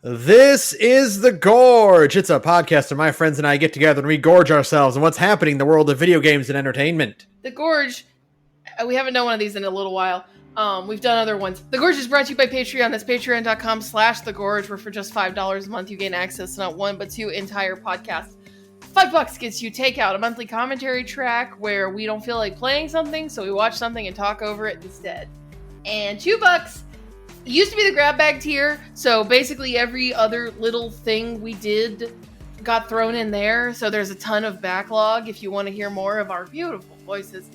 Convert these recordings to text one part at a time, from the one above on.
This is The Gorge. It's a podcast where my friends and I get together and we gorge ourselves on what's happening in the world of video games and entertainment. The Gorge, we haven't done one of these in a little while. We've done other ones. The Gorge is brought to you by Patreon. That's patreon.com/thegorge, where for just $5 a month you gain access to not one but two entire podcasts. $5 gets you Takeout, a monthly commentary track where we don't feel like playing something, so we watch something and talk over it instead. And $2 used to be the grab bag tier, so basically every other little thing we did got thrown in there, so there's a ton of backlog if you want to hear more of our beautiful voices.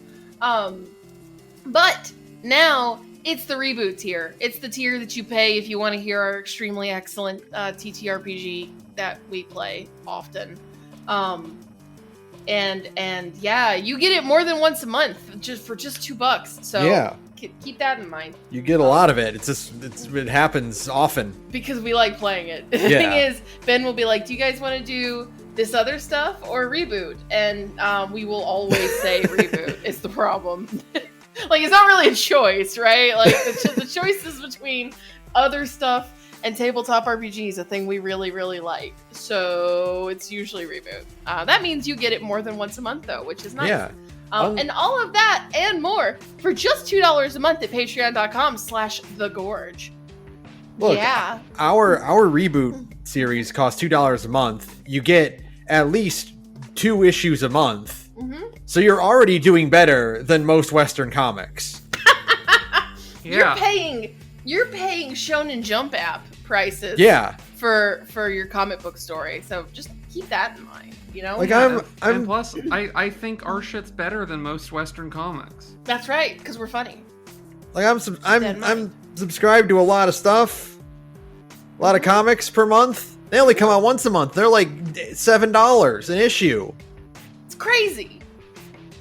But now it's the reboot tier. It's the tier that you pay if you want to hear our extremely excellent TTRPG that we play often. And yeah, you get it more than once a month for just $2. So yeah. Keep that in mind. You get a lot of it. It happens often. Because we like playing it. The thing is, Ben will be like, do you guys want to do this other stuff or reboot? And we will always say reboot is the problem. Like, it's not really a choice, right? Like, the choice is between other stuff and tabletop RPG is a thing we really, really like. So it's usually reboot. That means you get it more than once a month, though, which is nice. Yeah. And all of that and more for just $2 a month at patreon.com/thegorge. Look, yeah. Our reboot series costs $2 a month. You get at least 2 issues a month. Mm-hmm. So you're already doing better than most Western comics. Yeah. You're paying Shonen Jump app prices. Yeah. For your comic book story. So just keep that in mind. You know, like and plus, I think our shit's better than most Western comics. That's right, because we're funny. Like I'm subscribed to a lot of stuff, a lot of comics per month. They only come out once a month. They're like $7 an issue. It's crazy.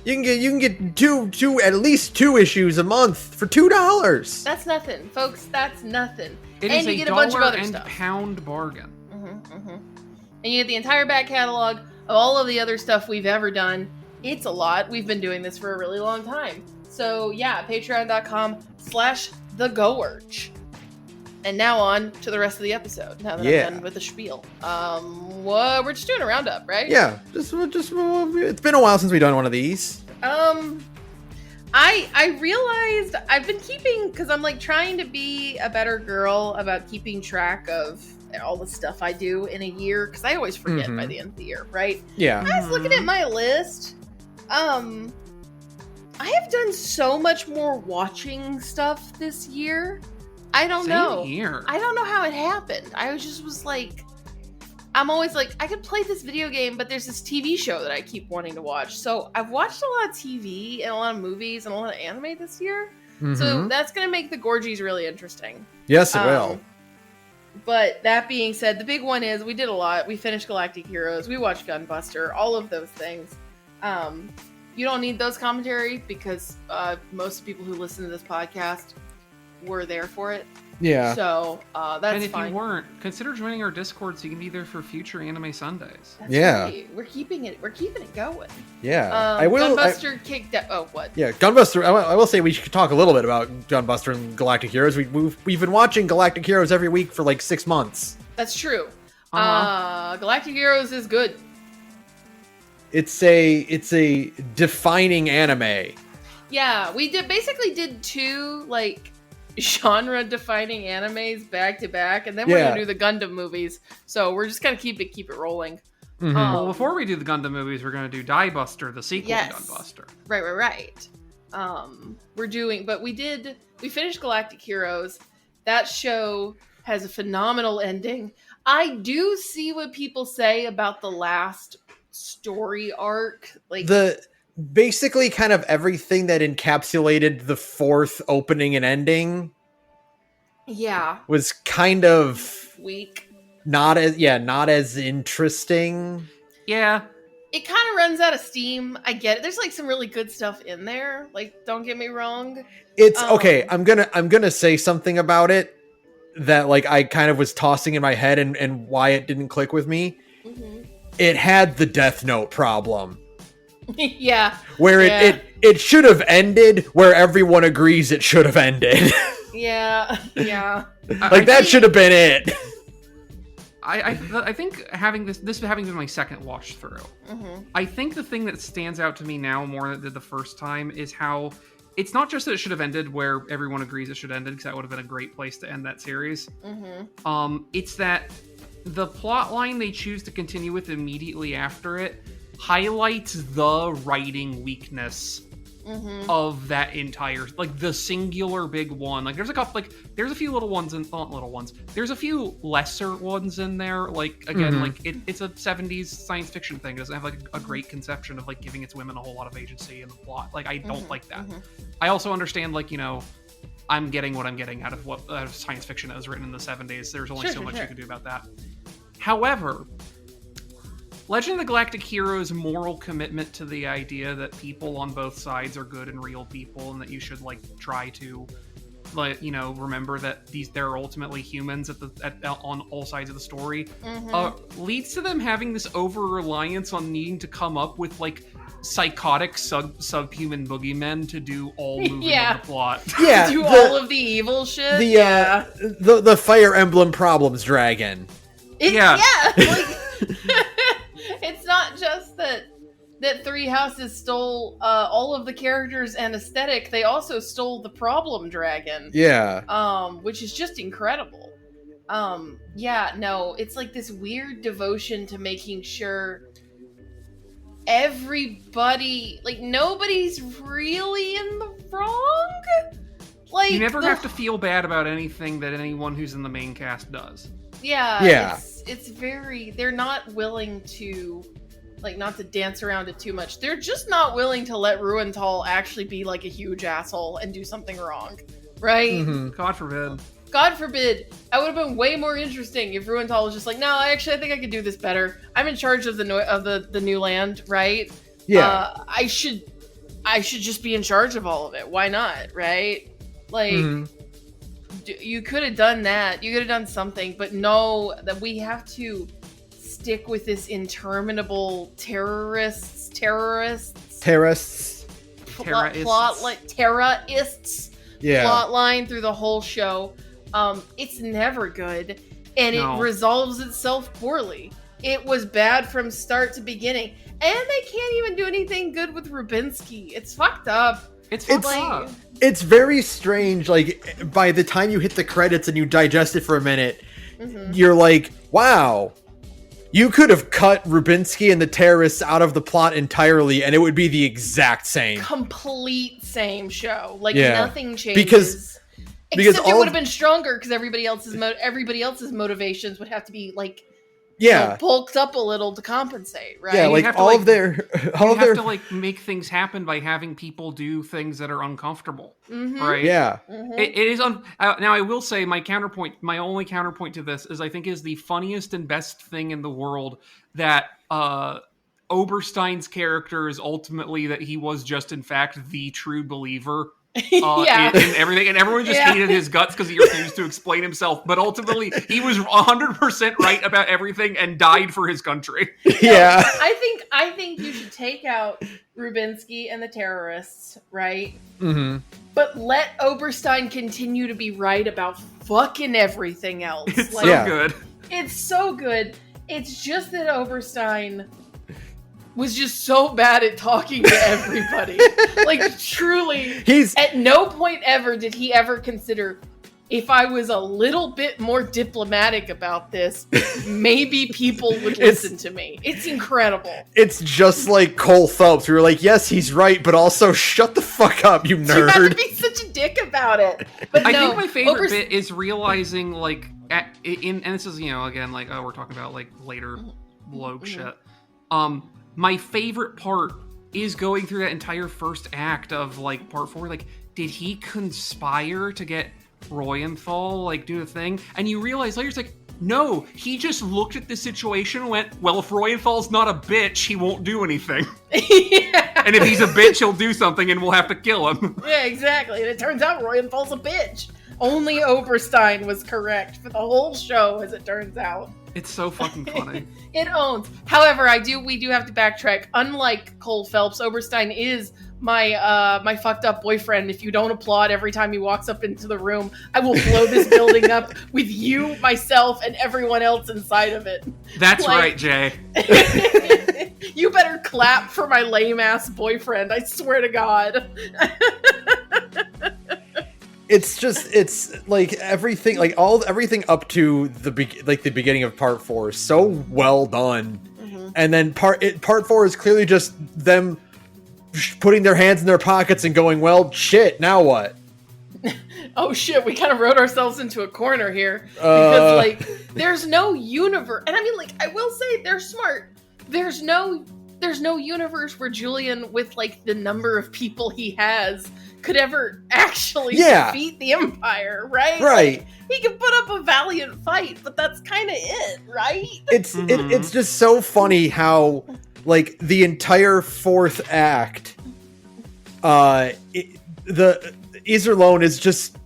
You can get two at least 2 issues a month for $2. That's nothing, folks. That's nothing. It and is you a get a bunch of other and stuff. Pound bargain. And you get the entire back catalog of all of the other stuff we've ever done. It's a lot. We've been doing this for a really long time. So yeah, patreon.com/thegorge. And now on to the rest of the episode. Now that I'm done with the spiel. We're just doing a roundup, right? Yeah. Just it's been a while since we've done one of these. I realized I've been keeping, because I'm like trying to be a better girl about keeping track of all the stuff I do in a year, because I always forget by the end of the year, right? Yeah. I was looking at my list. I have done so much more watching stuff this year. I don't know. Same here. I don't know how it happened. I was like, I'm always like, I could play this video game, but there's this TV show that I keep wanting to watch. So I've watched a lot of TV and a lot of movies and a lot of anime this year. Mm-hmm. So that's going to make the Gorgies really interesting. Yes, it will. But that being said, the big one is we did a lot. We finished Galactic Heroes. We watched Gunbuster. All of those things. You don't need those commentary because most people who listen to this podcast were there for it. Yeah. So that's fine. And if you weren't, consider joining our Discord so you can be there for future Anime Sundays. That's right. We're keeping it going. Yeah. Gunbuster kicked out. Oh, what? Yeah, Gunbuster. I will say we should talk a little bit about Gunbuster and Galactic Heroes. We've been watching Galactic Heroes every week for like 6 months. That's true. Galactic Heroes is good. It's a defining anime. Yeah, we basically did 2 like genre defining animes back to back, and then we're gonna do the Gundam movies, so we're just gonna keep it rolling. Mm-hmm. Well, before we do the Gundam movies, we're gonna do Die Buster, the sequel to Gunbuster. Right. We finished Galactic Heroes. That show has a phenomenal ending. I do see what people say about the last story arc, like basically kind of everything that encapsulated the 4th opening and ending was kind of weak, not as interesting. It kind of runs out of steam. I get it. There's like some really good stuff in there, like, don't get me wrong. It's okay. I'm gonna say something about it that like I kind of was tossing in my head and why it didn't click with me. It had the Death Note problem. Where it should have ended where everyone agrees it should have ended. Yeah. Like, that should have been it. I think having this having been my second watch through, I think the thing that stands out to me now more than it did the first time is how it's not just that it should have ended where everyone agrees it should have ended, because that would have been a great place to end that series. It's that the plot line they choose to continue with immediately after it highlights the writing weakness of that entire, like, the singular big one. Like, there's a couple, like, there's a few little ones and not little ones. There's a few lesser ones in there. Like, again, like it's a 70s science fiction thing. It doesn't have like a great conception of like giving its women a whole lot of agency in the plot. Like, I don't like that. I also understand, like, you know, I'm getting what I'm getting out of science fiction that was written in the 70s. There's only so much you can do about that. However, Legend of the Galactic Heroes' moral commitment to the idea that people on both sides are good and real people, and that you should, like, try to, like, you know, remember that they're ultimately humans on all sides of the story, leads to them having this over-reliance on needing to come up with, like, psychotic subhuman boogeymen to do all moving of the plot. Yeah, do all of the evil shit. The Fire Emblem Problems dragon. Like, it's not just that Three Houses stole all of the characters and aesthetic. They also stole the Problem Dragon. Yeah. Which is just incredible. It's like this weird devotion to making sure everybody, like, nobody's really in the wrong. Like, you never have to feel bad about anything that anyone who's in the main cast does. Yeah. It's very, they're not willing to, like, not to dance around it too much. They're just not willing to let Ruenthal actually be, like, a huge asshole and do something wrong, right? God forbid. God forbid. That would have been way more interesting if Ruenthal was just like, no, actually, I think I could do this better. I'm in charge of the new land, right? Yeah. I should just be in charge of all of it. Why not, right? Like, you could have done that. You could have done something, but no, that we have to stick with this interminable terrorists plot line through the whole show. It's never good, and it resolves itself poorly. It was bad from start to beginning, and they can't even do anything good with Rubinsky. It's fucked up. It's fucked up. It's very strange. Like, by the time you hit the credits and you digest it for a minute, you're like, wow, you could have cut Rubinsky and the terrorists out of the plot entirely, and it would be the exact same. Complete same show. Like, nothing changes. Because it would have been stronger, because everybody else's motivations would have to be, like, bulked up a little to compensate, right? Yeah, like, you have to like make things happen by having people do things that are uncomfortable, right? Yeah. It is now, I will say my only counterpoint to this is the funniest and best thing in the world that Oberstein's character is ultimately that he was just in fact the true believer. In everything, and everyone just hated his guts because he refused to explain himself, but ultimately he was 100% right about everything and died for his country. I think you should take out Rubinsky and the terrorists, right? But let Oberstein continue to be right about fucking everything else. It's so good. It's so good. It's just that Oberstein was just so bad at talking to everybody. Like, truly, at no point ever did he ever consider, if I was a little bit more diplomatic about this, maybe people would listen to me. It's incredible. It's just like Cole Phelps. We were like, yes, he's right, but also shut the fuck up, you nerd. You have to be such a dick about it. But I think my favorite bit is realizing, like, and this is, again, like, we're talking about, like, later Logue shit. My favorite part is going through that entire first act of, like, part 4. Like, did he conspire to get Royenthal, like, do the thing? And you realize later, it's like, no, he just looked at the situation and went, well, if Royenthal's not a bitch, he won't do anything. And if he's a bitch, he'll do something and we'll have to kill him. Yeah, exactly. And it turns out Royenthal's a bitch. Only Oberstein was correct for the whole show, as it turns out. It's so fucking funny. It owns. However, we do have to backtrack. Unlike Cole Phelps, Oberstein is my fucked up boyfriend, if you don't applaud every time he walks up into the room, I will blow this building up with you, myself, and everyone else inside of it. That's right, Jay. You better clap for my lame ass boyfriend, I swear to God. It's like everything, like everything up to the beginning of part 4 is so well done. Mm-hmm. And then part 4 is clearly just them putting their hands in their pockets and going, well, shit, now what? Oh shit, we kind of wrote ourselves into a corner here. Because, like, there's no universe. And I mean, like, I will say they're smart. There's no universe where Julian, with, like, the number of people he has, could ever actually defeat the Empire, right? Right. Like, he can put up a valiant fight, but that's kind of it, right? It's just so funny how, like, the entire 4th act, the Iserlohn is just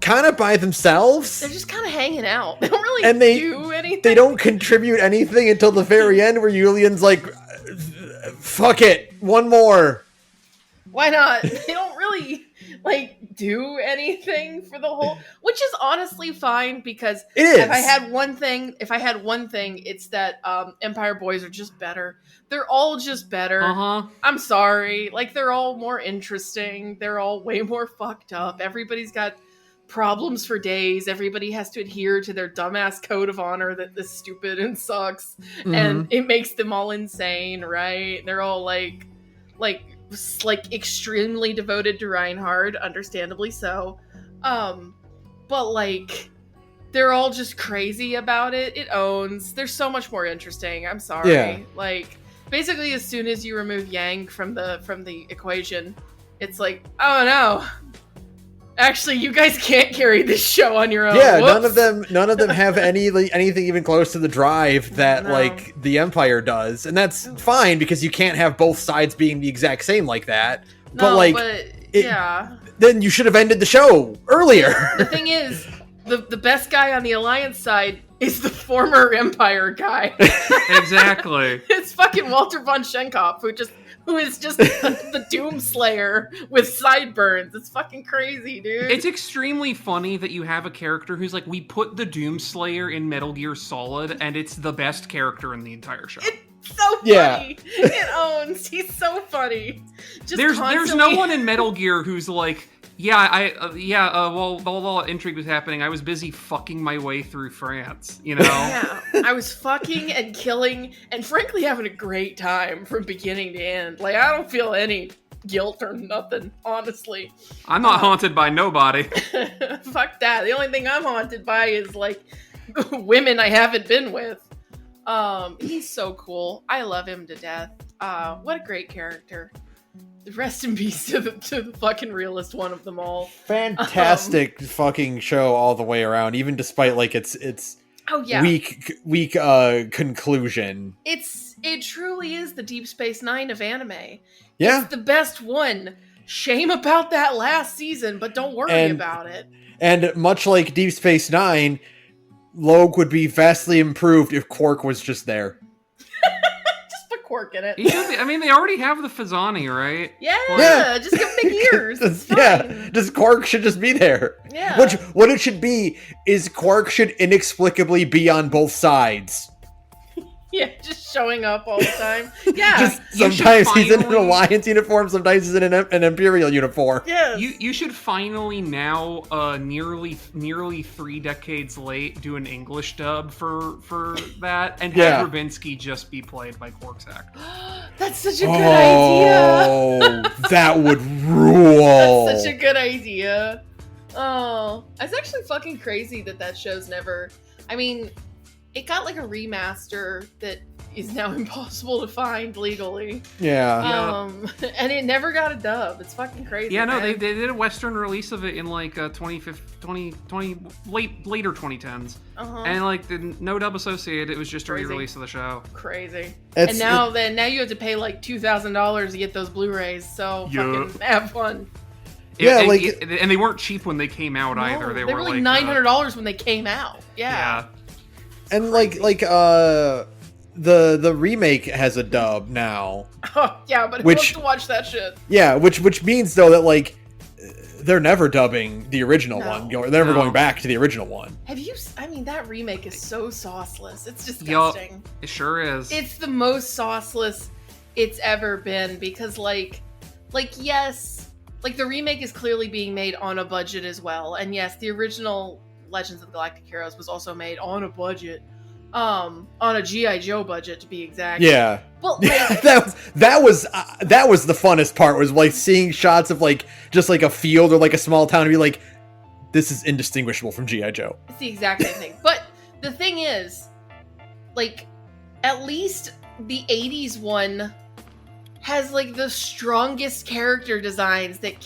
kind of by themselves. They're just kind of hanging out. They don't really do anything. They don't contribute anything until the very end, where Julian's like, fuck it, one more. Why not? They don't really, like, do anything for the whole, which is honestly fine, because if I had one thing, it's that Empire boys are just better. They're all just better. Uh-huh. I'm sorry. Like, they're all more interesting. They're all way more fucked up. Everybody's got problems for days. Everybody has to adhere to their dumbass code of honor that is stupid and sucks. Mm-hmm. And it makes them all insane, right? They're all like extremely devoted to Reinhard, understandably so. But, like, they're all just crazy about it. It owns. They're so much more interesting. I'm sorry. Yeah. Like, basically, as soon as you remove Yang from the equation, it's like, oh no. Actually, you guys can't carry this show on your own. Yeah, Whoops. none of them have anything even close to the drive that like the Empire does, and that's fine because you can't have both sides being the exact same like that. Then you should have ended the show earlier. The thing is, the best guy on the Alliance side is the former Empire guy. Exactly. It's fucking Walter von Schenkopf, who is just the Doomslayer with sideburns. It's fucking crazy, dude. It's extremely funny that you have a character who's like, we put the Doomslayer in Metal Gear Solid, and it's the best character in the entire show. It's so funny. It owns. He's so funny. There's no one in Metal Gear who's like, while intrigue was happening, I was busy fucking my way through France, you know? Yeah, I was fucking and killing and frankly having a great time from beginning to end. Like, I don't feel any guilt or nothing, honestly. I'm not haunted by nobody. Fuck that. The only thing I'm haunted by is, like, women I haven't been with. He's so cool. I love him to death. What a great character. Rest in peace to the fucking realest one of them all. Fantastic fucking show all the way around, even despite like its weak conclusion. It truly is the Deep Space Nine of anime. Yeah. It's the best one. Shame about that last season, but don't worry about it. And much like Deep Space Nine, Logue would be vastly improved if Quark was just there. Quark in it. He should be. I mean, they already have the Fazani, right? Yeah. Just give him big ears. It's fine. Just Quark should just be there. Yeah. What it should be is Quark should inexplicably be on both sides. Yeah, just showing up all the time. Yeah. Just sometimes he's in an Alliance uniform, sometimes he's in an Imperial uniform. Yeah. You should finally now, nearly 3 decades late, do an English dub for that, and have Rubinsky just be played by Quark's actor. That's such a good idea. Oh, that would rule. That's such a good idea. Oh, it's actually fucking crazy that show's never. I mean, it got like a remaster that is now impossible to find legally. Yeah. And it never got a dub. It's fucking crazy. Yeah, no, they did a Western release of it in like 2020, later 2010s. And like no dub associated. It was just a re-release of the show. Crazy. And now you have to pay like $2,000 to get those Blu-rays. So fucking have fun. And they weren't cheap when they came out either. They were like $900 when they came out. Yeah. And like the remake has a dub now. Oh yeah, but who wants to watch that shit? Yeah, which means though that like they're never dubbing the original one. They're never going back to the original one. Have you? I mean, that remake is so sauceless. It's disgusting. Yo, it sure is. It's the most sauceless it's ever been because like yes, like the remake is clearly being made on a budget as well, and yes, the original Legends of the Galactic Heroes was also made on a budget. On a G.I. Joe budget to be exact. Yeah. Well, like, that was the funnest part, was like seeing shots of like just like a field or like a small town and be like, this is indistinguishable from G.I. Joe. It's the exact same thing. But the thing is, like, at least the 80s one has like the strongest character designs that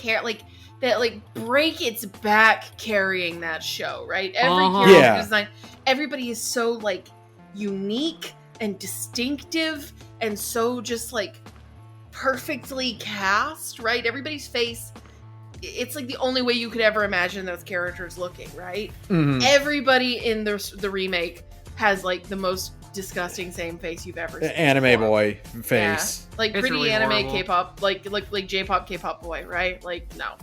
break its back carrying that show, right? Every character design, everybody is so like unique and distinctive and so just like perfectly cast, right? Everybody's face, it's like the only way you could ever imagine those characters looking, right? Mm-hmm. Everybody in the remake has like the most disgusting same face you've ever seen. Anime boy face. Yeah. Like it's pretty really anime horrible. K-pop, like J-pop K-pop boy, right? Like no.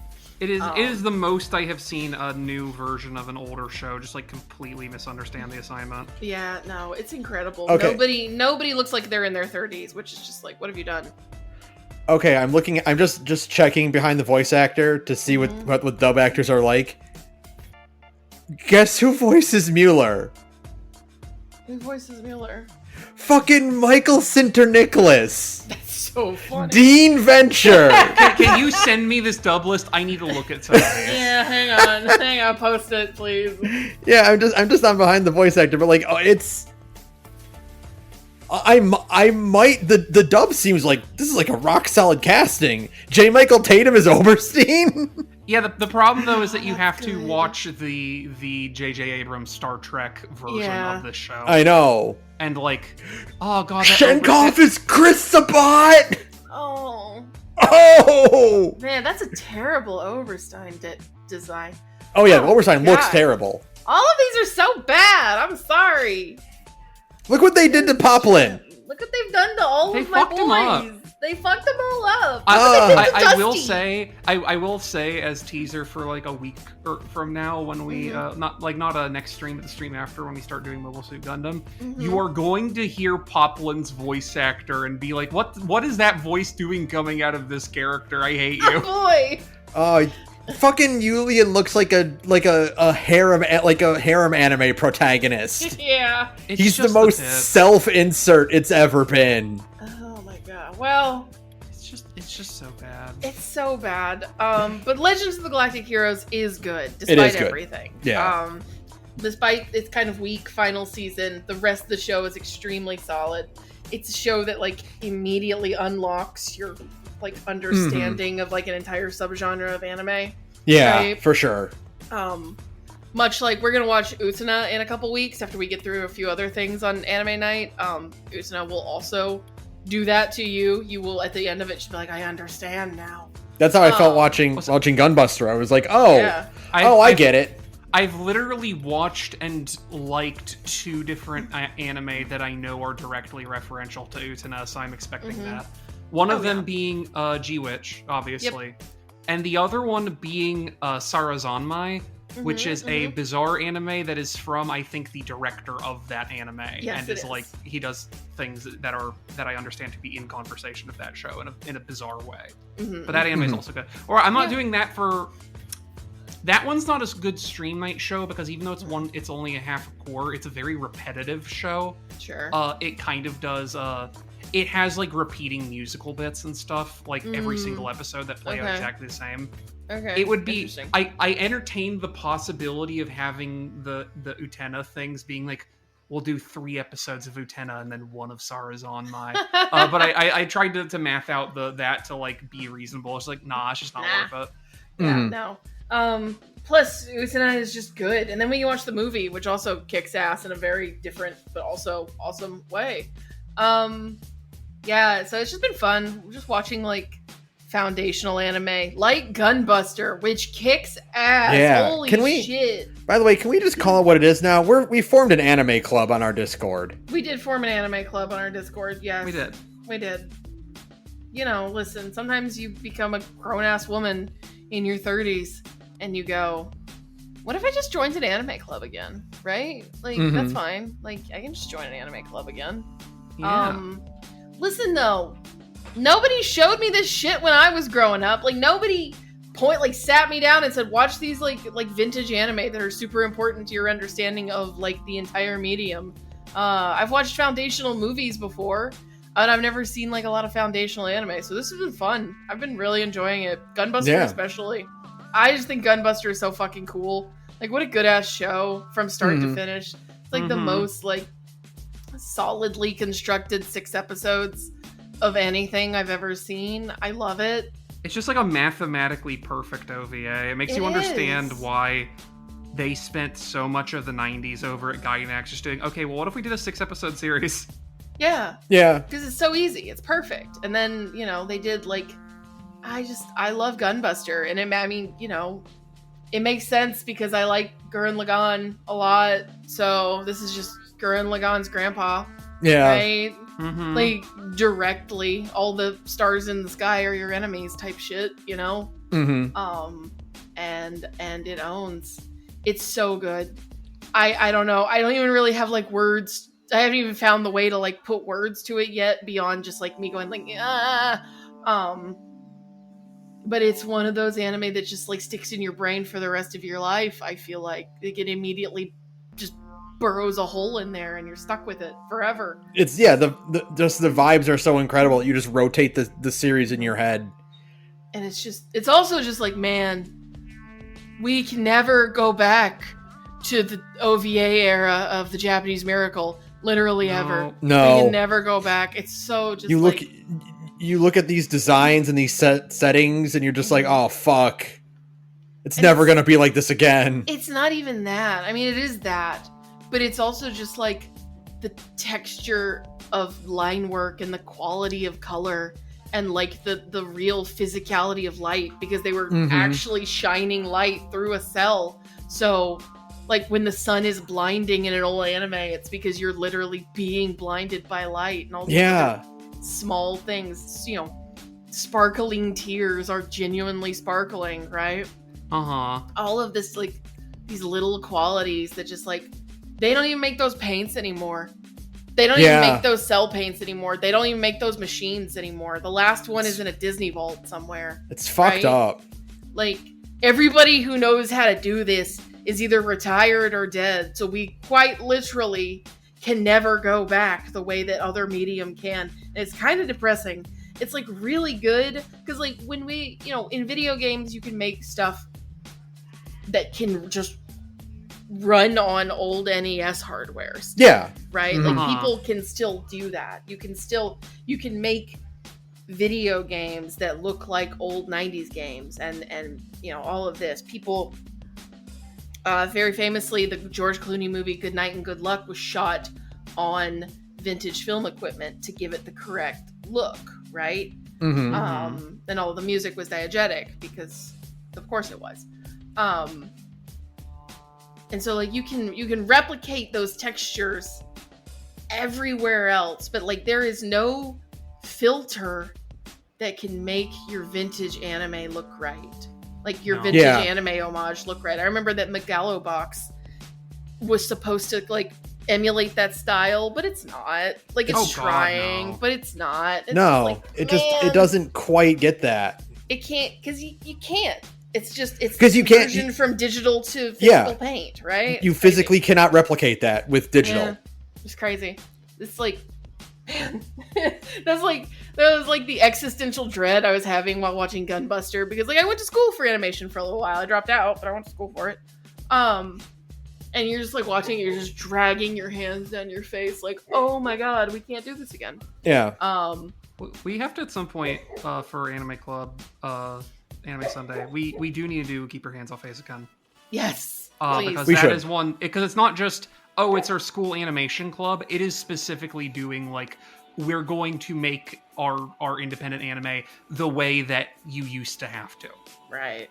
It is the most I have seen a new version of an older show just like completely misunderstand the assignment. Yeah, no, it's incredible. Okay. Nobody looks like they're in their 30s, which is just like, what have you done? Okay, I'm just checking behind the voice actor to see what dub actors are like. Guess who voices Mueller? Who voices Mueller? Fucking Michael Sinter-Nicholas. That's so funny. Dean Venture. Can you send me this dub list? I need to look at some of these. Yeah, hang on, post it, please. Yeah, I'm just not behind the voice actor, but like, it's. I might the dub seems like this is like a rock solid casting. J. Michael Tatum is Oberstein. Yeah, the problem though is that you have to watch the J.J. Abrams Star Trek version of this show. I know. And like, oh god, Chenkov is Chris Sabat. Oh man, that's a terrible Oberstein design. Oh yeah, Oberstein looks terrible. All of these are so bad. I'm sorry. Look what they did to Poplin. Look what they've done to all of my boys. They fucked them all up. I will say as teaser for like a week from now when we not a next stream, but the stream after when we start doing Mobile Suit Gundam, you are going to hear Poplin's voice actor and be like, what is that voice doing coming out of this character? I hate you. Oh boy. Fucking Yulian looks like a harem anime protagonist. Yeah. He's the most self-insert it's ever been. Oh my god. Well, it's just so bad. It's so bad. But Legends of the Galactic Heroes is good despite everything. Yeah. Despite its kind of weak final season, the rest of the show is extremely solid. It's a show that like immediately unlocks your like understanding of like an entire subgenre of anime. Yeah, right? For sure. Much like we're gonna watch Utena in a couple weeks after we get through a few other things on anime night. Utena will also do that to you. You will at the end of it just be like, I understand now. That's how I felt watching Gunbuster. I was like, I get it. I've literally watched and liked 2 different anime that I know are directly referential to Utena, so I'm expecting that. One of them being G-Witch, obviously. And the other one being Sara Zanmai, which is a bizarre anime that is from, I think, the director of that anime. Yes, and is like, he does things that I understand to be in conversation with that show in a bizarre way. But that anime is also good. Or I'm not doing that for... That one's not a good stream night show because even though it's only a half a core, it's a very repetitive show. Sure. It kind of does... it has like repeating musical bits and stuff, like every single episode that play out exactly the same. Okay. It would be. I entertained the possibility of having the Utena things being like, we'll do 3 episodes of Utena and then 1 of Sara Zanmai. But I tried to math out that to like be reasonable. It's like, nah, it's just not worth it. Yeah, no. Plus, Utena is just good. And then we can watch the movie, which also kicks ass in a very different but also awesome way. Yeah, so it's just been fun. We're just watching like foundational anime like Gunbuster, which kicks ass. Yeah. Holy shit. By the way, can we just call it what it is now? We formed an anime club on our Discord. We did form an anime club on our Discord, yes. We did. You know, listen, sometimes you become a grown-ass woman in your 30s and you go, what if I just joined an anime club again? Right? Like, that's fine. Like, I can just join an anime club again. Yeah. Listen, though, nobody showed me this shit when I was growing up. Like, nobody sat me down and said, watch these like vintage anime that are super important to your understanding of like the entire medium. I've watched foundational movies before, and I've never seen like a lot of foundational anime, so this has been fun. I've been really enjoying it. Gunbuster especially. I just think Gunbuster is so fucking cool. Like, what a good ass show from start to finish. It's like the most like solidly constructed 6 episodes of anything I've ever seen. I love it. It's just like a mathematically perfect OVA. It makes you understand why they spent so much of the 90s over at Gainax just doing, okay, well, what if we did a 6-episode series? Yeah. Yeah. Because it's so easy. It's perfect. And then, you know, they did like, I love Gunbuster. And it makes sense because I like Gurren Lagann a lot. So this is just Gurren Lagann's grandpa. Yeah. Right? Like, directly, all the stars in the sky are your enemies type shit, you know? And it owns. It's so good. I don't know. I don't even really have, like, words. I haven't even found the way to, like, put words to it yet beyond just, like, me going, like, but it's one of those anime that just, like, sticks in your brain for the rest of your life, I feel like. It can immediately just burrows a hole in there and you're stuck with it forever. It's just the vibes are so incredible. You just rotate the series in your head. And it's also just like, man, we can never go back to the OVA era of the Japanese Miracle. Literally ever. No. We can never go back. It's so just you look at these designs and these settings and you're just like, oh fuck. It's never gonna be like this again. It's not even that. I mean, it is that. But it's also just like the texture of line work and the quality of color and like the real physicality of light, because they were actually shining light through a cell. So like when the sun is blinding in an old anime, it's because you're literally being blinded by light, and all these small things, you know, sparkling tears are genuinely sparkling, right? All of this, like these little qualities that just like, they don't even make those paints anymore. They don't even make those cell paints anymore. They don't even make those machines anymore. The last one is in a Disney vault somewhere. It's fucked up. Like, everybody who knows how to do this is either retired or dead. So we quite literally can never go back the way that other medium can. And it's kind of depressing. It's like really good because like when we, you know, in video games, you can make stuff that can just run on old NES hardwares. Yeah. Right? Like people can still do that. You can make video games that look like old 90s games and you know, all of this. People very famously, the George Clooney movie Good Night and Good Luck was shot on vintage film equipment to give it the correct look, right? And all the music was diegetic because of course it was. And so like you can replicate those textures everywhere else, but like there is no filter that can make your vintage anime look right. Like your vintage anime homage look right. I remember that Megalobox was supposed to like emulate that style, but it's not. Like it's trying, but it's not. It's it doesn't quite get that. It can't, because you can't. It's because you can't conversion from digital to physical paint, right? You physically cannot replicate that with digital. Yeah, it's crazy. It's like, man, that was like the existential dread I was having while watching Gunbuster, because like I went to school for animation for a little while. I dropped out, but I went to school for it. And you're just like watching it, you're just dragging your hands down your face, like, oh my god, we can't do this again. Yeah. We have to at some point for Anime Club. Anime Sunday, we do need to do Keep Your Hands Off Azakan. Yes, because that is one, because it's not just, oh, it's our school animation club. It is specifically doing like, we're going to make our independent anime the way that you used to have to. Right.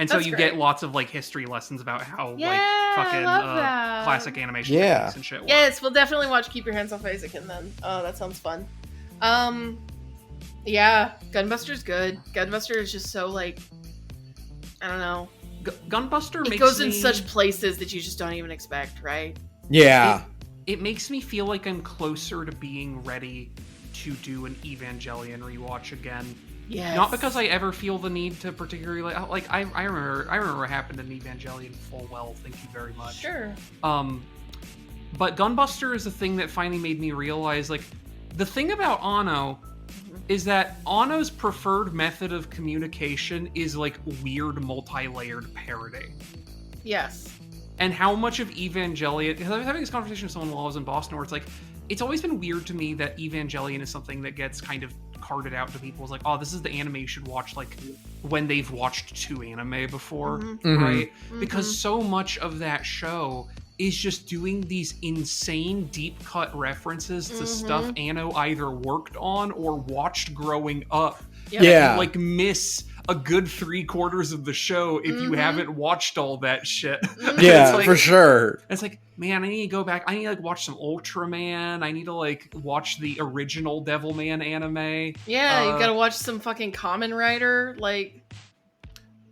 And so you get lots of like history lessons about how like fucking I love that. classic animation Yeah. techniques and shit work. Yes, we'll definitely watch Keep Your Hands Off Isaacin then. Oh, that sounds fun. Yeah, Gunbuster's good. Gunbuster is just so, like, I don't know. Gunbuster It goes in such places that you just don't even expect, right? Yeah. It makes me feel like I'm closer to being ready to do an Evangelion rewatch again. Yes. Not because I ever feel the need to particularly like I remember what happened in Evangelion full well. Thank you very much. Sure. But Gunbuster is the thing that finally made me realize, like, the thing about Anno is that Anno's preferred method of communication is like weird multi-layered parody. Yes. And how much of Evangelion, because I was having this conversation with someone while I was in Boston where it's like, it's always been weird to me that Evangelion is something that gets kind of carted out to people as like, oh, this is the anime you should watch, like, when they've watched 2 anime before, right? Because so much of that show is just doing these insane deep cut references to stuff Anno either worked on or watched growing up. Yeah. You, like, miss a good 3/4 of the show if you haven't watched all that shit. Yeah, like, for sure. It's like, man, I need to go back. I need to, like, watch some Ultraman. I need to, like, watch the original Devilman anime. Yeah, you gotta watch some fucking Kamen Rider. Like,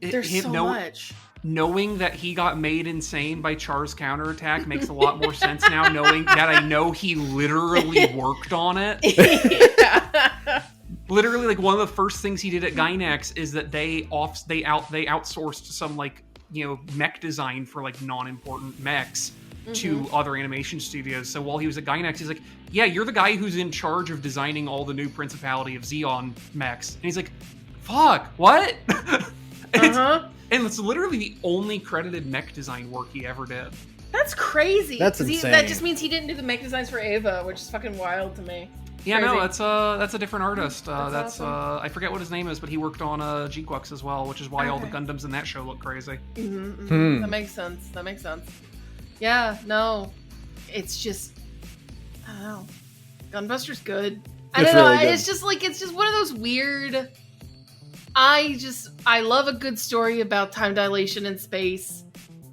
there's so much. Knowing that he got made insane by Char's counterattack makes a lot more sense now, knowing that I know he literally worked on it. Yeah. Literally, like, one of the first things he did at Gainax is that they outsourced some, like, you know, mech design for, like, non-important mechs to other animation studios. So while he was at Gainax, he's like, yeah, you're the guy who's in charge of designing all the new Principality of Zeon mechs. And he's like, fuck, what? And it's literally the only credited mech design work he ever did. That's crazy. That's insane. That just means he didn't do the mech designs for Ava, which is fucking wild to me. Yeah, Crazy. no, that's a different artist. That's awesome. I forget what his name is, but he worked on G-Quux as well, which is why all the Gundams in that show look crazy. That makes sense. That makes sense. Yeah, no, it's just, I don't know. Gunbuster's good. I don't know. Really good. It's just one of those weird. I love a good story about time dilation in space.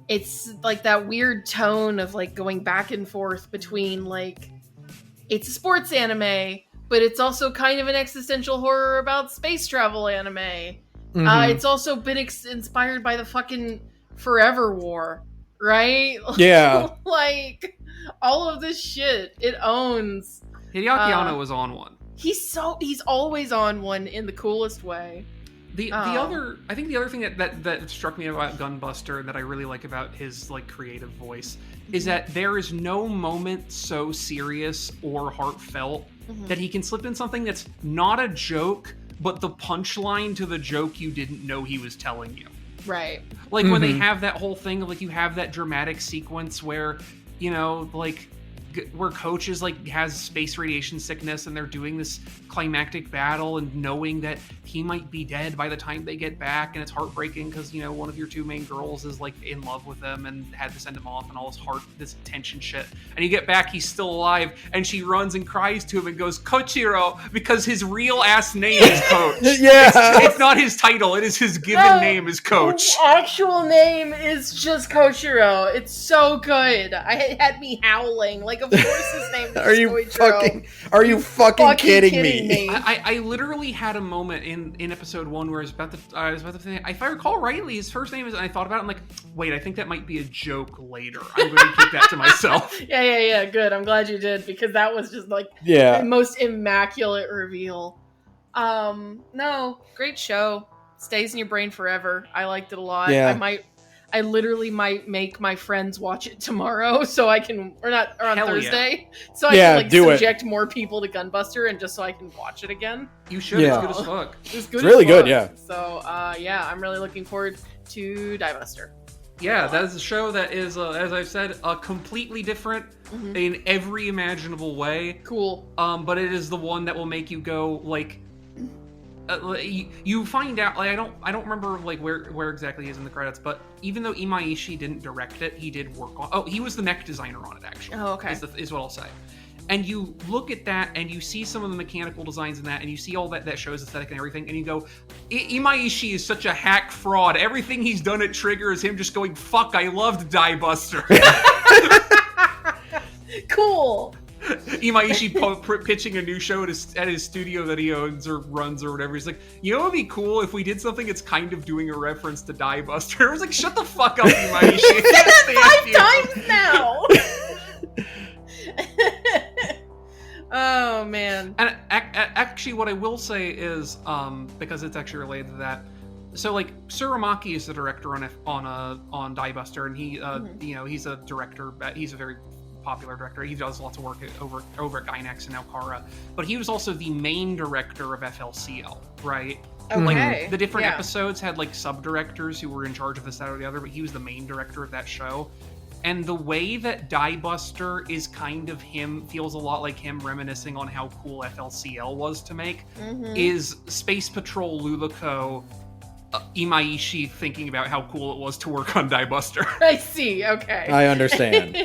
It's like that weird tone of, like, going back and forth between, like, it's a sports anime, but it's also kind of an existential horror about space travel anime. It's also been inspired by the fucking Forever War, right? Yeah. Like, all of this shit, it owns. Hideaki Anno was on one. He's always on one in the coolest way. I think the other thing that struck me about Gunbuster that I really like about his, like, creative voice is that there is no moment so serious or heartfelt that he can slip in something that's not a joke, but the punchline to the joke you didn't know he was telling you. Right. Like, when they have that whole thing of, like, you have that dramatic sequence where, you know, like, where Coach is, like, has space radiation sickness and they're doing this climactic battle and knowing that he might be dead by the time they get back, and it's heartbreaking because, you know, one of your 2 main girls is, like, in love with him and had to send him off and all this tension shit, and you get back, he's still alive, and she runs and cries to him and goes, Kochiro, because his real ass name is Coach. Yeah. It's not his title, it is his given name is Coach. His actual name is just Koshiro. It's so good. It had me howling. Like, of course his name is Koichiro. Are you fucking kidding me? I literally had a moment in episode 1 where I was about to say, if I recall rightly, his first name is, and I thought about it, I'm like, wait, I think that might be a joke later. I'm going to keep that to myself. Yeah, good. I'm glad you did, because that was just, like, the most immaculate reveal. No, great show. Stays in your brain forever. I liked it a lot. Yeah. I literally might make my friends watch it tomorrow so I can, or on Thursday, so I can, like, subject more people to Gunbuster, and just so I can watch it again. You should. It's good as fuck. It's really good, yeah. So, I'm really looking forward to Diebuster. Yeah, that is a show that is, as I've said, completely different in every imaginable way. Cool. But it is the one that will make you go, like, you find out, like, I don't remember, like, where exactly he is in the credits, but even though Imaishi didn't direct it, he did work on. Oh, he was the mech designer on it, actually. Oh, okay. Is what I'll say. And you look at that and you see some of the mechanical designs in that, and you see all that show's aesthetic and everything, and you go, Imaishi is such a hack fraud. Everything he's done at Trigger is him just going, fuck, I loved Die Buster. Cool. Imaishi pitching a new show at his studio that he owns or runs or whatever. He's like, you know what would be cool if we did something that's kind of doing a reference to Die Buster? I was like, shut the fuck up, Imaishi. You said that 5 times now. Oh man. And actually, what I will say is, because it's actually related to that. So like Tsurumaki is the director on Die Buster, and he you know, he's a director. He's a very popular director. He does lots of work over at Gainax and now Kara. But he was also the main director of FLCL, right? Okay. Like the different episodes had like sub-directors who were in charge of this, that, or the other, but he was the main director of that show. And the way that Die Buster is kind of him, feels a lot like him reminiscing on how cool FLCL was to make, is Space Patrol Luluko Imaishi thinking about how cool it was to work on Die Buster. I see, okay. I understand.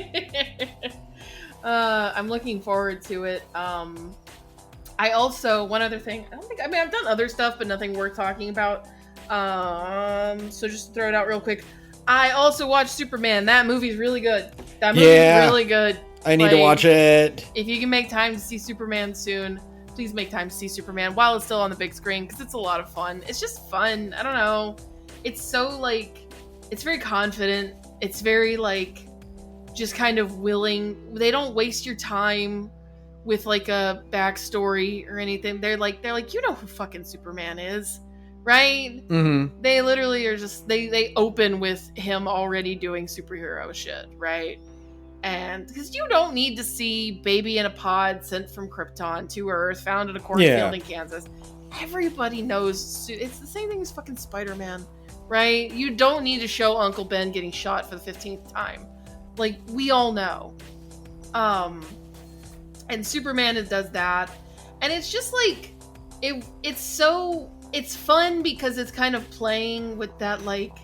I'm looking forward to it. I also, one other thing, I've done other stuff, but nothing worth talking about. So just throw it out real quick. I also watched Superman. That movie's really good. That movie's really good. I need to watch it. If you can make time to see Superman soon, please make time to see Superman while it's still on the big screen, because it's a lot of fun. It's just fun. I don't know. It's so, like, it's very confident. It's very, like, just kind of willing. They don't waste your time with, like, a backstory or anything. They're like, you know who fucking Superman is. Right? Mm-hmm. They literally are just, they open with him already doing superhero shit, right? And because you don't need to see baby in a pod sent from Krypton to Earth, found in a cornfield in Kansas. Everybody knows. It's the same thing as fucking Spider-Man, right? You don't need to show Uncle Ben getting shot for the 15th time. Like, we all know. And Superman does that. And it's just like, it's fun because it's kind of playing with that, like,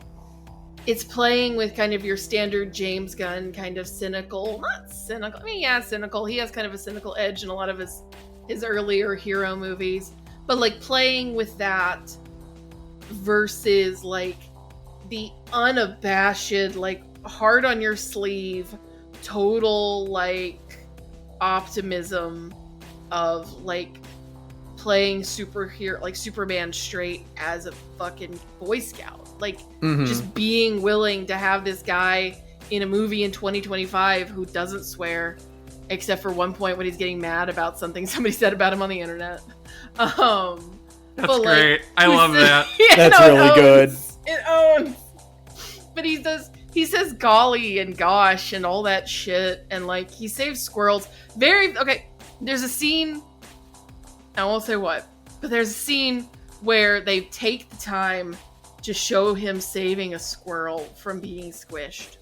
it's playing with kind of your standard James Gunn kind of cynical, not cynical, I mean, yeah, cynical. He has kind of a cynical edge in a lot of his earlier hero movies, but like playing with that versus like the unabashed, like hard on your sleeve, total like optimism of like playing superhero, like Superman straight as a fucking Boy Scout. Like, just being willing to have this guy in a movie in 2025 who doesn't swear, except for one point when he's getting mad about something somebody said about him on the internet. That's great. I love that. That's really good. It owns. But he says golly and gosh and all that shit, and like he saves squirrels. There's a scene, I won't say what, but there's a scene where they take the time to show him saving a squirrel from being squished.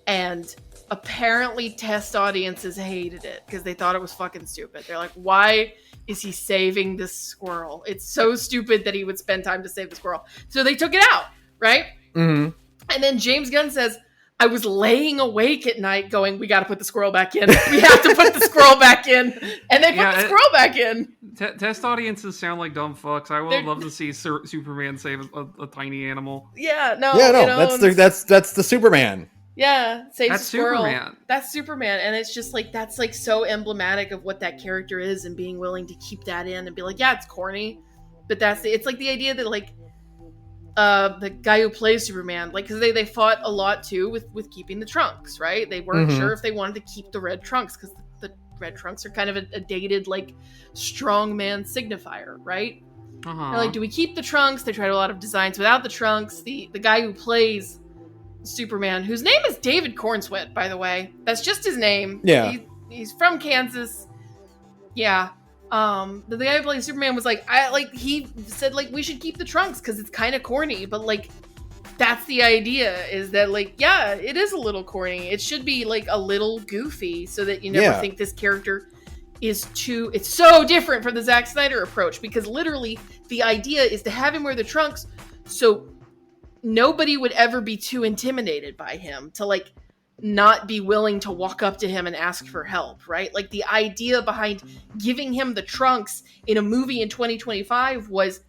And apparently test audiences hated it because they thought it was fucking stupid. They're like, why is he saving this squirrel? It's so stupid that he would spend time to save the squirrel. So they took it out, right? Mm-hmm. And then James Gunn says, I was laying awake at night going, we got to put the squirrel back in. We have to put the squirrel back in. And they put the squirrel back in. Test audiences sound like dumb fucks. I would love to see Superman save a tiny animal. Yeah, no. That's the Superman. Yeah, save that's squirrel. Superman. That's Superman. And it's just like, that's like so emblematic of what that character is, and being willing to keep that in and be like, yeah, it's corny. But it's like the idea that like, the guy who plays Superman, like, because they fought a lot too with keeping the trunks, right? They weren't sure if they wanted to keep the red trunks because the red trunks are kind of a dated, like, strongman signifier, right? They're like, do we keep the trunks? They tried a lot of designs without the trunks. The guy who plays Superman, whose name is David Cornsweet, by the way, that's just his name. Yeah, he's from Kansas. Yeah. The guy who plays Superman was like, he said, like, we should keep the trunks because it's kind of corny, but, like, that's the idea, is that, like, yeah, it is a little corny. It should be, like, a little goofy so that you never think this character it's so different from the Zack Snyder approach, because literally the idea is to have him wear the trunks so nobody would ever be too intimidated by him, to, like, not be willing to walk up to him and ask for help, right? Like the idea behind giving him the trunks in a movie in 2025 was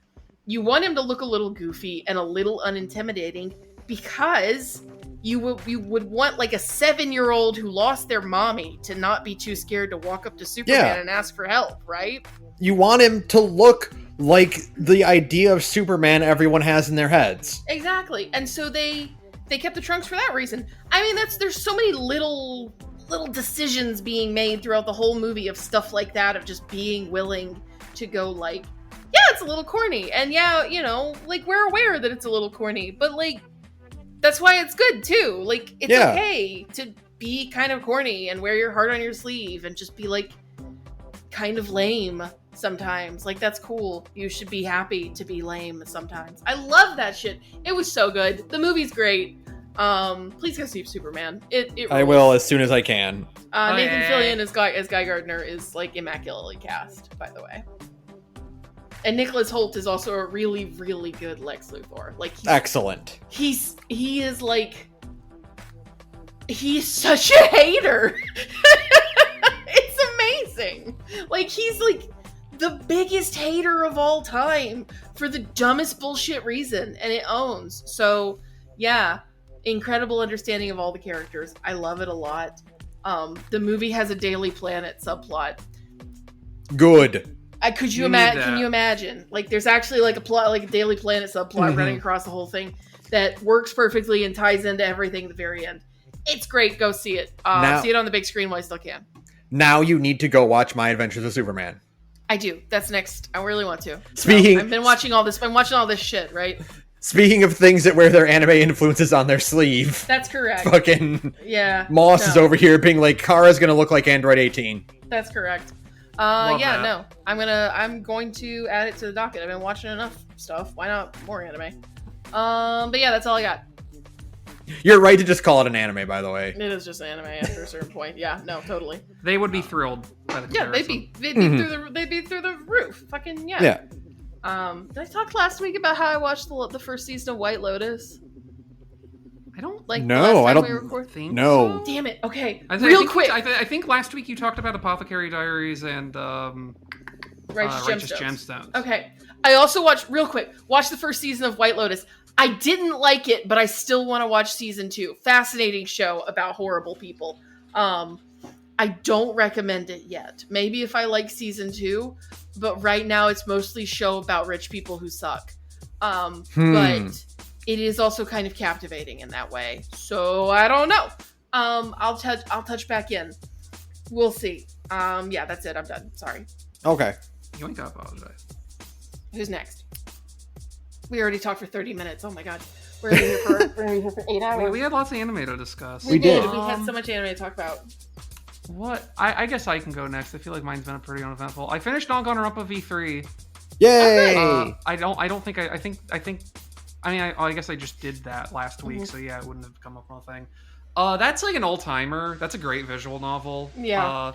you want him to look a little goofy and a little unintimidating because you would want like a 7-year-old who lost their mommy to not be too scared to walk up to Superman and ask for help, right? You want him to look like the idea of Superman everyone has in their heads. Exactly. And so they kept the trunks for that reason. I mean, there's so many little decisions being made throughout the whole movie of stuff like that, of just being willing to go like, yeah, it's a little corny. And yeah, you know, like we're aware that it's a little corny, but like that's why it's good too. Like it's okay to be kind of corny and wear your heart on your sleeve and just be like kind of lame sometimes. Like that's cool. You should be happy to be lame sometimes. I love that shit. It was so good. The movie's great. Please go see Superman. It I will as soon as I can. Nathan Fillion as Guy Gardner is like immaculately cast, by the way. And Nicholas Hoult is also a really, really good Lex Luthor. Like excellent. He's such a hater. It's amazing. Like he's like the biggest hater of all time for the dumbest bullshit reason, and it owns. So yeah, incredible understanding of all the characters. I love it a lot. The movie has a Daily Planet subplot. Good. Can you imagine? Like, there's actually like a plot, like a Daily Planet subplot running across the whole thing that works perfectly and ties into everything at the very end. It's great. Go see it. See it on the big screen while I still can. Now you need to go watch My Adventures of Superman. I do. That's next. I really want to. I've been watching all this. I'm watching all this shit, right? Speaking of things that wear their anime influences on their sleeve. That's correct. Fucking Moss is over here being like, Kara's gonna look like Android 18. That's correct. I'm going to add it to the docket. I've been watching enough stuff. Why not more anime? But yeah, that's all I got. You're right to just call it an anime, by the way. It is just an anime after a certain point. Yeah, no, totally. They would be thrilled by the comparison. They'd be through the roof. Fucking yeah. Yeah. Did I talk last week about how I watched the first season of White Lotus? I don't like. No, I don't think. No. So. Damn it. Okay. Quick. I think last week you talked about Apothecary Diaries and Righteous Gemstones. Okay. I also watched the first season of White Lotus. I didn't like it, but I still want to watch season 2. Fascinating show about horrible people. I don't recommend it yet. Maybe if I like season 2, but right now it's mostly show about rich people who suck. But it is also kind of captivating in that way. So I don't know. I'll touch back in. We'll see. Yeah, that's it. I'm done. Sorry. Okay. You ain't gotta apologize. Who's next? We already talked for 30 minutes. Oh my god. We're here for 8 hours. We had lots of anime to discuss. We did. We had so much anime to talk about. What? I guess I can go next. I feel like mine's been pretty uneventful. I finished Danganronpa V3. Yay! I guess I just did that last week, so yeah, it wouldn't have come up on a thing. That's like an all-timer. That's a great visual novel. Yeah.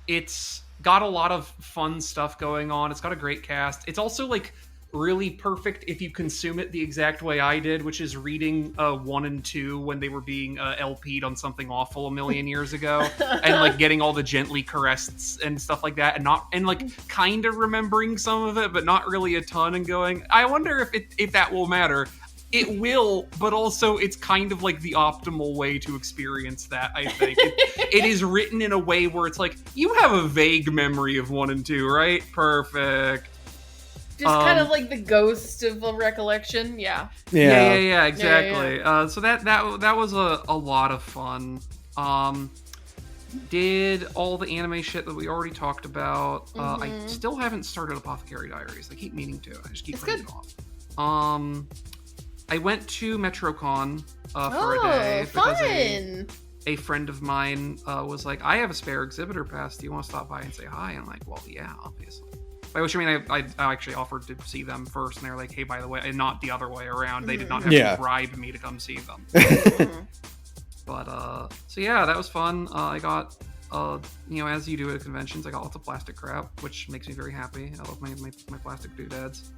It's got a lot of fun stuff going on. It's got a great cast. It's also like really perfect if you consume it the exact way I did, which is reading 1 and 2 when they were being LP'd on something awful a million years ago, and like getting all the gently caressed and stuff like that, and like kind of remembering some of it, but not really a ton, and going, I wonder if that will matter. It will, but also it's kind of like the optimal way to experience that, I think. It is written in a way where it's like, you have a vague memory of 1 and 2, right? Perfect. Just kind of like the ghost of a recollection, yeah. Yeah, exactly. Yeah. So that was a lot of fun. Did all the anime shit that we already talked about. I still haven't started Apothecary Diaries. I keep meaning to. I just keep putting it off. I went to MetroCon for a day because a friend of mine was like, I have a spare exhibitor pass. Do you want to stop by and say hi? And I'm like, well, yeah, obviously. By which I mean, I actually offered to see them first, and they're like, hey, by the way, and not the other way around. They did not have to bribe me to come see them. But, so yeah, that was fun. I got, as you do at conventions, I got lots of plastic crap, which makes me very happy. I love my plastic doodads.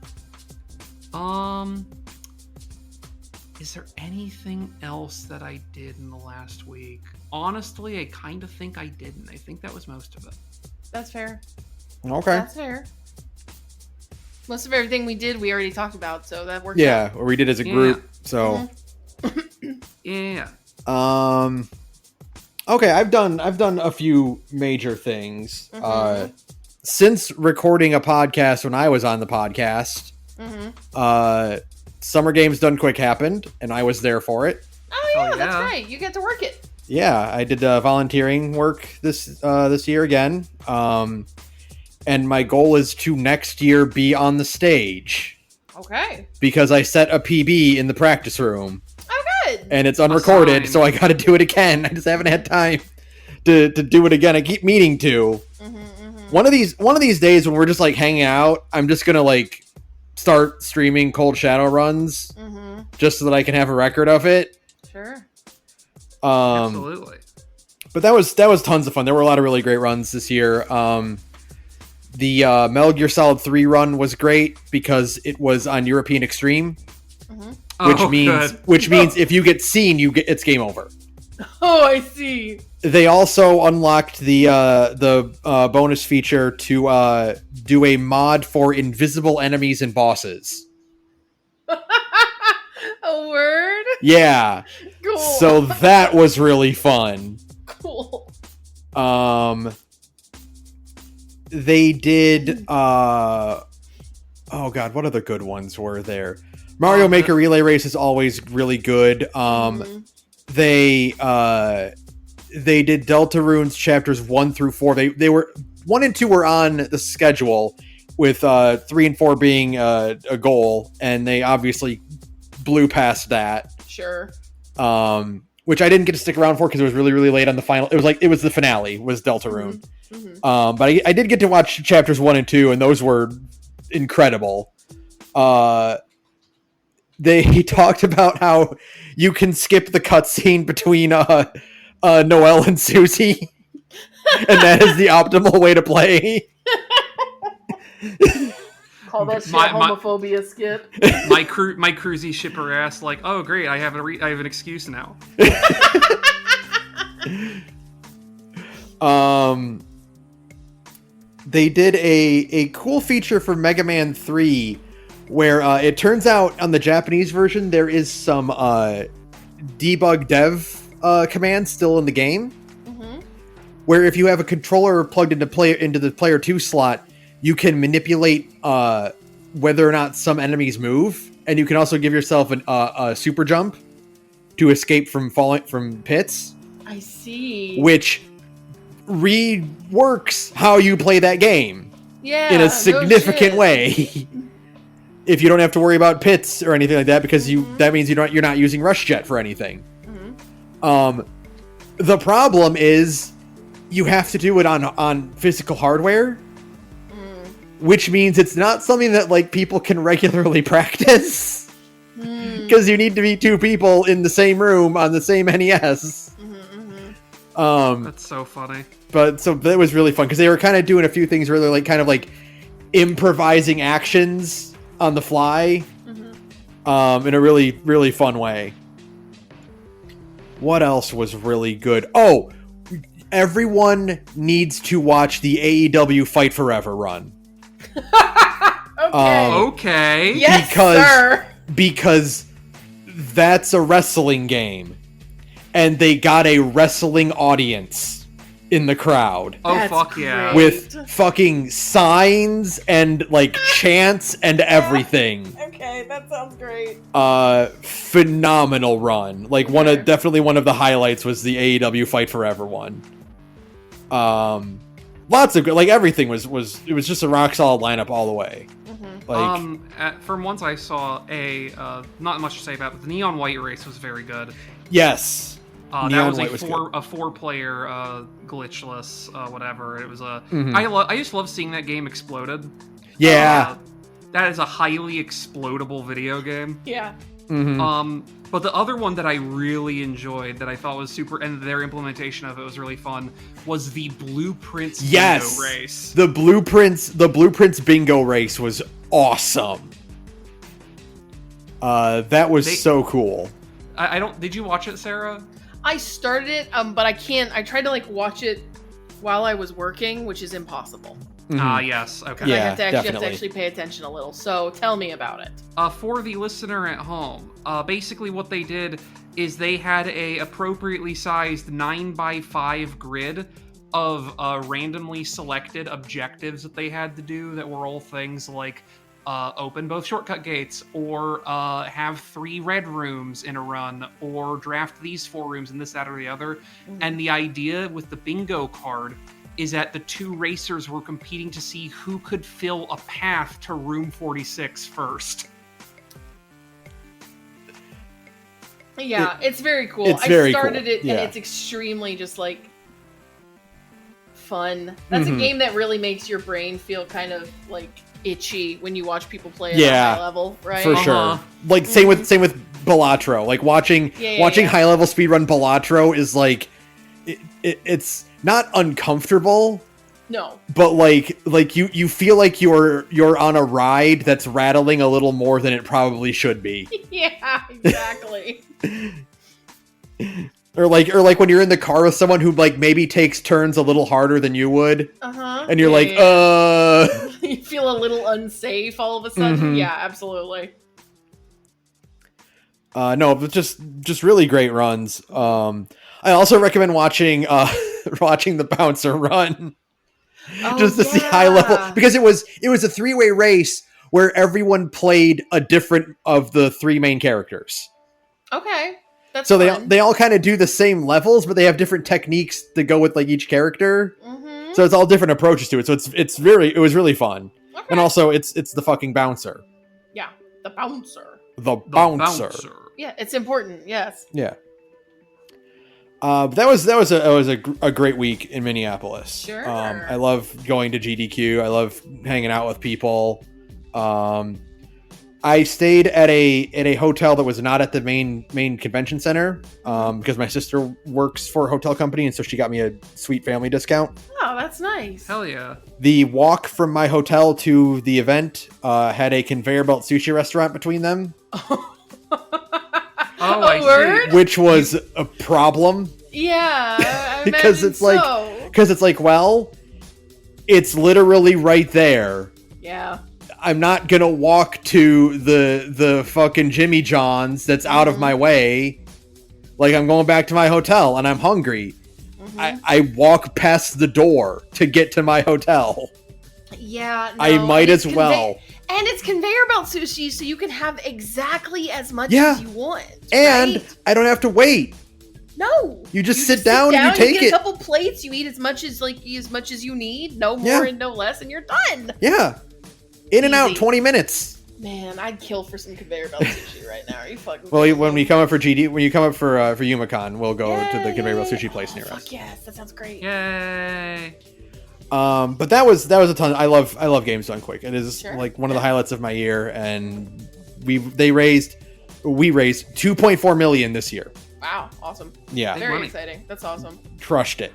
Is there anything else that I did in the last week? Honestly, I kind of think I didn't. I think that was most of it. That's fair. Okay. That's fair. Most of everything we did, we already talked about, so that worked out. Yeah, or we did as a group. So. Yeah. Okay, I've done a few major things. Since recording a podcast when I was on the podcast, Summer Games Done Quick happened, and I was there for it. Oh yeah, that's right. You get to work it. Yeah, I did volunteering work this year again. And my goal is to next year be on the stage. Okay. Because I set a PB in the practice room. Oh, good. And it's unrecorded, so I got to do it again. I just haven't had time to do it again. I keep meaning to. One of these days when we're just like hanging out, I'm just gonna like start streaming Cold Shadow runs, just so that I can have a record of it. Sure. Absolutely. But that was tons of fun. There were a lot of really great runs this year. The Metal Gear Solid 3 run was great because it was on European Extreme, which means if you get seen, it's game over. Oh, I see. They also unlocked the bonus feature to do a mod for invisible enemies and bosses. A word? Yeah. Cool. So that was really fun. Cool. They did oh god, what other good ones were there? Mario Maker Relay Race is always really good. They did Deltarune's chapters 1 through 4. They were 1 and 2 were on the schedule, with 3 and 4 being a goal, and they obviously blew past that. Sure. Which I didn't get to stick around for because it was really, really late on the final. It was the finale, was Deltarune. But I did get to watch chapters 1 and 2, and those were incredible. He talked about how you can skip the cutscene between Noelle and Susie, and that is the optimal way to play. Call that shit homophobia skip. My cruisy shipper ass like, oh great, I have an excuse now. They did a cool feature for Mega Man 3 where it turns out on the Japanese version there is some debug dev commands still in the game, where if you have a controller plugged into the player 2 slot, you can manipulate whether or not some enemies move, and you can also give yourself a super jump to escape from falling from pits. I see. Which reworks how you play that game. Yeah, in a significant way. If you don't have to worry about pits or anything like that, because that means you're not using Rush Jet for anything. The problem is you have to do it on physical hardware, which means it's not something that like people can regularly practice, because you need to be 2 people in the same room on the same NES. That's so funny. But so that was really fun because they were kind of doing a few things where they're like kind of like improvising actions on the fly, in a really, really fun way. What else was really good? Oh, everyone needs to watch the AEW Fight Forever run. Okay. Yes, sir. Because that's a wrestling game, and they got a wrestling audience in the crowd. Oh, that's fuck great. Yeah. With fucking signs and like chants and everything. Okay, that sounds great. Phenomenal run. Like definitely one of the highlights was the AEW Fight Forever one. Lots of good, like everything was it was just a rock solid lineup all the way. Like from once I saw not much to say about it, but the Neon White race was very good. Yes. That was a 4-player glitchless whatever. It was I just love seeing that game exploded. Yeah. That is a highly explodable video game. Yeah. But the other one that I really enjoyed that I thought was super, and their implementation of it was really fun, was the Blueprints bingo race. The Blueprints bingo race was awesome. That was so cool. I don't. Did you watch it, Sarah? I started it, but I can't. I tried to like watch it while I was working, which is impossible. Yes. Okay. Yeah, I have to actually pay attention a little. So tell me about it. For the listener at home, basically what they did is they had a appropriately sized 9x5 grid of randomly selected objectives that they had to do that were all things like open both shortcut gates, or have 3 red rooms in a run, or draft these 4 rooms and this, that, or the other. Mm-hmm. And the idea with the bingo card is that the 2 racers were competing to see who could fill a path to room 46 first. Yeah, it's very cool. I started it, and it's extremely just like fun. That's a game that really makes your brain feel kind of like itchy when you watch people play at a high level, right? For sure. Like same with Balatro. Like watching high level speedrun Balatro is like it's not uncomfortable. No. But like you feel like you're on a ride that's rattling a little more than it probably should be. Yeah, exactly. Or like when you're in the car with someone who like maybe takes turns a little harder than you would. And you're you feel a little unsafe all of a sudden. Yeah, absolutely. No, but just really great runs. I also recommend watching the Bouncer run. Just to see high level, because it was a 3-way race where everyone played a different of the 3 main characters. Okay. That's so fun. they all kind of do the same levels, but they have different techniques to go with like each character. Mm-hmm. So it's all different approaches to it. So it was really fun. Okay. And also it's the fucking bouncer. Yeah, the bouncer. The bouncer. Yeah, it's important. Yes. Yeah. That was a great week in Minneapolis. Sure. I love going to GDQ. I love hanging out with people. I stayed at a hotel that was not at the main convention center because my sister works for a hotel company, and so she got me a sweet family discount. Oh, that's nice. Hell yeah. The walk from my hotel to the event had a conveyor belt sushi restaurant between them. I see. Which was a problem. Yeah, I because it's like, well, it's literally right there. Yeah. I'm not gonna walk to the fucking Jimmy John's that's out of my way. Like, I'm going back to my hotel and I'm hungry. I walk past the door to get to my hotel. Yeah, no, I might as well. And it's conveyor belt sushi, so you can have exactly as much as you want. And right? I don't have to wait. No. You just sit down and you take you get a couple plates, you eat as much as you need, no more and no less, and you're done. Yeah. In and out, 20 minutes. Man, I'd kill for some conveyor belt sushi right now. Are you fucking Well, when you come up for YumaCon, we'll go to the conveyor belt sushi place near us. Fuck yes, that sounds great. Yay. But that was a ton. I love games done quick. It is like one of the highlights of my year, and we raised 2.4 million this year. Wow, awesome. Yeah, very exciting. That's awesome. Crushed it.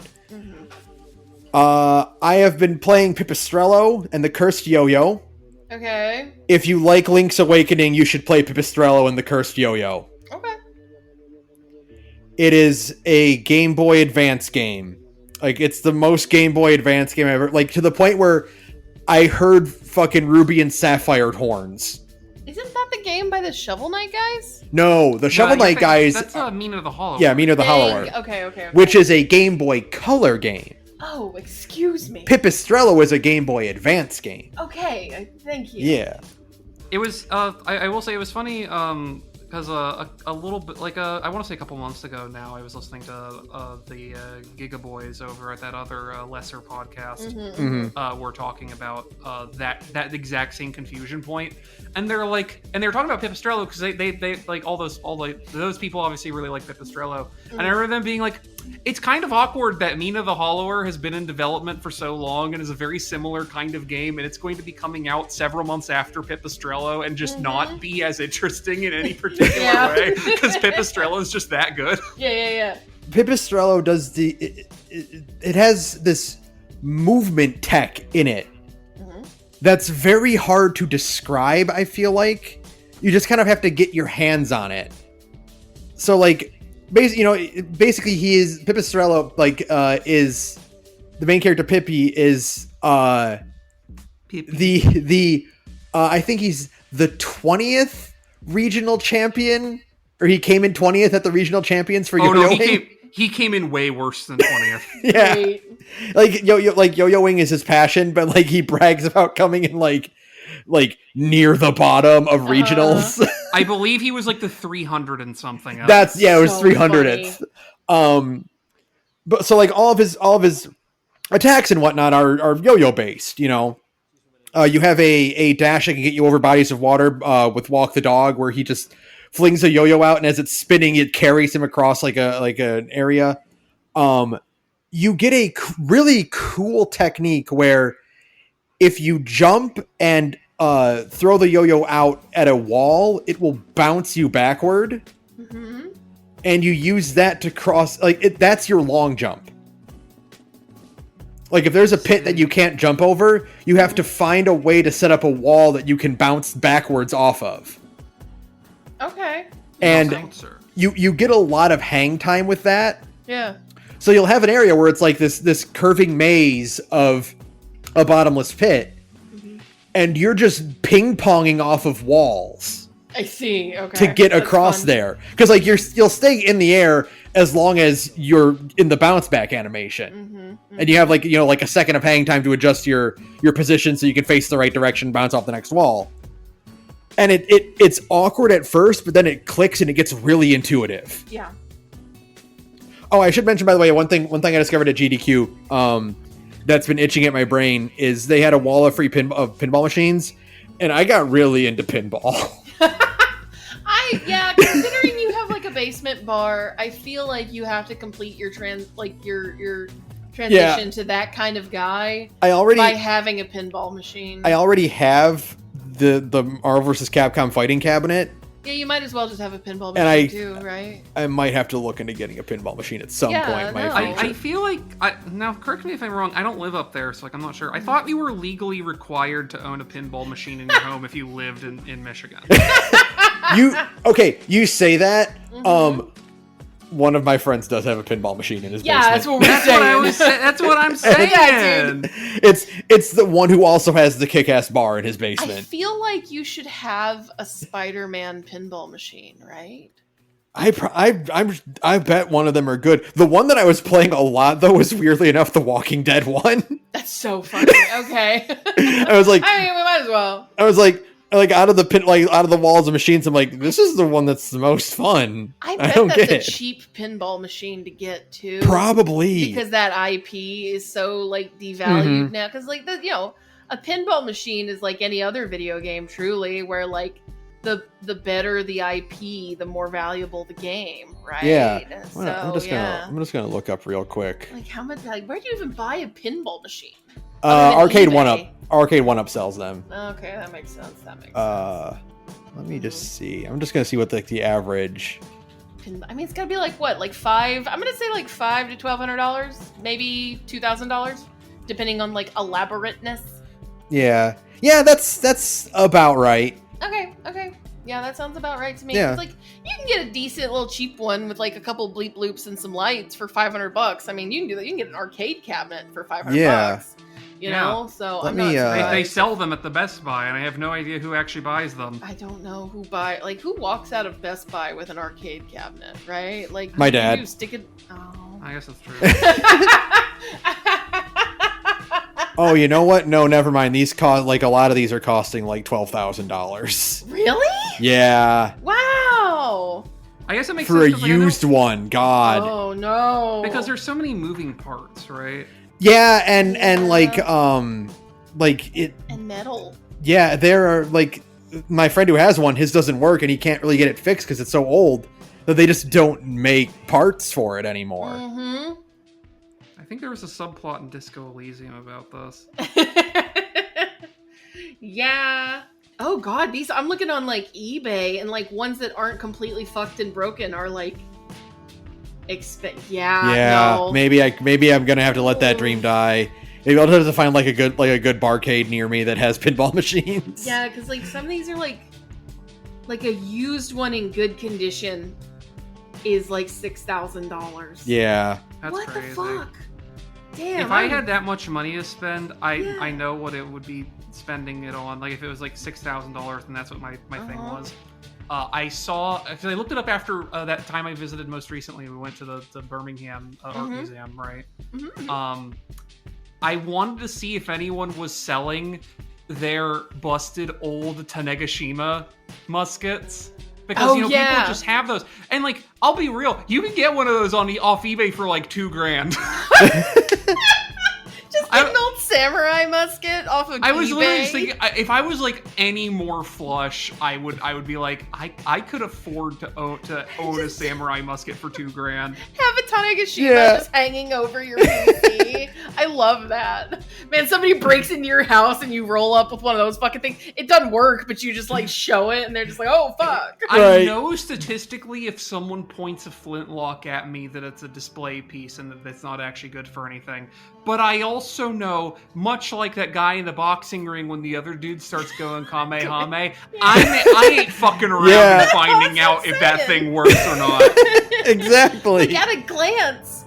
I have been playing Pipistrello and the Cursed Yo-Yo. Okay. If you like Link's Awakening, you should play Pipistrello and the Cursed Yo-Yo. Okay. It is a Game Boy Advance game. Like, it's the most Game Boy Advance game ever. Like, to the point where I heard fucking Ruby and Sapphire horns. Isn't that the game by the Shovel Knight guys? No, the Shovel Knight guys... That's Mina the Hollower. Yeah, Mina the Hollower. Okay. Which is a Game Boy Color game. Oh, excuse me. Pipistrello is a Game Boy Advance game. Okay, thank you. Yeah. It was, I will say it was funny, because a little bit, like, I want to say a couple months ago now, I was listening to the Giga Boys over at that other lesser podcast. Were talking about that exact same confusion point, and they were talking about Pipistrello because they like those people obviously really like Pipistrello, and I remember them being like, it's kind of awkward that Mina the Hollower has been in development for so long and is a very similar kind of game, and it's going to be coming out several months after Pipistrello and just not be as interesting in any particular way because Pipistrello is just that good. Yeah. Pipistrello does it has this movement tech in it that's very hard to describe, I feel like. You just kind of have to get your hands on it. So like, basically Pipistrello is the main character. Pippi is the I think he's the 20th regional champion, or he came in 20th at the regional champions for yo-yoing. No, he came in way worse than 20th. Yeah. Right. Like yo-yoing is his passion, but like he brags about coming in like near the bottom of regionals. I believe he was like the 300 and something. It was So 300th. But so like all of his attacks and whatnot are yo-yo based, you know. You have a dash that can get you over bodies of water with Walk the Dog, where he just flings a yo-yo out, and as it's spinning, it carries him across like an area. You get a really cool technique where if you jump and throw the yo-yo out at a wall, it will bounce you backward, and you use that to cross. That's your long jump. Like, if there's a pit that you can't jump over, you have to find a way to set up a wall that you can bounce backwards off of. Okay. And you get a lot of hang time with that. Yeah. So you'll have an area where it's like this curving maze of a bottomless pit, and you're just ping-ponging off of walls. I see. Okay. To get across there. Because like you'll stay in the air as long as you're in the bounce back animation. And you have like a second of hang time to adjust your position so you can face the right direction and bounce off the next wall. And it's awkward at first, but then it clicks and it gets really intuitive. Yeah. Oh, I should mention, by the way, one thing I discovered at GDQ that's been itching at my brain is they had a wall of free pinball machines, and I got really into pinball. Considering you have like a basement bar, I feel like you have to complete your transition to that kind of guy by having a pinball machine. I already have the Marvel vs. Capcom fighting cabinet. Yeah, you might as well just have a pinball machine too, right? I might have to look into getting a pinball machine at some point. I feel like now, correct me if I'm wrong. I don't live up there, so like I'm not sure. I thought you were legally required to own a pinball machine in your home if you lived in Michigan. You say that. One of my friends does have a pinball machine in his basement. That's what we're saying. That's what I'm saying. Yeah, dude. It's the one who also has the kick-ass bar in his basement. I feel like you should have a Spider-Man pinball machine, right? I bet one of them are good. The one that I was playing a lot though was, weirdly enough, the Walking Dead one. That's so funny. Okay. I was like, I mean, we might as well. I was like out of the walls of machines, I'm like, this is the one that's the most fun. I bet that's a cheap pinball machine to get too. Probably. Because that IP is so like devalued now. Because like a pinball machine is like any other video game, truly, where like the better the IP, the more valuable the game, right? Yeah. So, I'm just gonna look up real quick. Like how much? Like where do you even buy a pinball machine? Arcade One Up sells them. Okay, that makes sense. Let me just see. I'm just gonna see what the average. I mean, it's gotta be like what, like $5? I'm gonna say like $500 to $1,200, maybe $2,000, depending on like elaborateness. Yeah, that's about right. Okay. Yeah, that sounds about right to me. Yeah. It's like you can get a decent little cheap one with like a couple bleep loops and some lights for $500. I mean, you can do that. You can get an arcade cabinet for $500. You know, so they sell them at the Best Buy, and I have no idea who actually buys them. I don't know who walks out of Best Buy with an arcade cabinet, right? Like my dad. You stick it. Oh. I guess that's true. Oh, you know what? No, never mind. These cost a lot of these are costing like $12,000. Really? Yeah. Wow. I guess it makes for sense a used one. God. Oh no. Because there's so many moving parts, right? Yeah, and it and metal. Yeah, there are like my friend who has one. His doesn't work, and he can't really get it fixed because it's so old that they just don't make parts for it anymore. Mm-hmm. I think there was a subplot in Disco Elysium about this. Yeah. Oh god, I'm looking on like eBay, and like ones that aren't completely fucked and broken are like no. Maybe I'm gonna have to let that dream die. Maybe I'll have to find like a good barcade near me that has pinball machines. Yeah, because like some of these are like like a used one in good condition is like $6,000. Yeah. That's what crazy. the fuck? Damn. If I had that much money to spend, I know what it would be spending it on. Like if it was like $6,000, and that's what my thing was. I saw, because I looked it up after that time I visited most recently. We went to the Birmingham Art Museum, right? Mm-hmm. I wanted to see if anyone was selling their busted old Tanegashima muskets. Because, people just have those. And, like, I'll be real, you can get one of those off eBay for, like, $2,000. Just get an old samurai musket off of eBay. I was literally just thinking, if I was, like, any more flush, I would be like, I could afford to own a samurai musket for $2,000. Have a Tanegashima just hanging over your PC. I love that. Man, somebody breaks into your house and you roll up with one of those fucking things. It doesn't work, but you just, like, show it and they're just like, oh, fuck. I know statistically if someone points a flintlock at me that it's a display piece and that it's not actually good for anything. But I also know, much like that guy in the boxing ring when the other dude starts going Kamehame, I ain't fucking around finding out if that thing works or not. Exactly. Like, at a glance,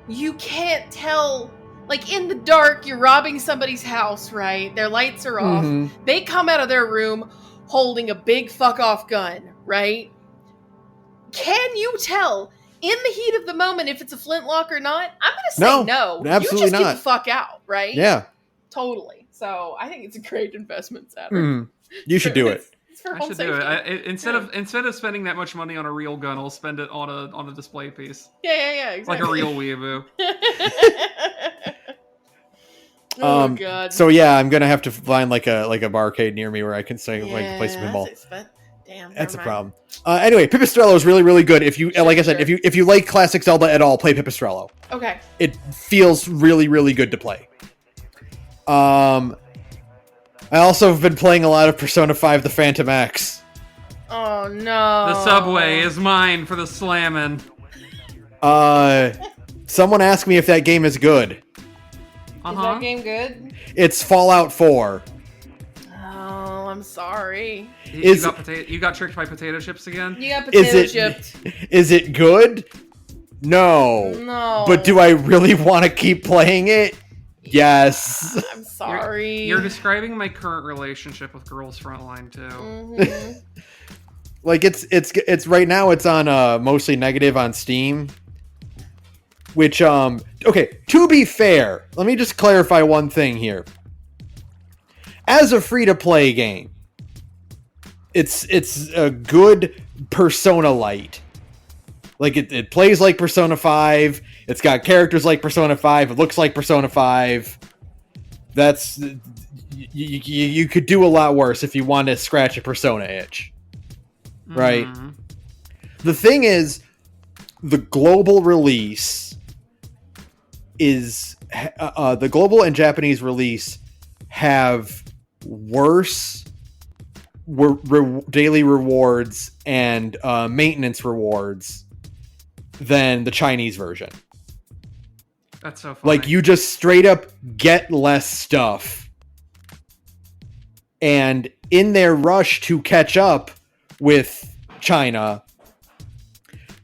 you can't tell. Like, in the dark, you're robbing somebody's house, right? Their lights are off. Mm-hmm. They come out of their room holding a big fuck-off gun, right? Can you tell in the heat of the moment if it's a flintlock or not? I'm going to say no. Absolutely you just not. get the fuck out, right? Yeah. Totally. So I think it's a great investment, Saturn. You should do it. I should do it. Instead of spending that much money on a real gun, I'll spend it on a display piece. Yeah, exactly. Like a real weeaboo. Oh god. So yeah, I'm gonna have to find like a barcade near me where I can play some pinball. Damn, that's a problem. Anyway, Pipistrello is really, really good. If you if you like classic Zelda at all, play Pipistrello. Okay. It feels really, really good to play. I also have been playing a lot of Persona 5: The Phantom X. Oh no. The subway is mine for the slamming. Someone asked me if that game is good. Is that game good? It's Fallout 4. Oh, I'm sorry. You got tricked by potato chips again? You got potato chipped. Is it good? No. But do I really want to keep playing it? Yes. I'm sorry. You're describing my current relationship with Girls Frontline too. Mm-hmm. Like it's right now it's on mostly negative on Steam. Which okay, to be fair, let me just clarify one thing here. As a free-to-play game, it's a good Persona light. Like it plays like Persona 5, it's got characters like Persona 5, it looks like Persona 5. That's you could do a lot worse if you want to scratch a Persona itch. Right? Mm-hmm. The thing is, the global release is the global and Japanese release have worse daily rewards and maintenance rewards than the Chinese version. That's so funny. Like, you just straight up get less stuff. And in their rush to catch up with China,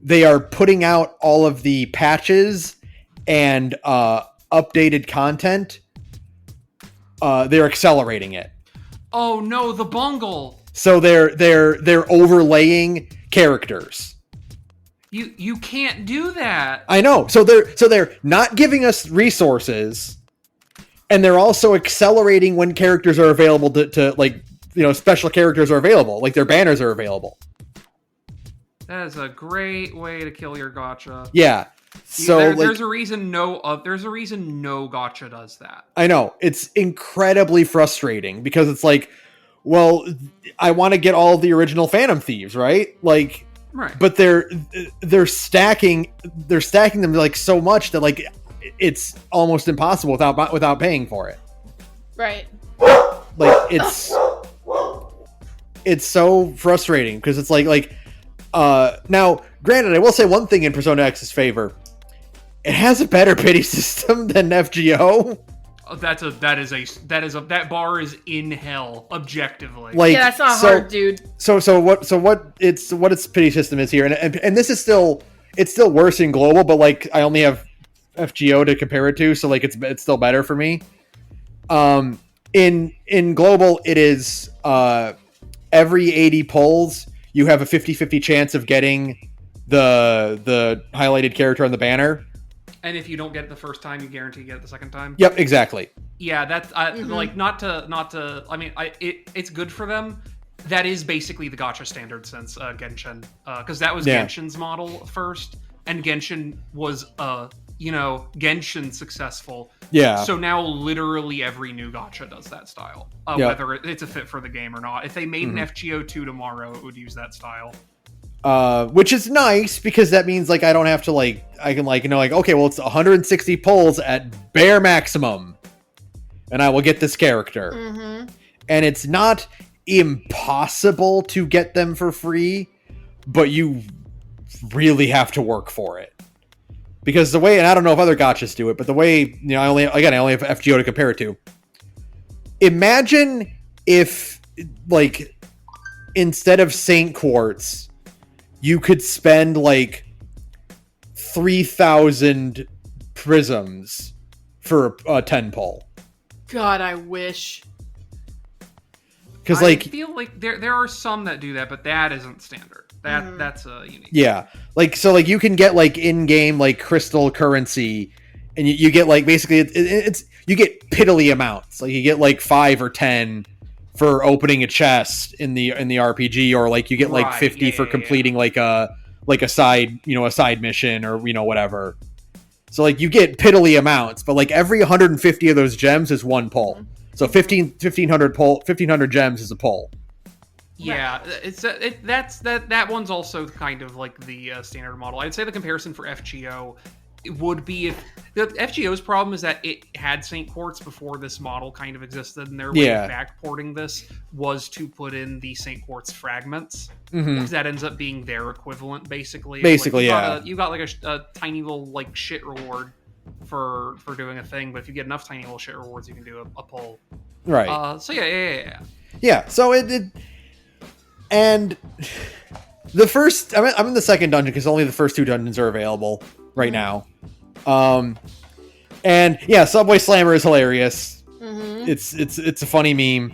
they are putting out all of the patches and updated content. They're accelerating it. Oh no, the bungle. So they're overlaying characters. You can't do that. I know. So they're not giving us resources, and they're also accelerating when characters are available to like, special characters are available, like their banners are available. That is a great way to kill your gacha. Yeah. So there's a reason no gacha does that. I know. It's incredibly frustrating because it's like, well, I want to get all of the original Phantom Thieves, right? Like, right. But they're stacking them like so much that like it's almost impossible without paying for it. Right. Like it's so frustrating because it's like now, granted, I will say one thing in Persona X's favor. It has a better pity system than FGO. That bar is in hell objectively. Like, that's not hard, dude. So what its pity system is here, and this is still worse in global, but like I only have FGO to compare it to, so like it's still better for me. In global, it is every 80 pulls you have a 50-50 chance of getting the highlighted character on the banner. And if you don't get it the first time, you guarantee you get it the second time. Yep, exactly. Yeah, that's like not to. I mean, it's good for them. That is basically the gacha standard since Genshin, because that was Genshin's model first, and Genshin was Genshin successful. Yeah. So now literally every new gacha does that style, whether it's a fit for the game or not. If they made an FGO2 tomorrow, it would use that style. Which is nice because that means like I don't have to I can okay, well it's 160 pulls at bare maximum, and I will get this character. And it's not impossible to get them for free, but you really have to work for it. Because the way, and I don't know if other gachas do it, but the way, I only have FGO to compare it to. Imagine if, like, instead of Saint Quartz, you could spend, 3,000 prisms for a 10 pull. God, I wish. Because, I feel like there are some that do that, but that isn't standard. That's unique. Yeah, you can get in-game crystal currency, and you get basically it's you get piddly amounts. Like you get 5 or 10 for opening a chest in the RPG, or you get 50 for completing a side a side mission or whatever. So you get piddly amounts, but every 150 of those gems is one pull. So 1,500 gems is a pull. Yeah, that one's also kind of the standard model. I'd say the comparison for FGO would be if the FGO's problem is that it had Saint Quartz before this model kind of existed, and their way of backporting this was to put in the Saint Quartz fragments, because that ends up being their equivalent, basically. You got a tiny little shit reward for doing a thing, but if you get enough tiny little shit rewards, you can do a pull. Right. So yeah. So it and the first, I'm in the second dungeon because only the first 2 dungeons are available right now. And yeah, Subway Slammer is hilarious. It's a funny meme.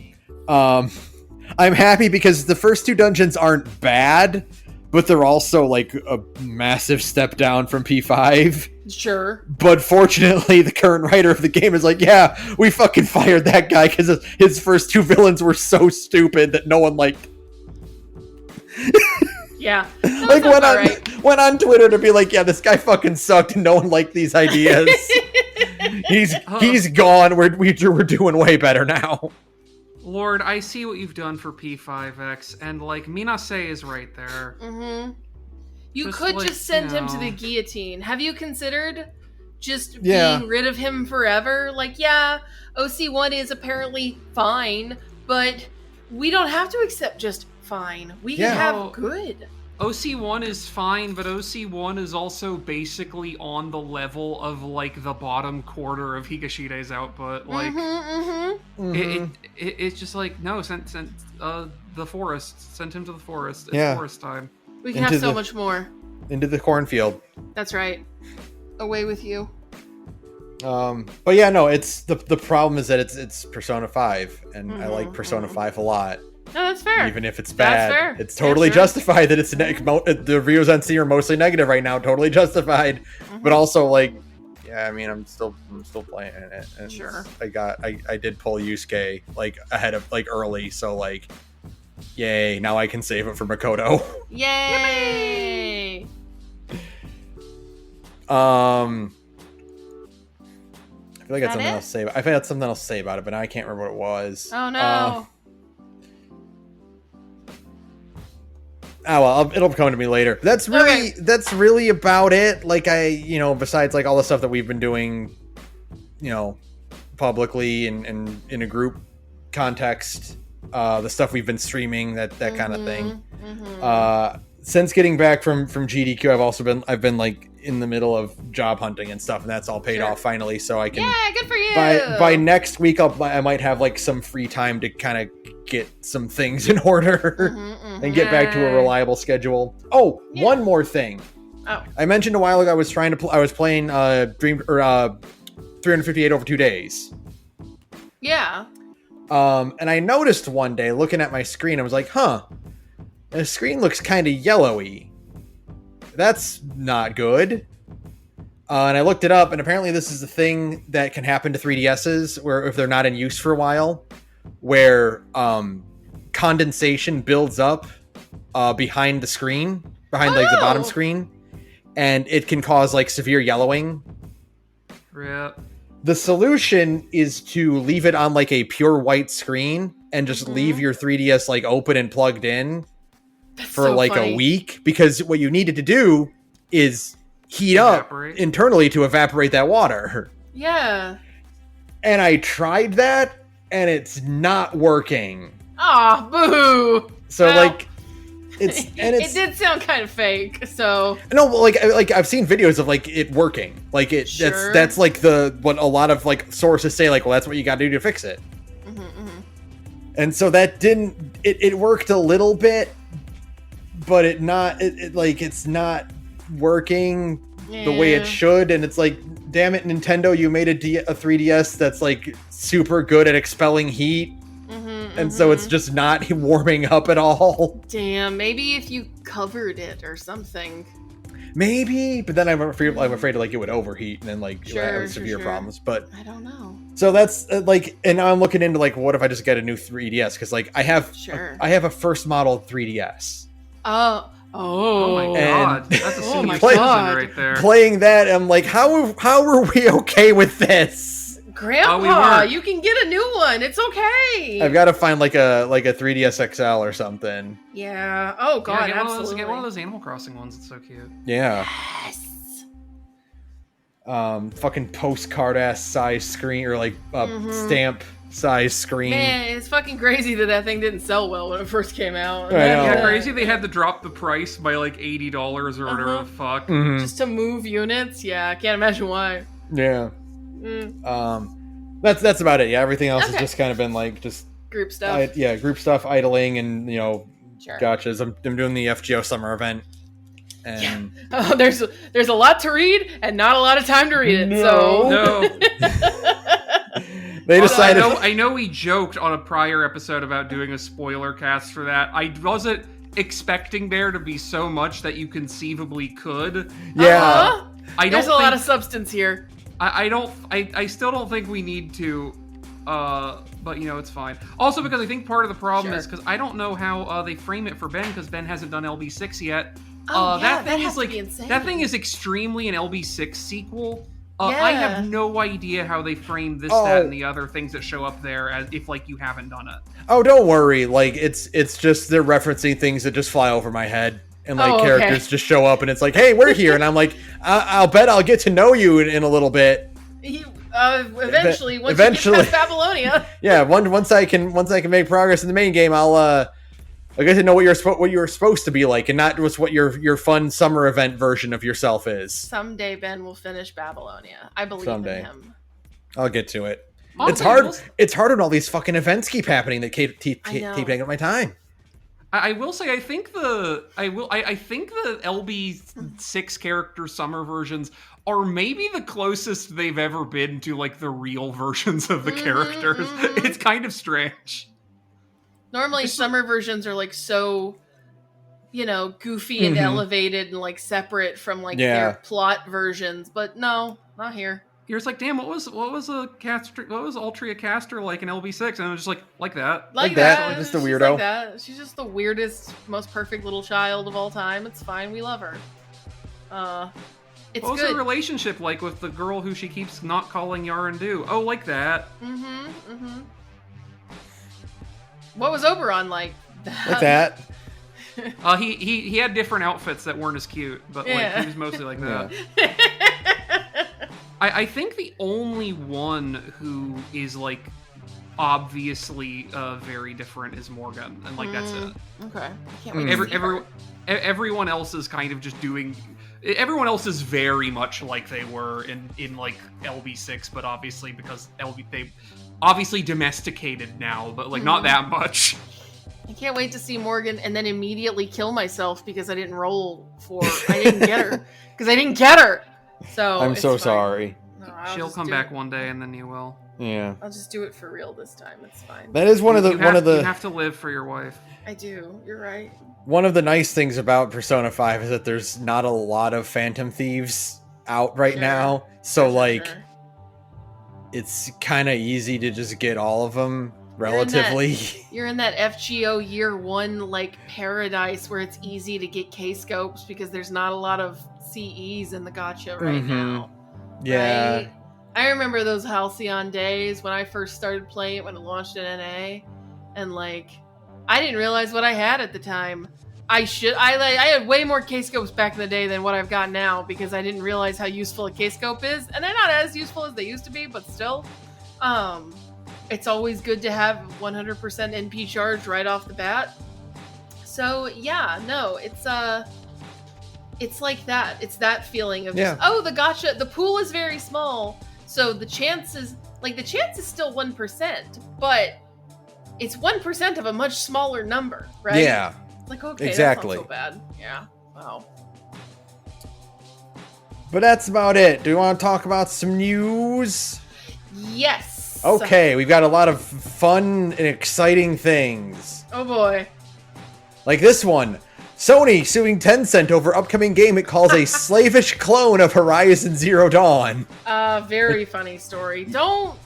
I'm happy because the first 2 dungeons aren't bad, but they're also a massive step down from P5. Sure. But fortunately, the current writer of the game is yeah, we fucking fired that guy because his first 2 villains were so stupid that no one liked. Yeah. Went on Twitter to be yeah, this guy fucking sucked and no one liked these ideas. He's gone. We're doing way better now. Lord, I see what you've done for P5X, and Minase is right there. You could just send him to the guillotine. Have you considered just being rid of him forever? OC1 is apparently fine, but we don't have to accept just fine. We can have good. OC1 is fine, but OC1 is also basically on the level of the bottom quarter of Higashide's output. It's just no, send the forest. Send him to the forest. It's forest time. We can have so much more. Into the cornfield. That's right. Away with you. But yeah, no, it's the problem is that it's Persona 5, and I like Persona 5 a lot. No, that's fair. Even if it's bad, that's fair. It's totally justified that it's the reviews on C are mostly negative right now. Totally justified, but also I'm still playing it. And sure. I did pull Yusuke ahead of early, so yay! Now I can save it for Makoto. Yay! I feel like I had something else to say. I had something else to say about it, but now I can't remember what it was. Oh no. It'll come to me later. That's really about it. Besides all the stuff that we've been doing, publicly and in a group context, the stuff we've been streaming, that kind of thing. since getting back from GDQ, I've been like in the middle of job hunting and stuff, and that's all paid off finally. So I can good for you. by next week I might have like some free time to kind of get some things in order and get back to a reliable schedule. Oh, one more thing. Oh, I mentioned a while ago I was playing 358 over 2 days. Yeah. And I noticed one day looking at my screen, I was like, the screen looks kind of yellowy. That's not good. And I looked it up, and apparently this is a thing that can happen to 3DSs where if they're not in use for a while, where condensation builds up behind the screen, behind like the bottom screen, and it can cause like severe yellowing. Yeah. The solution is to leave it on like a pure white screen and just leave your 3DS like open and plugged in for so like a week, because what you needed to do is heat up internally to evaporate that water. Yeah. And I tried that and it's not working. Ah, boo. So like it did sound kind of fake. So no, like I've seen videos of like it working. Like that's like what a lot of like sources say, like, well, that's what you got to do to fix it. And so that it worked a little bit, but it's not working the way it should. And it's like, damn it, Nintendo, you made a 3DS that's like super good at expelling heat. And so it's just not warming up at all. Damn, maybe if you covered it or something. Maybe, but then I'm afraid like it would overheat and then like it would have severe problems. But I don't know. So that's like, and now I'm looking into like, what if I just get a new 3DS? Because like I have a first model 3DS. Oh my god, that's a senior citizen right there. Playing that, I'm like, how are we okay with this? Grandpa, you can get a new one. It's okay. I've got to find like a 3DS XL or something. Yeah. Oh god, absolutely. Get one of those Animal Crossing ones. It's so cute. Yeah. Yes. Fucking postcard ass size screen or like stamp size screen. Man, it's fucking crazy that thing didn't sell well when it first came out. Yeah, crazy they had to drop the price by like $80 or whatever the fuck. Just to move units. Yeah, I can't imagine why. Yeah. That's about it. Yeah, everything else has just kind of been like just group stuff. Group stuff, idling, and gotchas. I'm doing the FGO summer event, and there's a lot to read and not a lot of time to read it. No. They decided. I know we joked on a prior episode about doing a spoiler cast for that. I wasn't expecting there to be so much that you conceively could. Yeah. There's a lot of substance here. I still don't think we need to, but it's fine. Also, because I think part of the problem is because I don't know how they frame it for Ben, because Ben hasn't done LB6 yet. That thing is extremely an LB6 sequel. I have no idea how they frame this, that, and the other things that show up there as if like you haven't done it. Oh, don't worry. Like it's just they're referencing things that just fly over my head. And like characters just show up, and it's like, "Hey, we're here," and I'm like, "I'll bet I'll get to know you in a little bit." Eventually, once you get past Babylonia. Yeah, once I can make progress in the main game, I'll get to know what you're supposed to be like, and not just what your fun summer event version of yourself is. Someday Ben will finish Babylonia. I believe in him. I'll get to it. It's hard. It's hard when all these fucking events keep happening that keep taking up my time. I will say I think the LB6 character summer versions are maybe the closest they've ever been to like the real versions of the characters. It's kind of strange. Normally summer versions are like so goofy and elevated and like separate from like their plot versions, but no, not here. You're just like, damn, what was Altria Caster like in LB6? And I was just like that. Like that. Like, just a weirdo. Like that. She's just the weirdest, most perfect little child of all time. It's fine. We love her. It's what was good. her relationship like with the girl who she keeps not calling Yarandu? Oh, like that. What was Oberon like? Like that. He had different outfits that weren't as cute, but like he was mostly like that. I think the only one who is like obviously very different is Morgan, and like that's it. Okay. I can't wait to see everyone else is kind of just doing. Everyone else is very much like they were in like LB6, but obviously because they obviously domesticated now, but like not that much. I can't wait to see Morgan and then immediately kill myself because I didn't I didn't get her. Because I didn't get her. So I'm so fine. sorry. No, She'll come back one day and then you will. Yeah. I'll just do it for real this time. It's fine. That is one of the You have to live for your wife. I do. You're right. One of the nice things about Persona 5 is that there's not a lot of Phantom Thieves out right now. So like it's kind of easy to just get all of them relatively. You're in that FGO year 1 like paradise where it's easy to get K-scopes because there's not a lot of CEs in the gacha right now. Yeah. Right? I remember those Halcyon days when I first started playing it when it launched in NA, and like I didn't realize what I had at the time. I had way more K-scopes back in the day than what I've got now because I didn't realize how useful a K-scope is, and they're not as useful as they used to be, but still. It's always good to have 100% NP charge right off the bat. So yeah, no, it's like that. It's that feeling of just, the pool is very small, so the chance is still 1%, but it's 1% of a much smaller number, right? Yeah. Like, okay, exactly. That's not so bad. Yeah. Wow. But that's about it. Do you want to talk about some news? Yes. Okay, we've got a lot of fun and exciting things. Oh boy. Like this one. Sony suing Tencent over upcoming game it calls a slavish clone of Horizon Zero Dawn. Very funny story. Don't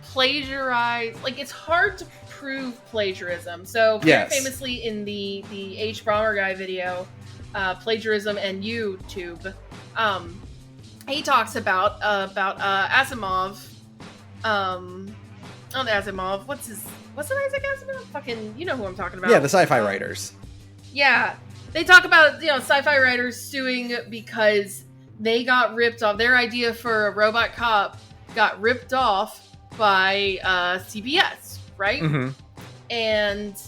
plagiarize. Like, it's hard to prove plagiarism. So very famously in the H. Brommer guy video, Plagiarism and YouTube, he talks about Asimov. Not Asimov. What's it, Isaac Asimov? Fucking, you know who I'm talking about. Yeah, the sci-fi writers. Yeah, they talk about sci-fi writers suing because they got ripped off. Their idea for a robot cop got ripped off by CBS, right? Mm-hmm. And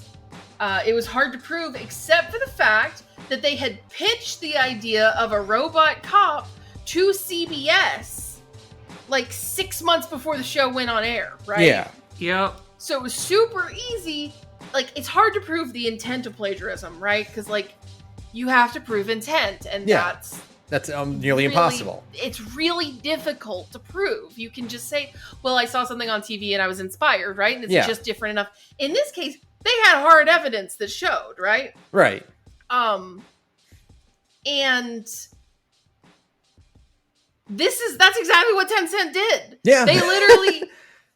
it was hard to prove, except for the fact that they had pitched the idea of a robot cop to CBS like 6 months before the show went on air, right? Yeah. Yep. So it was super easy. Like, it's hard to prove the intent of plagiarism, right? Because, like, you have to prove intent, and that's nearly impossible. It's really difficult to prove. You can just say, well, I saw something on TV and I was inspired, right? And it's just different enough. In this case, they had hard evidence that showed, right? Right. And that's exactly what Tencent did. Yeah. They literally,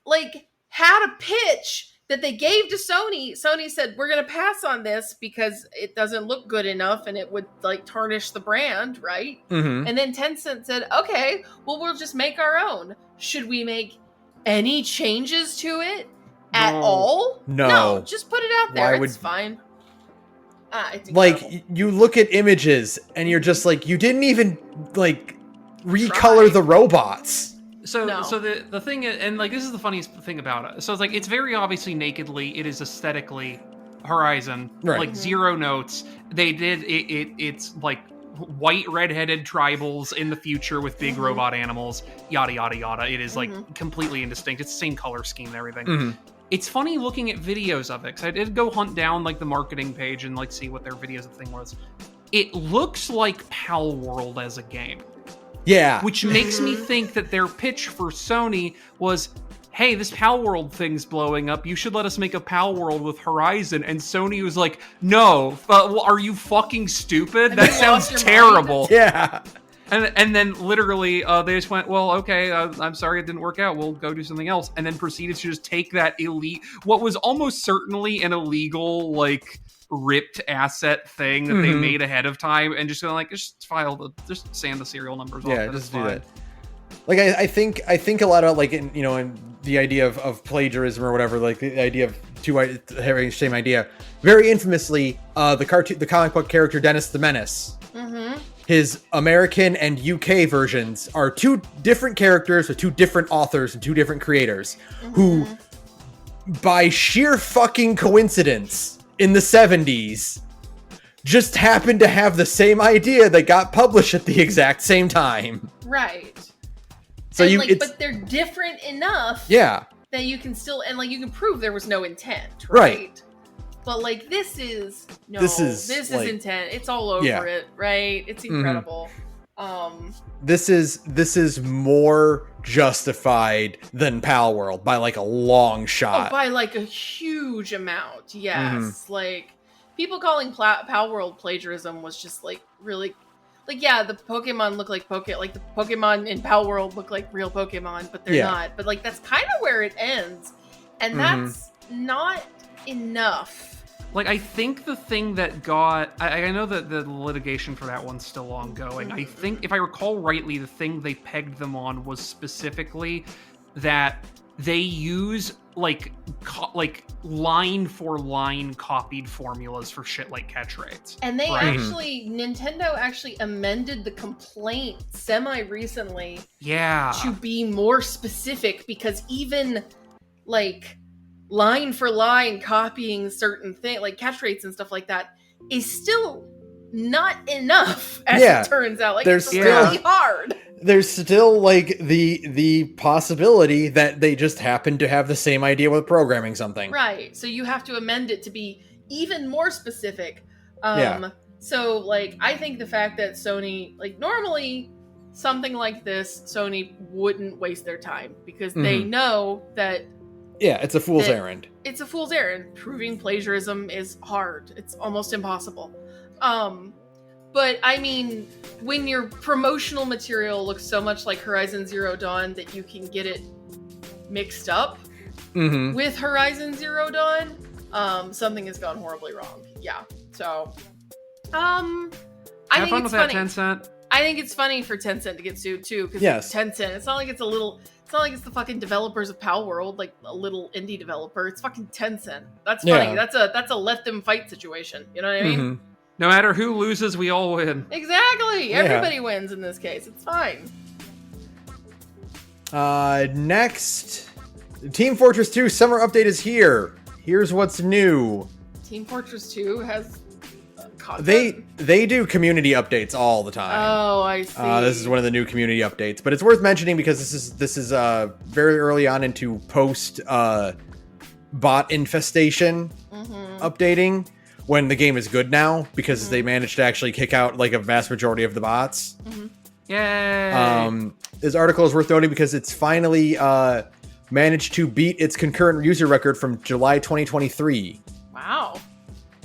like, had a pitch that they gave to Sony. Sony said, we're going to pass on this because it doesn't look good enough and it would like tarnish the brand, right? Mm-hmm. And then Tencent said, okay, well, we'll just make our own. Should we make any changes to it at all? No, just put it out there. It's fine. It's like, you look at images and you're just like, you didn't even like recolor the robots. So the thing is, and like this is the funniest thing about it. So it's like it's very obviously nakedly, it is aesthetically Horizon, right. Like zero notes. They did it's like white redheaded tribals in the future with big robot animals, yada yada yada. It is like completely indistinct. It's the same color scheme and everything. Mm-hmm. It's funny looking at videos of it because I did go hunt down like the marketing page and like see what their videos of the thing was. It looks like Pal World as a game. Yeah. Which makes me think that their pitch for Sony was, hey, this Pal World thing's blowing up. You should let us make a Pal World with Horizon. And Sony was like, no, are you fucking stupid? That sounds terrible. Yeah. And then literally they just went, well, okay, I'm sorry it didn't work out. We'll go do something else. And then proceeded to just take that what was almost certainly an illegal, like, ripped asset thing that they made ahead of time and just going just sand the serial numbers off. Yeah, just do that. Like I think a lot of like in the idea of plagiarism or whatever, like the idea of having the same idea. Very infamously, the comic book character Dennis the Menace. Mm-hmm. His American and UK versions are two different characters with two different authors and two different creators who by sheer fucking coincidence, in the 70s, just happened to have the same idea that got published at the exact same time. Right. So and but they're different enough. Yeah. That you can still, and like you can prove there was no intent, right? But like this is intent. It's all over it, right? It's incredible. This is more justified than Pal World by like a long shot. By like a huge amount, yes. Like people calling Pal World plagiarism was just like really, like the Pokemon look like like the Pokemon in Pal World look like real Pokemon, but they're not. But like that's kind of where it ends, and that's not enough. Like, I think the thing that got... I know that the litigation for that one's still ongoing. I think, if I recall rightly, the thing they pegged them on was specifically that they use, like line-for-line copied formulas for shit like catch rates. And they Nintendo actually amended the complaint semi-recently to be more specific, because even, like... line for line copying certain things like catch rates and stuff like that is still not enough, as it turns out. Like, it's really hard. There's still like the possibility that they just happen to have the same idea with programming something. Right. So you have to amend it to be even more specific. So like I think the fact that Sony, like, normally something like this, Sony wouldn't waste their time, because they know that it's a fool's errand. It's a fool's errand. Proving plagiarism is hard. It's almost impossible. But I mean, when your promotional material looks so much like Horizon Zero Dawn that you can get it mixed up with Horizon Zero Dawn, something has gone horribly wrong. Yeah. So, I Have think fun it's with funny. That, Tencent. I think it's funny for Tencent to get sued too, because it's Tencent. It's not like it's the fucking developers of Pal World, like a little indie developer. It's fucking Tencent. That's funny. That's a let them fight situation. You know what I mean? No matter who loses, we all win. Exactly. Everybody wins in this case. It's fine. Next, Team Fortress 2 Summer Update is here. Here's what's new. Team Fortress 2 has content? They do community updates all the time. Oh, I see. This is one of the new community updates, but it's worth mentioning because this is very early on into post bot infestation updating, when the game is good now, because they managed to actually kick out like a vast majority of the bots. Yay! This article is worth noting because it's finally managed to beat its concurrent user record from July 2023. Wow.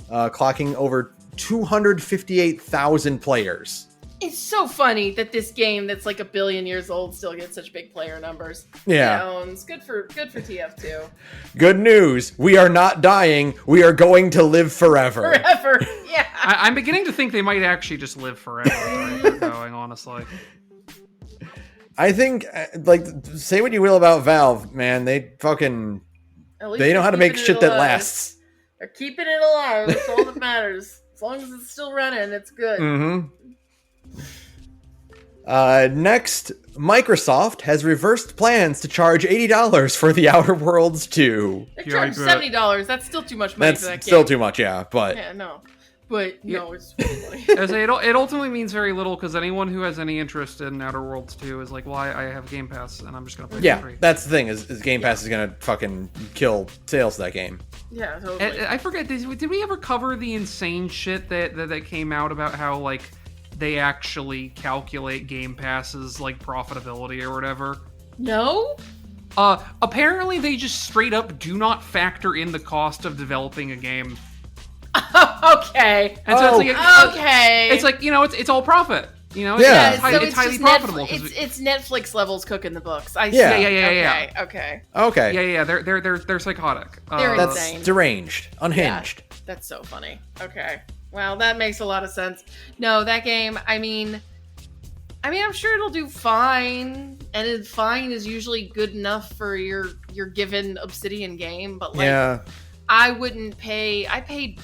Clocking over 258,000 players. It's so funny that this game that's like 1 billion years old still gets such big player numbers. Yeah. You know, it's good for TF2. Good news. We are not dying. We are going to live forever. Forever. Yeah. I'm beginning to think they might actually just live forever. Going, honestly. I think, like, say what you will about Valve, man. They fucking... They know how to make shit that lasts. They're keeping it alive. That's all that matters. As long as it's still running, it's good. Next, Microsoft has reversed plans to charge $80 for The Outer Worlds 2. They charge $70. That's still too much money for that game. That's still too much, yeah. But yeah, no. But no, it's really it ultimately means very little, because anyone who has any interest in Outer Worlds 2 is like, well, I have Game Pass and I'm just gonna play it for free. That's the thing, is Game Pass is gonna fucking kill sales of that game. Yeah, totally. And I forget, did we ever cover the insane shit that came out about how, like, they actually calculate Game Pass's, like, profitability or whatever? No? Apparently they just straight up do not factor in the cost of developing a game. Okay. And so okay. It's like, you know, it's all profit. You know, yeah. It's highly profitable. It's Netflix levels cooking the books. I see. Yeah. Okay. Yeah. They're psychotic. They're that's insane. Deranged, unhinged. Yeah, that's so funny. Okay. Well, that makes a lot of sense. No, that game. I mean, I'm sure it'll do fine, and fine is usually good enough for your given Obsidian game. But like, I wouldn't pay. I paid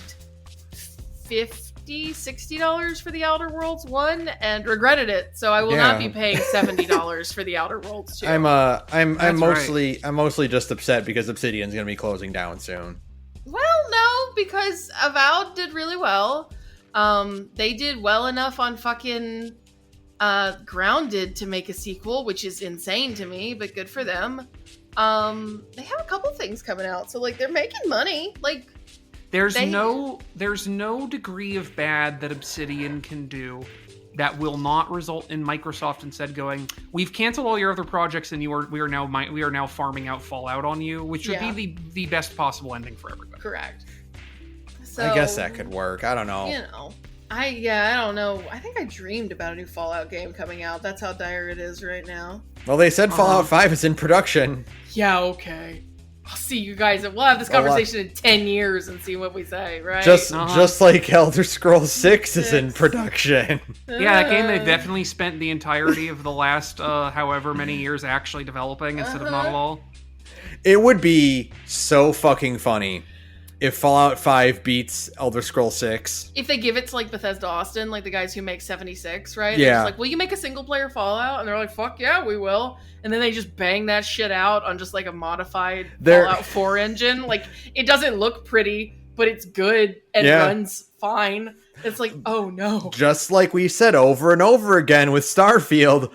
$60 for the Outer Worlds 1 and regretted it. So I will not be paying $70 for the Outer Worlds 2. I'm mostly just upset because Obsidian's going to be closing down soon. Well, no, because Avowed did really well. They did well enough on fucking Grounded to make a sequel, which is insane to me, but good for them. They have a couple things coming out, so like they're making money. Like there's no degree of bad that Obsidian can do that will not result in Microsoft instead going, we've canceled all your other projects and we are now farming out Fallout on you, which would be the best possible ending for everybody. Correct. So, I guess that could work. I don't know. You know. I don't know. I think I dreamed about a new Fallout game coming out. That's how dire it is right now. Well, they said Fallout 5 is in production. Yeah, okay. I'll see you guys. We'll have this conversation in 10 years and see what we say, right? Just like Elder Scrolls 6 is in production. Yeah, that game they've definitely spent the entirety of the last however many years actually developing instead of not at all. It would be so fucking funny if Fallout 5 beats Elder Scrolls 6. If they give it to like Bethesda Austin, like the guys who make 76, right? Yeah. They're just like, will you make a single player Fallout? And they're like, fuck yeah, we will. And then they just bang that shit out on just like a modified Fallout 4 engine. Like, it doesn't look pretty, but it's good and runs fine. It's like, oh no. Just like we said over and over again with Starfield,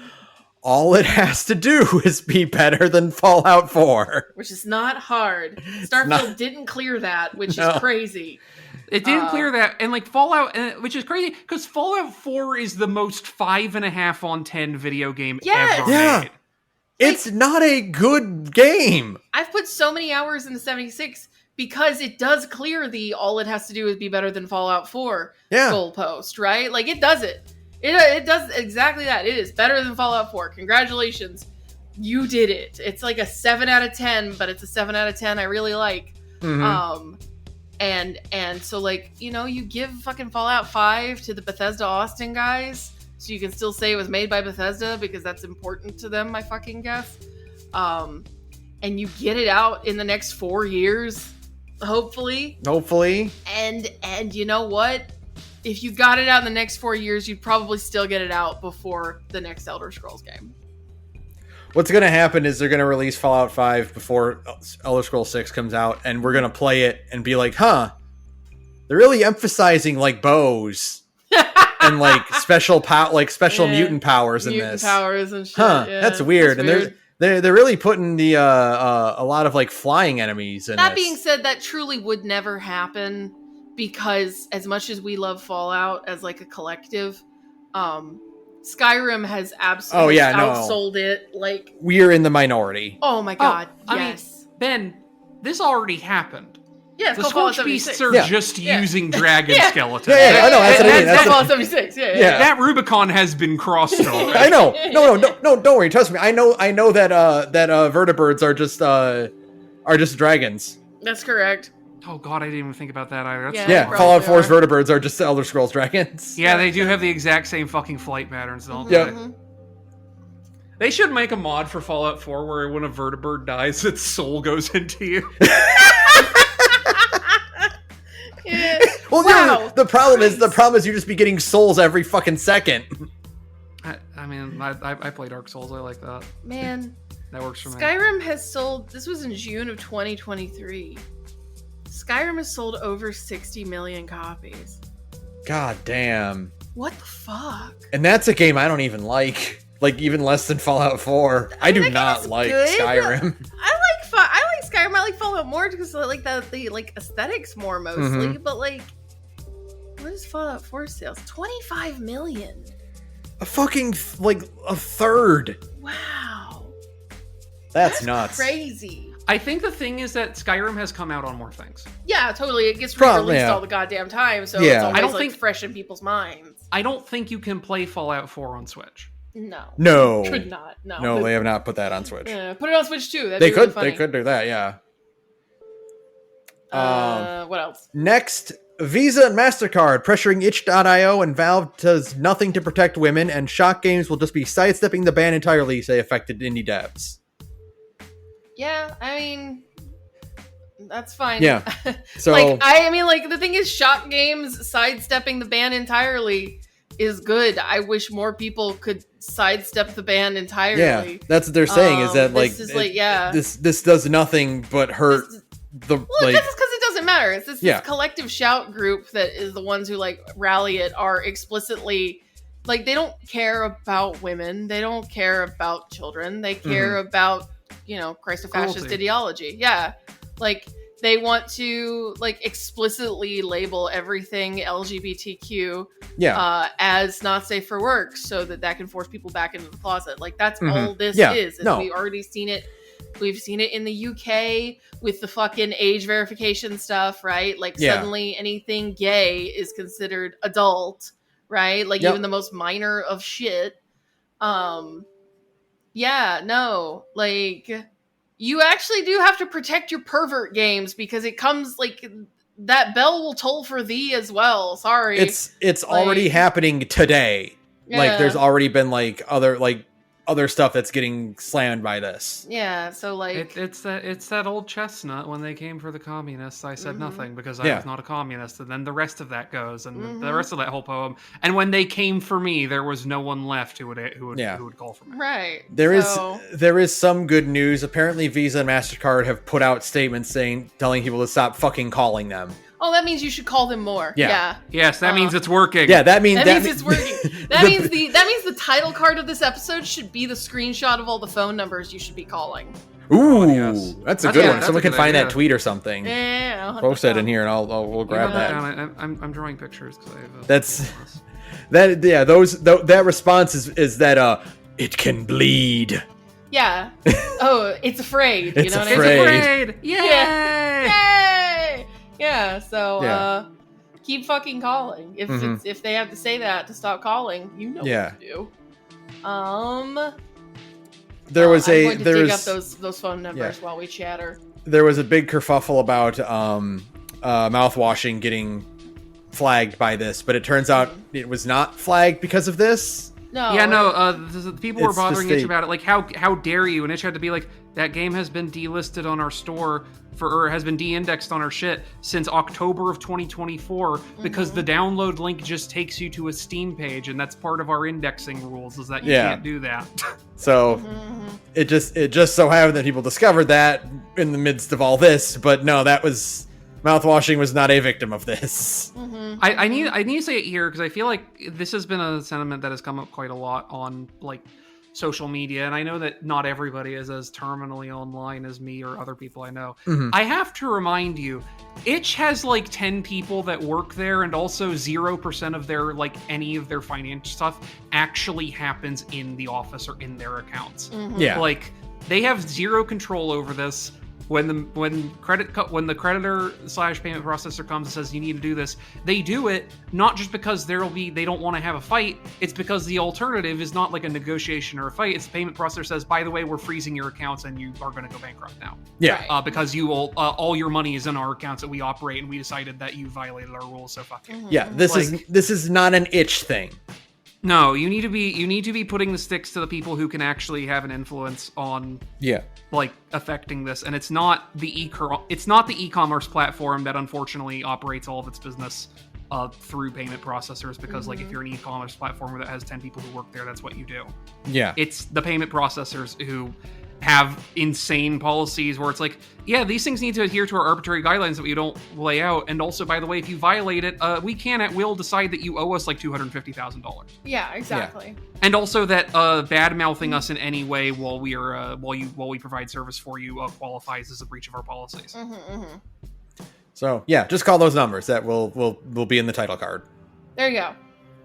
all it has to do is be better than Fallout 4. Which is not hard. Starfield didn't clear that, which is crazy. It didn't clear that, and like Fallout, which is crazy, because Fallout 4 is the most 5.5 on 10 video game ever made. It's not a good game. I've put so many hours into 76 because it does clear the all it has to do is be better than Fallout 4 goalpost, right? Like, it does it. It does exactly that. It is better than Fallout 4. Congratulations. You did it. It's like a 7 out of 10, but it's a 7 out of 10 I really like. Mm-hmm. And so, like, you know, you give fucking Fallout 5 to the Bethesda Austin guys, so you can still say it was made by Bethesda, because that's important to them, I fucking guess. And you get it out in the next 4 years, hopefully. And you know what? If you got it out in the next 4 years, you'd probably still get it out before the next Elder Scrolls game. What's going to happen is they're going to release Fallout 5 before Elder Scrolls 6 comes out, and we're going to play it and be like, huh, they're really emphasizing, like, bows and, like, special mutant powers in this. Mutant powers and shit. Huh, that's weird. And they're really putting the a lot of, like, flying enemies in That being said, that truly would never happen, because as much as we love Fallout as, like, a collective, Skyrim has absolutely outsold it. Like, we're in the minority. Oh my god! I yes, mean, Ben, this already happened. Yeah, the Scorch Beasts are just using dragon skeletons. Yeah, I know. That's what I mean. That's Fallout 76. Yeah. That Rubicon has been crossed already. I know. No, don't worry. Trust me. I know that vertibirds are just dragons. That's correct. Oh god, I didn't even think about that either. Fallout 4's vertibirds are just Elder Scrolls dragons. Yeah, they do have the exact same fucking flight patterns, don't they? Yeah. Mm-hmm. They should make a mod for Fallout 4 where when a vertibird dies, its soul goes into you. Well, wow. The problem is you just be getting souls every fucking second. I mean, I play Dark Souls. I like that. Man, that works for me. Skyrim has sold. This was in June of 2023. Skyrim has sold over 60 million copies. God damn. What the fuck? And that's a game I don't even like. Like, even less than Fallout 4. I do not like Skyrim. I like Skyrim. I like Fallout more because I like the like aesthetics more mostly. Mm-hmm. But like, what is Fallout 4 sales? 25 million. A fucking like a third. Wow. That's nuts. Crazy. I think the thing is that Skyrim has come out on more things. Yeah, totally. It gets re-released all the goddamn time, so it's always think fresh in people's minds. I don't think you can play Fallout 4 on Switch. No. Could not. No, they have not put that on Switch. Yeah, put it on Switch too. They could. Really funny. They could do that. Yeah. What else? Next, Visa and MasterCard pressuring itch.io, and Valve does nothing to protect women, and Shock Games will just be sidestepping the ban entirely, say affected indie devs. Yeah, I mean, That's fine. Yeah. So like, I mean, like, the thing is, Shock Games sidestepping the ban entirely is good. I wish more people could sidestep the ban entirely. Yeah, that's what they're saying. Is that like, this is like, yeah, this does nothing but hurt the well, like. that's because it doesn't matter. It's this collective shout group that is the ones who like rally it are explicitly like, they don't care about women. They don't care about children. They care about, you know, Christo-fascist ideology. Yeah. Like, they want to, like, explicitly label everything LGBTQ as not safe for work so that can force people back into the closet. Like, that's all this is. And we've already seen it. We've seen it in the UK with the fucking age verification stuff, right? Like, suddenly anything gay is considered adult, right? Like, even the most minor of shit. Yeah, no. Like, you actually do have to protect your pervert games because it comes, like, that bell will toll for thee as well. Sorry. It's like, already happening today. Yeah. Like, there's already been, like, other stuff that's getting slammed by this. Yeah, so like it's that old chestnut. When they came for the communists, I said nothing because I was not a communist, and then the rest of that goes, and the rest of that whole poem. And when they came for me, there was no one left who would call for me. Right. There is some good news. Apparently, Visa and MasterCard have put out statements telling people to stop fucking calling them. Oh, that means you should call them more. Yeah. Yes, that means it's working. Yeah, that means it's working. That means the title card of this episode should be the screenshot of all the phone numbers you should be calling. Ooh, that's a good one. Someone can find that tweet or something. Yeah, post that in here, and we'll grab that. I'm drawing pictures because I have. That response is that it can bleed. Yeah. Oh, it's afraid. It's know afraid. What I mean? It's afraid. Yay! Yay! Yeah. So keep fucking calling. If they have to say that to stop calling, you know what to do. There was I'm going to dig up those phone numbers while we chatter. There was a big kerfuffle about mouthwashing getting flagged by this, but it turns out it was not flagged because of this. No. Yeah, no. People were bothering Itch about it. Like, how dare you? And Itch had to be like, that game has been delisted on our store or has been de-indexed on our shit since October of 2024 because the download link just takes you to a Steam page, and that's part of our indexing rules is that you can't do that. So it just so happened that people discovered that in the midst of all this, but no, that was mouthwashing was not a victim of this. I need to say it here because I feel like this has been a sentiment that has come up quite a lot on like social media, and I know that not everybody is as terminally online as me or other people I know. I have to remind you, Itch has like 10 people that work there, and also 0% of their like any of their financial stuff actually happens in the office or in their accounts. Like they have zero control over this. When the creditor / payment processor comes and says you need to do this, they do it not just because they don't want to have a fight. It's because the alternative is not like a negotiation or a fight. It's the payment processor says, by the way, we're freezing your accounts and you are going to go bankrupt now. Yeah, because you will all your money is in our accounts that we operate, and we decided that you violated our rules. So fuck you. Yeah, this is not an Itch thing. No, you need to be putting the sticks to the people who can actually have an influence on like affecting this, and it's not the e-commerce platform that unfortunately operates all of its business through payment processors because like if you're an e-commerce platform that has 10 people who work there, that's what you do. Yeah, it's the payment processors who have insane policies where it's like, yeah, these things need to adhere to our arbitrary guidelines that we don't lay out. And also, by the way, if you violate it, we can at will decide that you owe us like $250,000. Yeah, exactly. Yeah. And also that bad mouthing us in any way while we are while we provide service for you qualifies as a breach of our policies. So yeah, just call those numbers. That will be in the title card. There you go.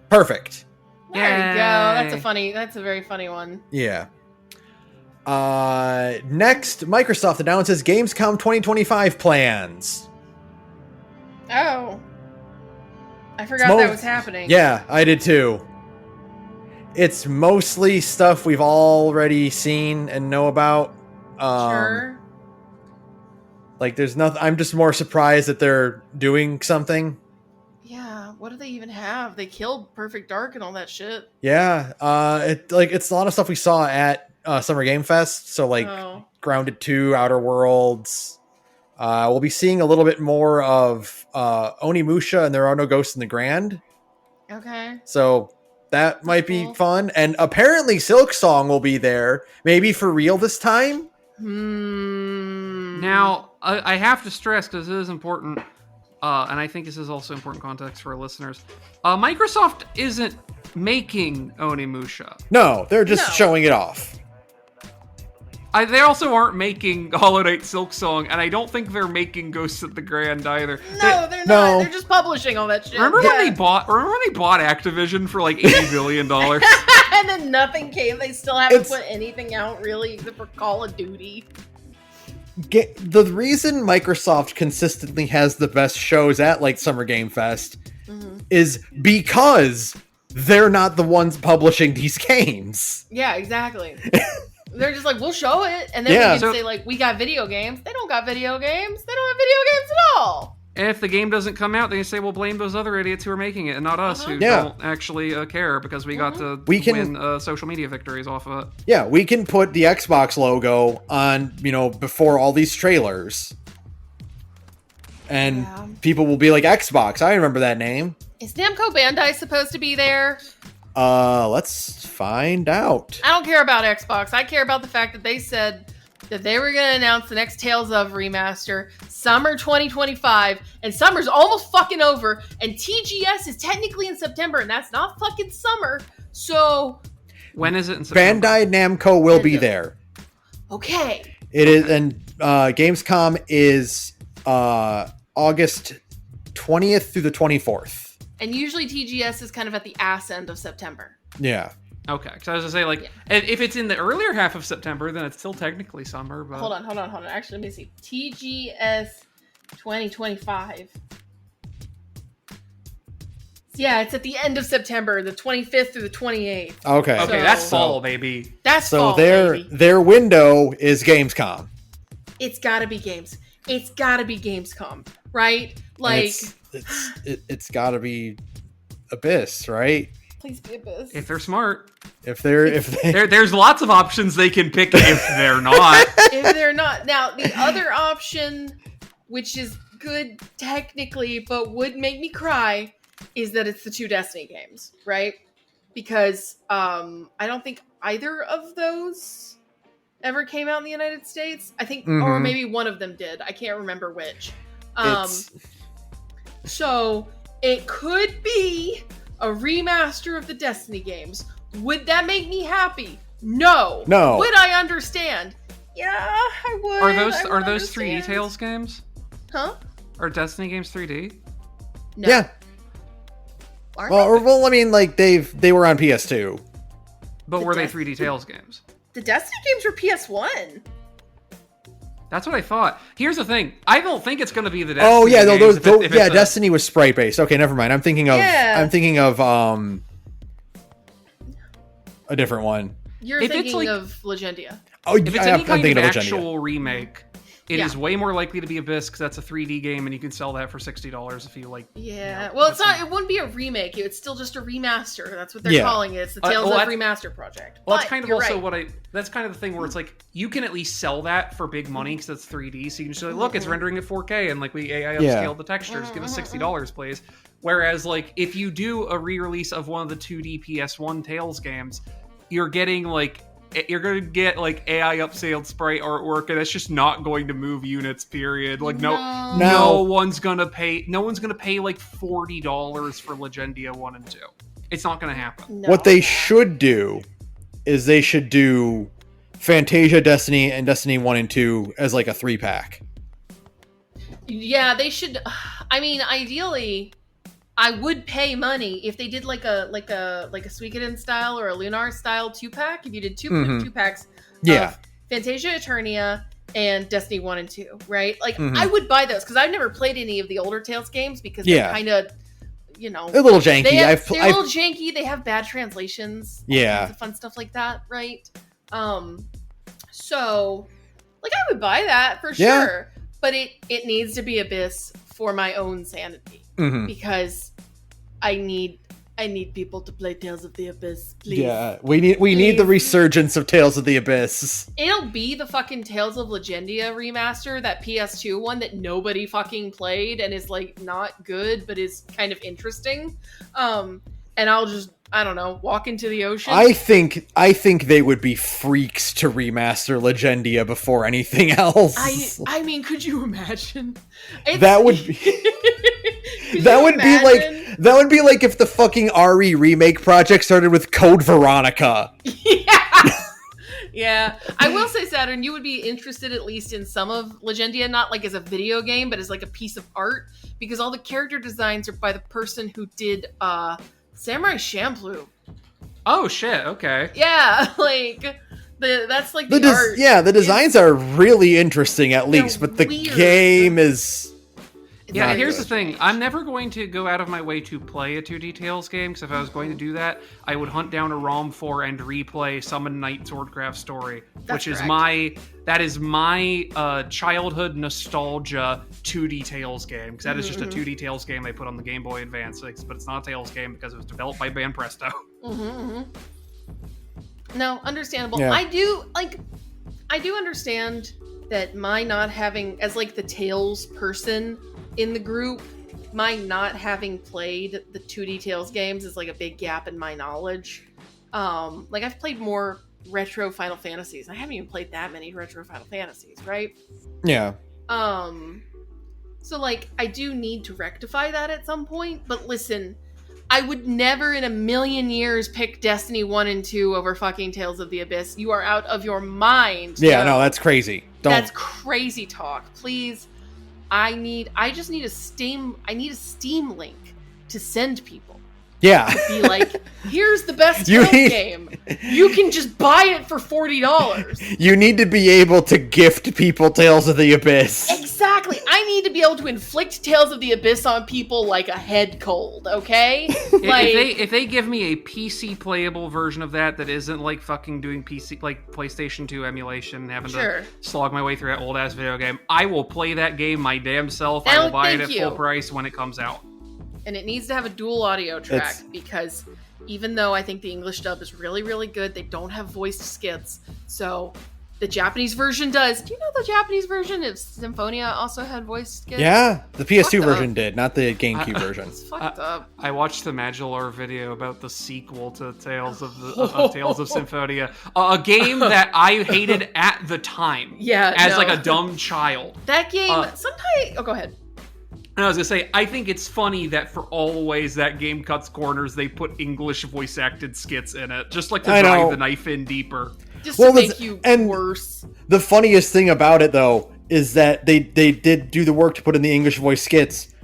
Perfect. There you go. That's a very funny one. Yeah. Next, Microsoft announces Gamescom 2025 plans. Oh. I forgot that was happening. Yeah, I did too. It's mostly stuff we've already seen and know about. Sure. Like, there's nothing. I'm just more surprised that they're doing something. Yeah, what do they even have? They killed Perfect Dark and all that shit. Yeah, it's a lot of stuff we saw at Summer Game Fest. So like Grounded 2, Outer Worlds, We'll be seeing a little bit more of Onimusha and There Are No Ghosts in the Grand. Okay. So that might be cool. fun. And apparently Silk Song will be there, maybe for real this time. Now, I have to stress, because it is important, and I think this is also important context for our listeners, Microsoft isn't making Onimusha. No, they're just showing it off. They also aren't making Hollow Knight Silk Song, and I don't think they're making Ghosts at the Grand either. No, they're not. They're just publishing all that shit. Remember when they bought Activision for like $80 billion? And then nothing came. They still haven't put anything out, really, except for Call of Duty. The reason Microsoft consistently has the best shows at like Summer Game Fest is because they're not the ones publishing these games. Yeah, exactly. They're just like, we'll show it, and then we can say like, we got video games. They don't got video games. They don't have video games at all. And if the game doesn't come out, they say, well, blame those other idiots who are making it, and not us who don't actually care, because we got to win social media victories off of it. Yeah, we can put the Xbox logo on, before all these trailers. And people will be like, Xbox, I remember that name. Is Namco Bandai supposed to be there? Let's find out. I don't care about Xbox. I care about the fact that they said that they were going to announce the next Tales of remaster summer 2025, and summer's almost fucking over, and TGS is technically in September, and that's not fucking summer. So when is it in September? Bandai Namco will be there. Okay. It is, and Gamescom is August 20th through the 24th. And usually TGS is kind of at the ass end of September. Yeah. Okay, because I was going to say, if it's in the earlier half of September, then it's still technically summer. But Hold on. Actually, let me see. TGS 2025. Yeah, it's at the end of September, the 25th through the 28th. Okay. Okay, that's fall, baby. That's so fall, baby. Their window is Gamescom. It's gotta be games. It's gotta be Gamescom, right? Like it's gotta be Abyss, right? Please be Abyss. If they're smart. There's lots of options they can pick if they're not. If they're not. Now, the other option, which is good technically, but would make me cry, is that it's the 2 Destiny games, right? Because I don't think either of those ever came out in the United States. I think, or maybe one of them did. I can't remember which. So it could be a remaster of the Destiny games. Would that make me happy? No. Would I understand? Yeah, I would. Are those 3D Tales games? Huh? Are Destiny games 3D? No. Yeah. Well, I mean, like they were on PS2. But were they 3D Tales games? The Destiny games were PS1. That's what I thought. Here's the thing. I don't think it's going to be the Destiny games. Destiny was sprite based. Okay, never mind. I'm thinking of a different one. You're thinking of Legendia. Oh, if it's any kind of actual remake, it is way more likely to be Abyss, because that's a 3D game, and you can sell that for $60 if you like. Yeah, well, it's not. It wouldn't be a remake. It's still just a remaster. That's what they're calling it. It's the Tales of Remaster project. Well, that's kind of also That's kind of the thing where it's like you can at least sell that for big money because it's 3D. So you can just like, look, it's rendering at 4K, and like we AI upscaled the textures. Give us $60, please. Whereas like if you do a re-release of one of the 2D PS1 Tales games, you're getting like. You're going to get like AI upscaled sprite artwork, and it's just not going to move units, period. Like no one's going to pay like $40 for Legendia 1 and 2. It's not going to happen. What they should do is they should do Fantasia, Destiny, and Destiny 1 and 2 as like a 3-pack. Yeah, they should. I mean, ideally, I would pay money if they did like a Suikoden style or a Lunar style 2-pack. If you did two packs of Fantasia Eternia and Destiny 1 and 2, right? Like I would buy those because I've never played any of the older Tales games because they're kind of, they're a little janky. They're a little janky. They have bad translations. Yeah, fun stuff like that, right? So like I would buy that for sure, but it needs to be Abyss for my own sanity. Because I need I need people to play Tales of the Abyss, please. Yeah, we need the resurgence of Tales of the Abyss. It'll be the fucking Tales of Legendia remaster, that PS2 one that nobody fucking played and is like not good but is kind of interesting. And I'll just, I don't know, walk into the ocean. I think they would be freaks to remaster Legendia before anything else. I mean, could you imagine? That would be that would be like if the fucking RE remake project started with Code Veronica. Yeah. Yeah. I will say, Saturn, you would be interested at least in some of Legendia, not like as a video game, but as like a piece of art, because all the character designs are by the person who did Samurai Champloo. Oh shit! Okay. Yeah, like that's like the art. Yeah, the designs are really interesting at least, but the game is. Yeah, here's the thing. I'm never going to go out of my way to play a 2D Tales game, because if I was going to do that, I would hunt down a ROM for and replay Summon Night Swordcraft Story, which is my childhood nostalgia 2D Tales game, because that is just a 2D Tales game they put on the Game Boy Advance, but it's not a Tales game because it was developed by Band Presto. No, understandable. Yeah. I do understand that my not having, as like the Tales person in the group, my not having played the 2D Tales games is like a big gap in my knowledge. Like I've played more retro Final Fantasies. I haven't even played that many retro Final Fantasies, right? Yeah. So like I do need to rectify that at some point, but listen, I would never in a million years pick Destiny 1 and 2 over fucking Tales of the Abyss. You are out of your mind. Yeah, no, that's crazy. That's crazy talk. Please. I just need a Steam link to send people. Yeah. To be like, here's the best Tales game. You can just buy it for $40. You need to be able to gift people Tales of the Abyss. Exactly. I need to be able to inflict Tales of the Abyss on people like a head cold, okay? Like, if they give me a PC playable version of that isn't like fucking doing PC, like PlayStation 2 emulation and having to slog my way through that old ass video game, I will play that game my damn self. I will buy it at full price when it comes out. And it needs to have a dual audio track because even though I think the English dub is really, really good, they don't have voiced skits. So the Japanese version does. Do you know the Japanese version of Symphonia also had voiced skits? Yeah, the PS2 version did, not the GameCube version. It's fucked up. I watched the Magilor video about the sequel to Tales of Symphonia, a game that I hated at the time. Yeah, as like a dumb child. That game sometimes. Oh, go ahead. And I was gonna say, I think it's funny that for all the ways that game cuts corners, they put English voice acted skits in it, just like to drive the knife in deeper. Just to make you worse. The funniest thing about it, though, is that they did do the work to put in the English voice skits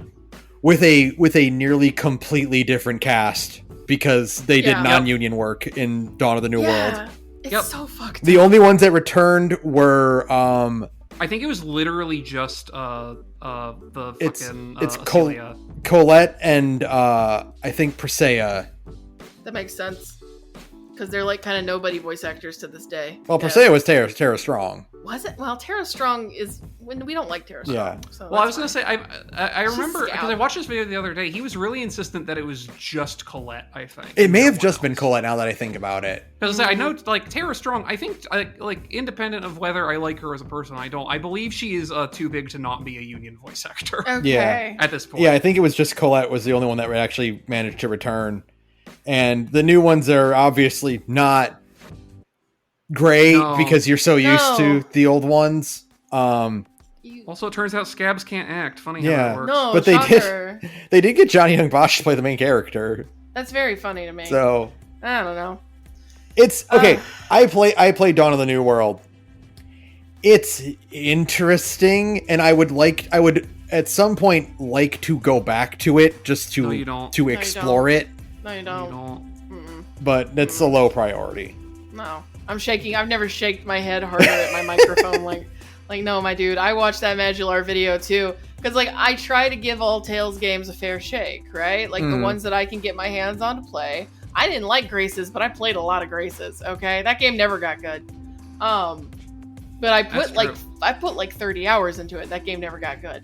with a nearly completely different cast, because they did non-union work in Dawn of the New World. It's so fucked up. The only ones that returned were I think it was literally just it's Colette and I think Presea. That makes sense. Because they're like kind of nobody voice actors to this day. Well, Presea was Tara Strong. Was it? Well, Tara Strong is when we don't like Tara Strong. Yeah. So well, I was gonna say I remember because I watched this video the other day. He was really insistent that it was just Colette. I think it may have just been Colette. Now that I think about it, because I know like Tara Strong. I think like independent of whether I like her as a person, I don't. I believe she is too big to not be a union voice actor. Okay. Yeah. At this point. Yeah, I think it was just Colette was the only one that actually managed to return, and the new ones are obviously not great because you're so used to the old ones. Also, it turns out scabs can't act. Funny how that works. No, but they did get Johnny Young Bosch to play the main character. That's very funny to me. So I don't know. It's okay. I play Dawn of the New World. It's interesting, and I would at some point like to go back to it just to explore it. No, you don't. But that's a low priority. No. I'm shaking. I've never shaken my head harder at my microphone. Like, no, my dude. I watched that Magillar video too. Because, like, I try to give all Tales games a fair shake, right? Like, the ones that I can get my hands on to play. I didn't like Graces, but I played a lot of Graces, okay? That game never got good. But I put like 30 hours into it. That game never got good.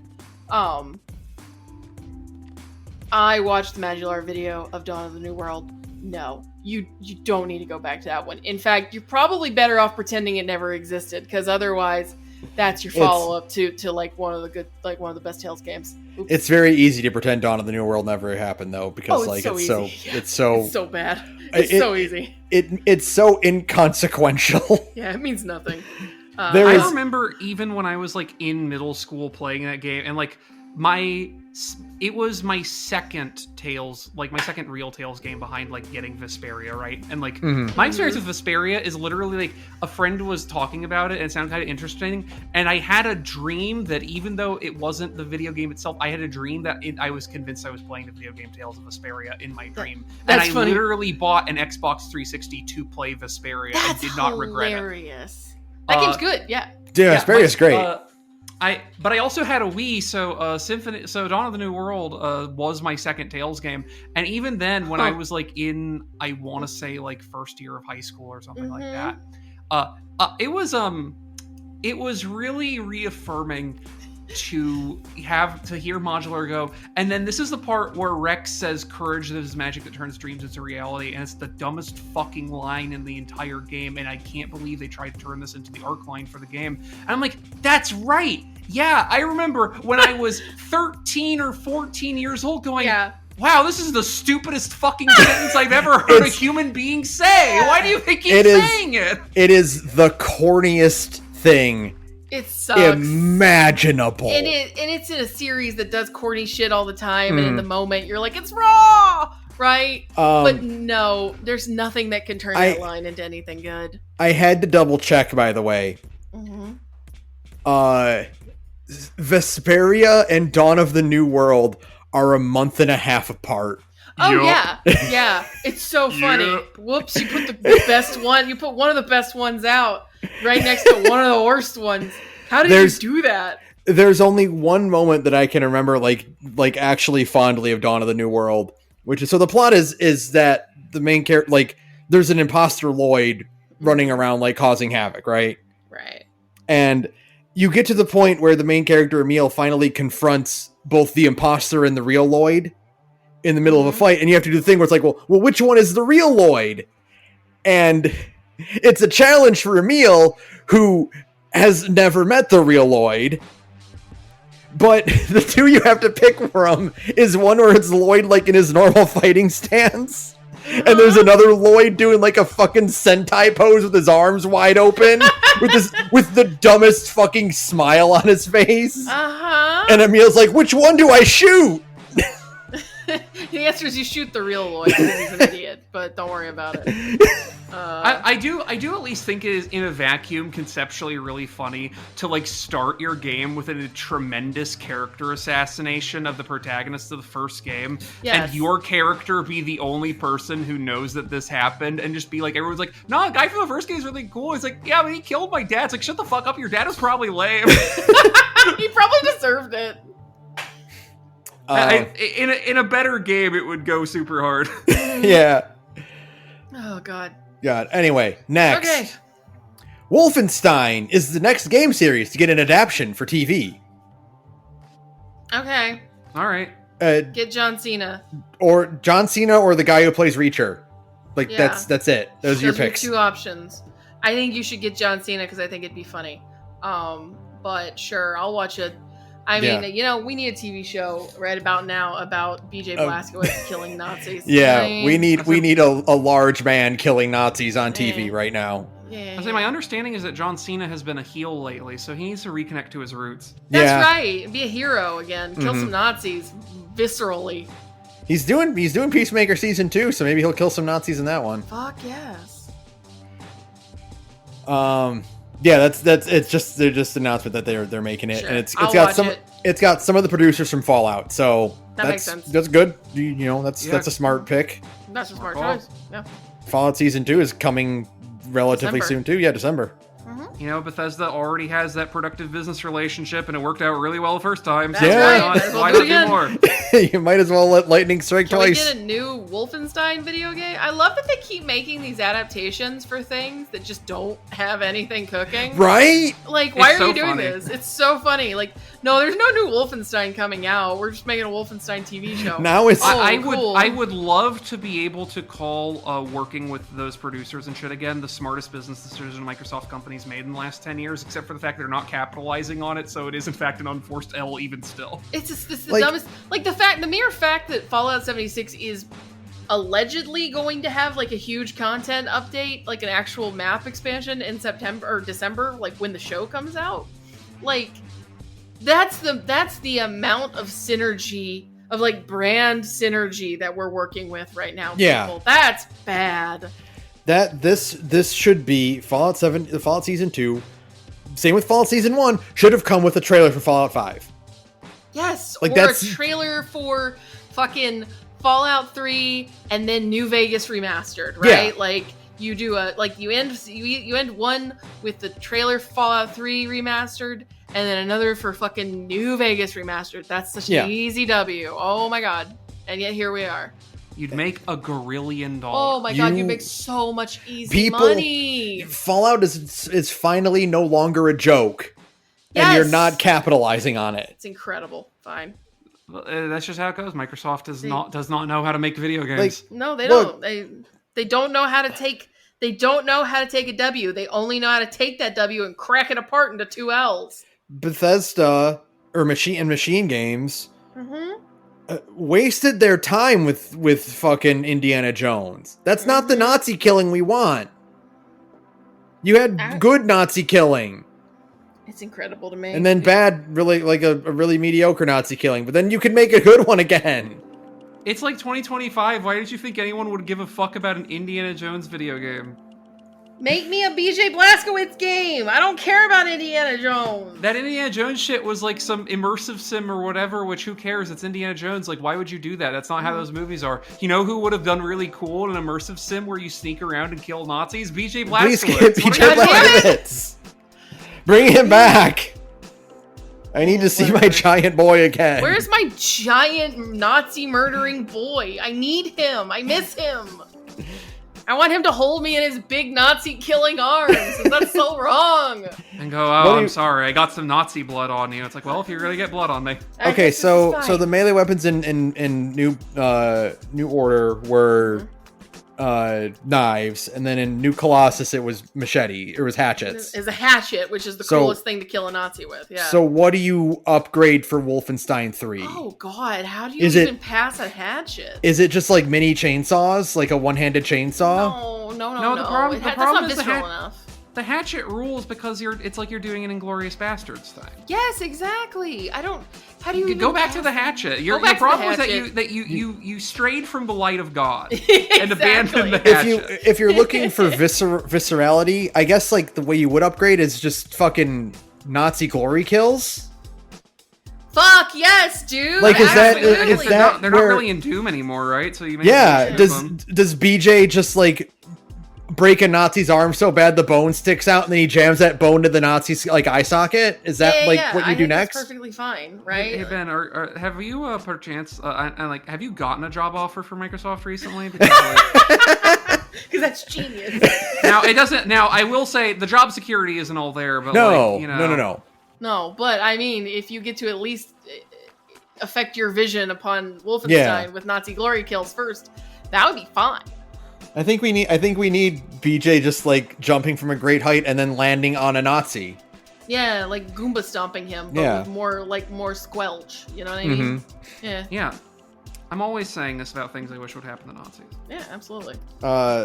I watched the Madular video of Dawn of the New World. No, you don't need to go back to that one. In fact, you're probably better off pretending it never existed, because otherwise, that's your follow up to like one of the best Tales games. Oops. It's very easy to pretend Dawn of the New World never happened though, because it's so bad. It's so easy. It's so inconsequential. Yeah, it means nothing. I remember even when I was like in middle school playing that game, and like it was my second Tales, like my second real Tales game behind like getting Vesperia, right? And like my experience with Vesperia is literally like a friend was talking about it and it sounded kind of interesting, and I had a dream that even though it wasn't the video game itself, I had a dream that I was convinced I was playing the video game Tales of Vesperia in my dream. And I literally bought an Xbox 360 to play Vesperia and did not regret it. That game's good, yeah. Yeah, Vesperia's great. But I also had a Wii, so Dawn of the New World was my second Tales game, and even then, when I was like in, I want to say like first year of high school or something like that, it was really reaffirming to hear Modular go, and then this is the part where Rex says courage is magic that turns dreams into reality, and it's the dumbest fucking line in the entire game, and I can't believe they tried to turn this into the arc line for the game. And I'm like, that's right, yeah, I remember when I was 13 or 14 years old going, wow, this is the stupidest fucking sentence I've ever heard a human being say. Why do you keep saying it? It is the corniest thing it sucks. Imaginable. And it's in a series that does corny shit all the time, and in the moment you're like, it's raw, right? But no, there's nothing that can turn that line into anything good. I had to double check, by the way. Vesperia and Dawn of the New World are a month and a half apart. Oh yeah, it's so funny. Whoops, you put the best one. You put one of the best ones out right next to one of the worst ones. How did you do that? There's only one moment that I can remember, like actually fondly, of Dawn of the New World, which is, so the plot is that the main character, like, there's an imposter Lloyd running around like causing havoc, right? Right. And you get to the point where the main character Emil finally confronts both the imposter and the real Lloyd in the middle of a fight, and you have to do the thing where it's like, well, which one is the real Lloyd? And it's a challenge for Emil, who has never met the real Lloyd. But the two you have to pick from is one where it's Lloyd like in his normal fighting stance, and there's another Lloyd doing like a fucking Sentai pose with his arms wide open, with the dumbest fucking smile on his face. And Emil's like, which one do I shoot? The answer is you shoot the real Lloyd because he's an idiot, but don't worry about it. I do at least think it is in a vacuum conceptually really funny to like start your game with a tremendous character assassination of the protagonist of the first game, and your character be the only person who knows that this happened, and just be like, everyone's like, no, the guy from the first game is really cool. It's like, yeah, but he killed my dad. It's like, shut the fuck up. Your dad was probably lame. He probably deserved it. In a better game, it would go super hard. Yeah. Oh, God. Anyway, next. Okay. Wolfenstein is the next game series to get an adaptation for TV. Okay. All right. Get John Cena. Or John Cena or the guy who plays Reacher. Like, that's it. Those are your picks. Two options. I think you should get John Cena because I think it'd be funny. But sure, I'll watch it. I mean, you know, we need a TV show right about now about BJ Blazkowicz killing Nazis. Yeah, we need a large man killing Nazis on TV right now. Yeah. My understanding is that John Cena has been a heel lately, so he needs to reconnect to his roots. That's right. Be a hero again. Kill some Nazis viscerally. He's doing Peacemaker season 2, so maybe he'll kill some Nazis in that one. Fuck yes. Yeah, they're just announcement that they're making it, and it's got some of the producers from Fallout, so that makes sense. That's good. You know, that's a smart pick. That's a smart choice. Yeah. Fallout season 2 is coming relatively soon too. Yeah, December. You know, Bethesda already has that productive business relationship, and it worked out really well the first time. That's right. Why not do more? You might as well let lightning strike Can twice. we get a new Wolfenstein video game? I love that they keep making these adaptations for things that just don't have anything cooking. Right? Like, why It's are so you doing funny. this? It's so funny. Like, no, there's no new Wolfenstein coming out. We're just making a Wolfenstein TV show. Now it's... Cool. I would love to be able to call working with those producers and shit again the smartest business decision Microsoft companies made in the last 10 years, except for the fact they're not capitalizing on it, so it is in fact an unforced L even still. It's the dumbest. Like, the mere fact that Fallout 76 is allegedly going to have like a huge content update, like an actual map expansion in September or December, like when the show comes out. Like, that's the amount of synergy, of like brand synergy that we're working with right now. Yeah. People. That's bad. That this should be Fallout Season 2. Same with Fallout Season 1. Should have come with a trailer for Fallout 5. Yes, Like, or that's... a trailer for fucking Fallout 3 and then New Vegas remastered, right? Yeah. Like, you do you end one with the trailer for Fallout 3 remastered and then another for fucking New Vegas remastered. That's such an easy W. Oh my god. And yet here we are. You'd make $1 gazillion. Oh my god, you make so much easy People, money. Fallout is finally no longer a joke. And you're not capitalizing on it. It's incredible. Fine. That's just how it goes. Microsoft does not know how to make video games. Like, no, they don't. They don't know how to take. They don't know how to take a W. They only know how to take that W and crack it apart into two L's. Bethesda or Machine Games wasted their time with fucking Indiana Jones. That's not the Nazi killing we want. You had good Nazi killing. It's incredible to me. And then bad, really, like a really mediocre Nazi killing. But then you can make a good one again. It's like 2025. Why did you think anyone would give a fuck about an Indiana Jones video game? Make me a BJ Blazkowicz game. I don't care about Indiana Jones. That Indiana Jones shit was like some immersive sim or whatever, which who cares? It's Indiana Jones. Like, why would you do that? That's not how those movies are. You know who would have done really cool in an immersive sim where you sneak around and kill Nazis? BJ Please Blazkowicz. get BJ Blazkowicz. Bring him back. I need to see my giant boy again. Where's my giant Nazi murdering boy? I need him. I miss him. I want him to hold me in his big Nazi killing arms. That's so wrong. And go, I'm sorry, I got some Nazi blood on you. It's like, well, if you're gonna get blood on me. Okay, so the melee weapons in New Order were knives, and then in New Colossus it was machete. It was hatchets. It's a hatchet, which is the coolest thing to kill a Nazi with. Yeah. So what do you upgrade for Wolfenstein 3? Oh god, how do you even pass a hatchet? Is it just like mini chainsaws, like a one-handed chainsaw? No. The problem That's not is visceral enough. The hatchet rules because it's like you're doing an Inglourious Bastards thing. Yes, exactly. How do you go back to the hatchet? Your problem was that you strayed from the light of God and abandoned the hatchet. If you're looking for viscerality, I guess like the way you would upgrade is just fucking Nazi glory kills. Fuck yes, dude. Like they're not really in Doom anymore, right? So you does BJ just like break a Nazi's arm so bad the bone sticks out and then he jams that bone to the Nazi's like eye socket? Is that what you do next? That's perfectly fine, right? Hey Ben, have you perchance have you gotten a job offer for Microsoft recently? Because that's genius. Now it doesn't. Now I will say the job security isn't all there, but no. No, but I mean, if you get to at least affect your vision upon Wolfenstein with Nazi glory kills first, that would be fine. I think we need BJ just like jumping from a great height and then landing on a Nazi. Yeah, like Goomba stomping him, but with more squelch. You know what I mean? Yeah. I'm always saying this about things I wish would happen to Nazis. Yeah, absolutely.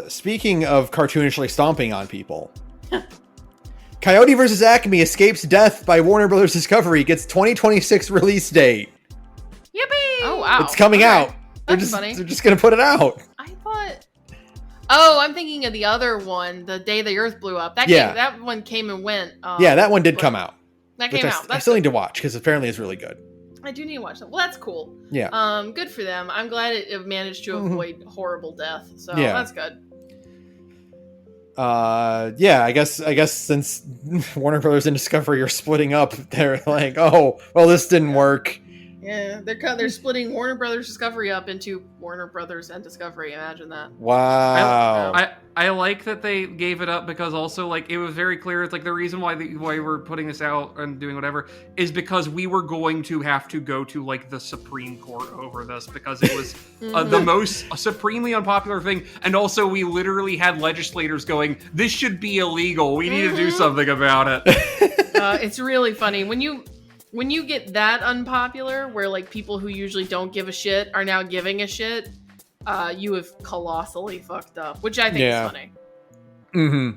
Speaking of cartoonishly stomping on people, Coyote vs. Acme escapes death by Warner Brothers Discovery gets 2026 release date. Yippee! Oh wow, it's coming out. That's funny. They're just gonna put it out. I thought. Oh, I'm thinking of the other one, the day the Earth blew up. That one came and went. That one did come out. That came out. I still need to watch because apparently it's really good. I do need to watch that. Well, that's cool. Yeah. Good for them. I'm glad it managed to avoid horrible death. So that's good. Yeah, I guess since Warner Brothers and Discovery are splitting up, they're like, oh, well, this didn't work. Yeah, they're splitting Warner Brothers Discovery up into Warner Brothers and Discovery. Imagine that. Wow. I like that they gave it up because also like it was very clear. It's like the reason why we're putting this out and doing whatever is because we were going to have to go to like the Supreme Court over this because it was the most supremely unpopular thing, and also we literally had legislators going, "This should be illegal. We need to do something about it." It's really funny when you get that unpopular, where like people who usually don't give a shit are now giving a shit. You have colossally fucked up, which I think is funny. Mm-hmm.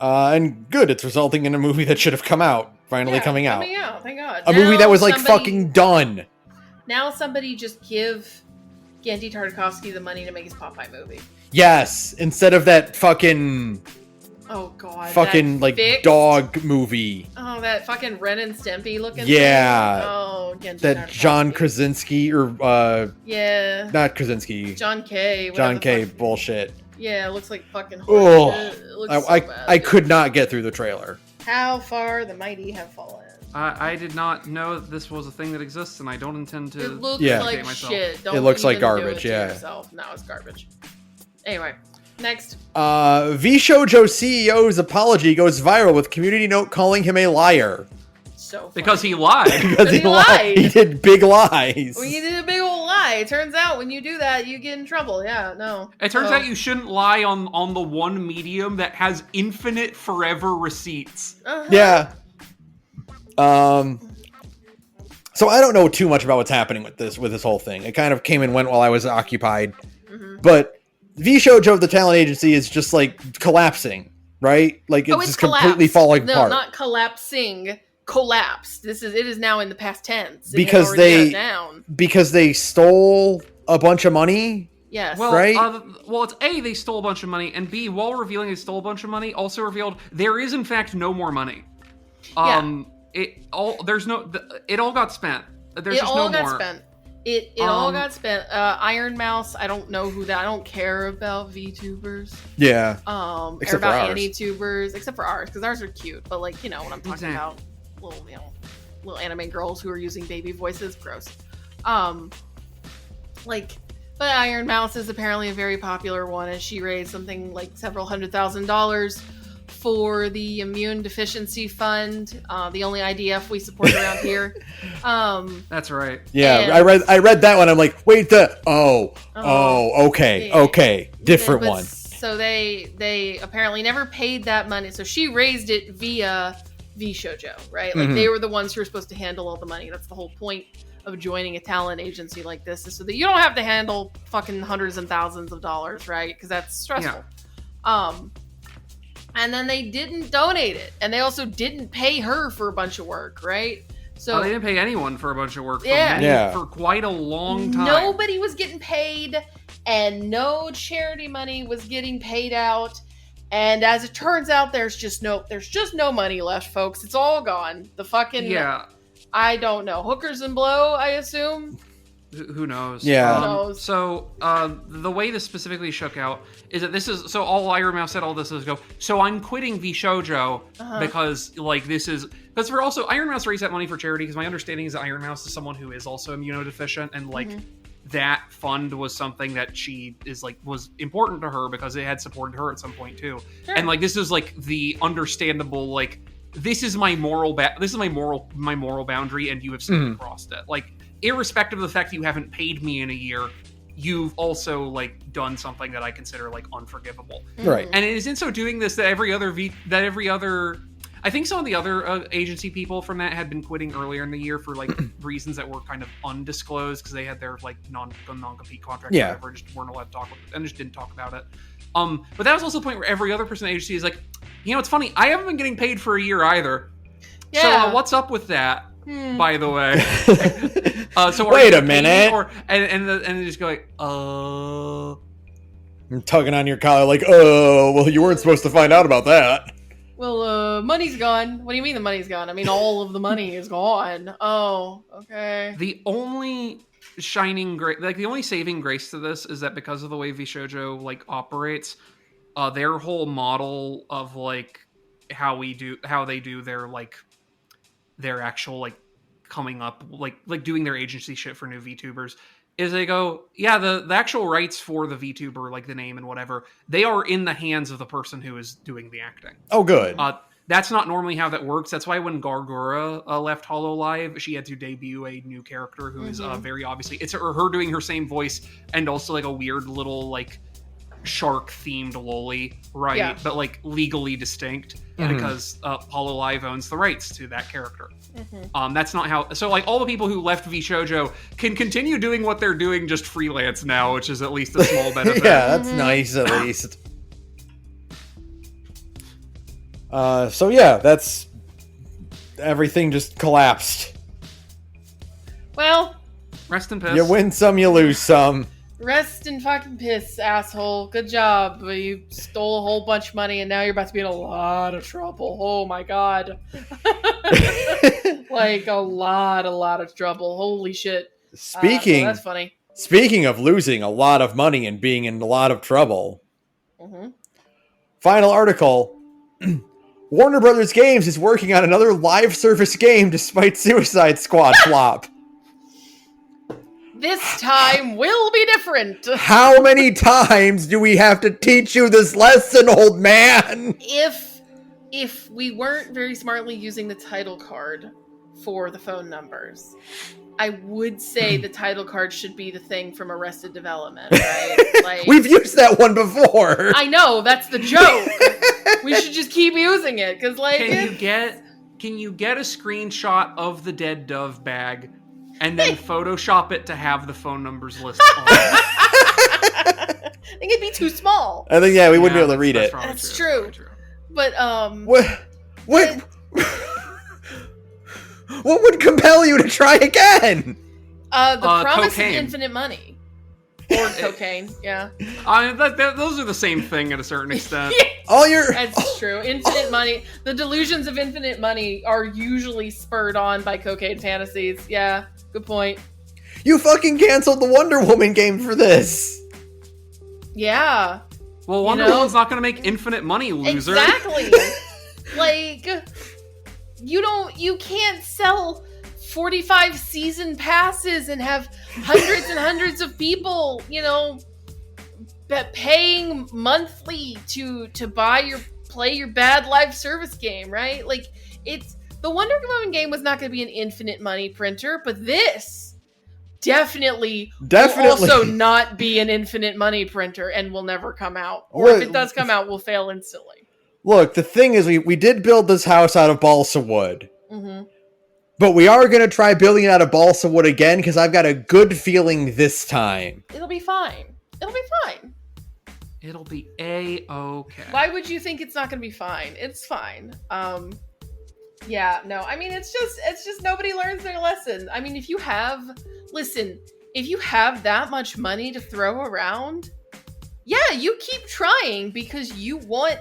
And good, it's resulting in a movie that should have come out. Finally coming out. Thank God. A movie that was like fucking done. Now somebody just give Genndy Tartakovsky the money to make his Popeye movie. Yes, instead of that fucking... Oh god. Fucking like dog movie. Oh, that fucking Ren and Stimpy looking thing. Oh, Genndy that Tartakovsky. John Krasinski or not Krasinski. John K. John K. bullshit. Yeah, it looks like fucking horrible. It looks so bad. I could not get through the trailer. How far the mighty have fallen. I did not know that this was a thing that exists, and I don't intend to. It looks like shit. Don't it looks like even garbage. do it to Yeah. yourself. No, it's garbage. Anyway, next. VShojo CEO's apology goes viral with community note calling him a liar. So funny. Because he lied. Because he lied. He did big lies. Well, you did a big old lie. It turns out when you do that, you get in trouble. Yeah, no. It turns out you shouldn't lie on the one medium that has infinite forever receipts. Yeah. So I don't know too much about what's happening with this whole thing. It kind of came and went while I was occupied. But VShojo, the talent agency, is just like collapsing, right? Like it's just completely falling apart. No, not collapsing. Collapsed. It is now in the past tense. Because they stole a bunch of money. Yes. Well, right? It's A, they stole a bunch of money, and B, while revealing they stole a bunch of money, also revealed there is in fact no more money. It all got spent. There's just no more. It all got spent. Iron Mouse, I don't know who that. I don't care about VTubers. Yeah. Except for ours. Anitubers, except for ours, because ours are cute. But like, you know what I'm talking about, little anime girls who are using baby voices. Gross. But Iron Mouse is apparently a very popular one, and she raised something like several $100,000 for the Immune Deficiency Fund, the only IDF we support around here. That's right. Yeah, I read that one. I'm like, wait, okay, different one. So they apparently never paid that money. So she raised it via VShojo, right? Like they were the ones who were supposed to handle all the money. That's the whole point of joining a talent agency like this, is so that you don't have to handle fucking hundreds and thousands of dollars, right? Because that's stressful. Yeah. And then they didn't donate it, and they also didn't pay her for a bunch of work, right? So they didn't pay anyone for a bunch of work for quite a long time. Nobody was getting paid, and no charity money was getting paid out. And as it turns out, there's just no money left, folks. It's all gone. The fucking I don't know, hookers and blow, I assume. Who knows? Yeah. Who knows? So the way this specifically shook out is that all Iron Mouse said all this is so I'm quitting VShojo because like because for also Iron Mouse raised that money for charity, because my understanding is that Iron Mouse is someone who is also immunodeficient, and like that fund was something that was important to her because it had supported her at some point too. Sure. And like this is like the understandable like this is my moral boundary, and you have simply crossed it. Like, irrespective of the fact that you haven't paid me in a year, you've also like done something that I consider like unforgivable. Right. And it is in so doing this that every other I think some of the other agency people from that had been quitting earlier in the year for like reasons that were kind of undisclosed, because they had their like non-compete contract or whatever, just weren't allowed to talk about it, and just didn't talk about it. But that was also the point where every other person in the agency is like, you know, it's funny, I haven't been getting paid for a year either. Yeah. So what's up with that? By the way. So wait a minute. And they just go like, I'm tugging on your collar like, oh, well, you weren't supposed to find out about that. Well, money's gone. What do you mean the money's gone? I mean, all of the money is gone. Oh, okay. The only saving grace to this is that because of the way VShojo like operates, their whole model of like how they do their actual like coming up like doing their agency shit for new VTubers is they go, yeah, the actual rights for the VTuber, like the name and whatever, they are in the hands of the person who is doing the acting. Oh, good. That's not normally how that works. That's why when Gargura left HoloLive, she had to debut a new character who is very obviously, it's her doing her same voice and also like a weird little like shark themed loli, right? Yeah. But like legally distinct because HoloLive owns the rights to that character. That's not how. So like all the people who left VShojo can continue doing what they're doing just freelance now, which is at least a small benefit. Yeah, that's nice at least. So yeah, that's everything just collapsed. Well, rest in piss. You win some, you lose some. Rest in fucking piss, asshole. Good job. You stole a whole bunch of money and now you're about to be in a lot of trouble. Oh my god. Like a lot of trouble. Holy shit. So that's funny. Speaking of losing a lot of money and being in a lot of trouble. Final article. Warner Brothers Games is working on another live service game despite Suicide Squad flop. This time will be different. How many times do we have to teach you this lesson, old man? If we weren't very smartly using the title card for the phone numbers, I would say the title card should be the thing from Arrested Development, right? Like, we've used that one before. I know, that's the joke. We should just keep using it because, like, can you get a screenshot of the dead dove bag and then Photoshop it to have the phone numbers listed on it? I think it'd be too small. I think we wouldn't be able to read it. That's true. But what would compel you to try again? The promise cocaine. of infinite money. Or cocaine, yeah. Those are the same thing at a certain extent. That's true. Infinite money. The delusions of infinite money are usually spurred on by cocaine fantasies. Yeah, good point. You fucking canceled the Wonder Woman game for this. Yeah. Well, Wonder Woman's not going to make infinite money, loser. Exactly. Like, you can't sell 45 season passes and have hundreds and hundreds of people, paying monthly to play your bad live service game, right? Like, the Wonder Woman game was not going to be an infinite money printer, but this definitely will also not be an infinite money printer and will never come out. Or if it does come out, will fail instantly. Look, the thing is, we did build this house out of balsa wood. But we are going to try building it out of balsa wood again, because I've got a good feeling this time. It'll be fine. It'll be fine. It'll be A-okay. Why would you think it's not going to be fine? It's fine. Yeah, no, I mean, it's just nobody learns their lesson. I mean, if you have that much money to throw around, yeah, you keep trying because you want,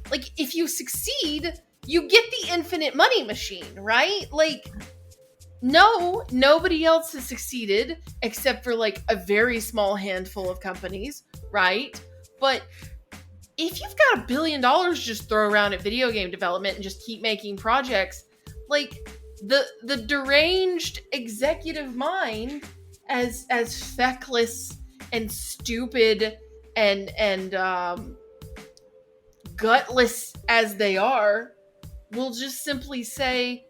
like, if you succeed, you get the infinite money machine, right? Like, no, nobody else has succeeded except for, like, a very small handful of companies, right? But if you've got $1 billion just throw around at video game development and just keep making projects, like, the deranged executive mind, as feckless and stupid and gutless as they are, will just simply say,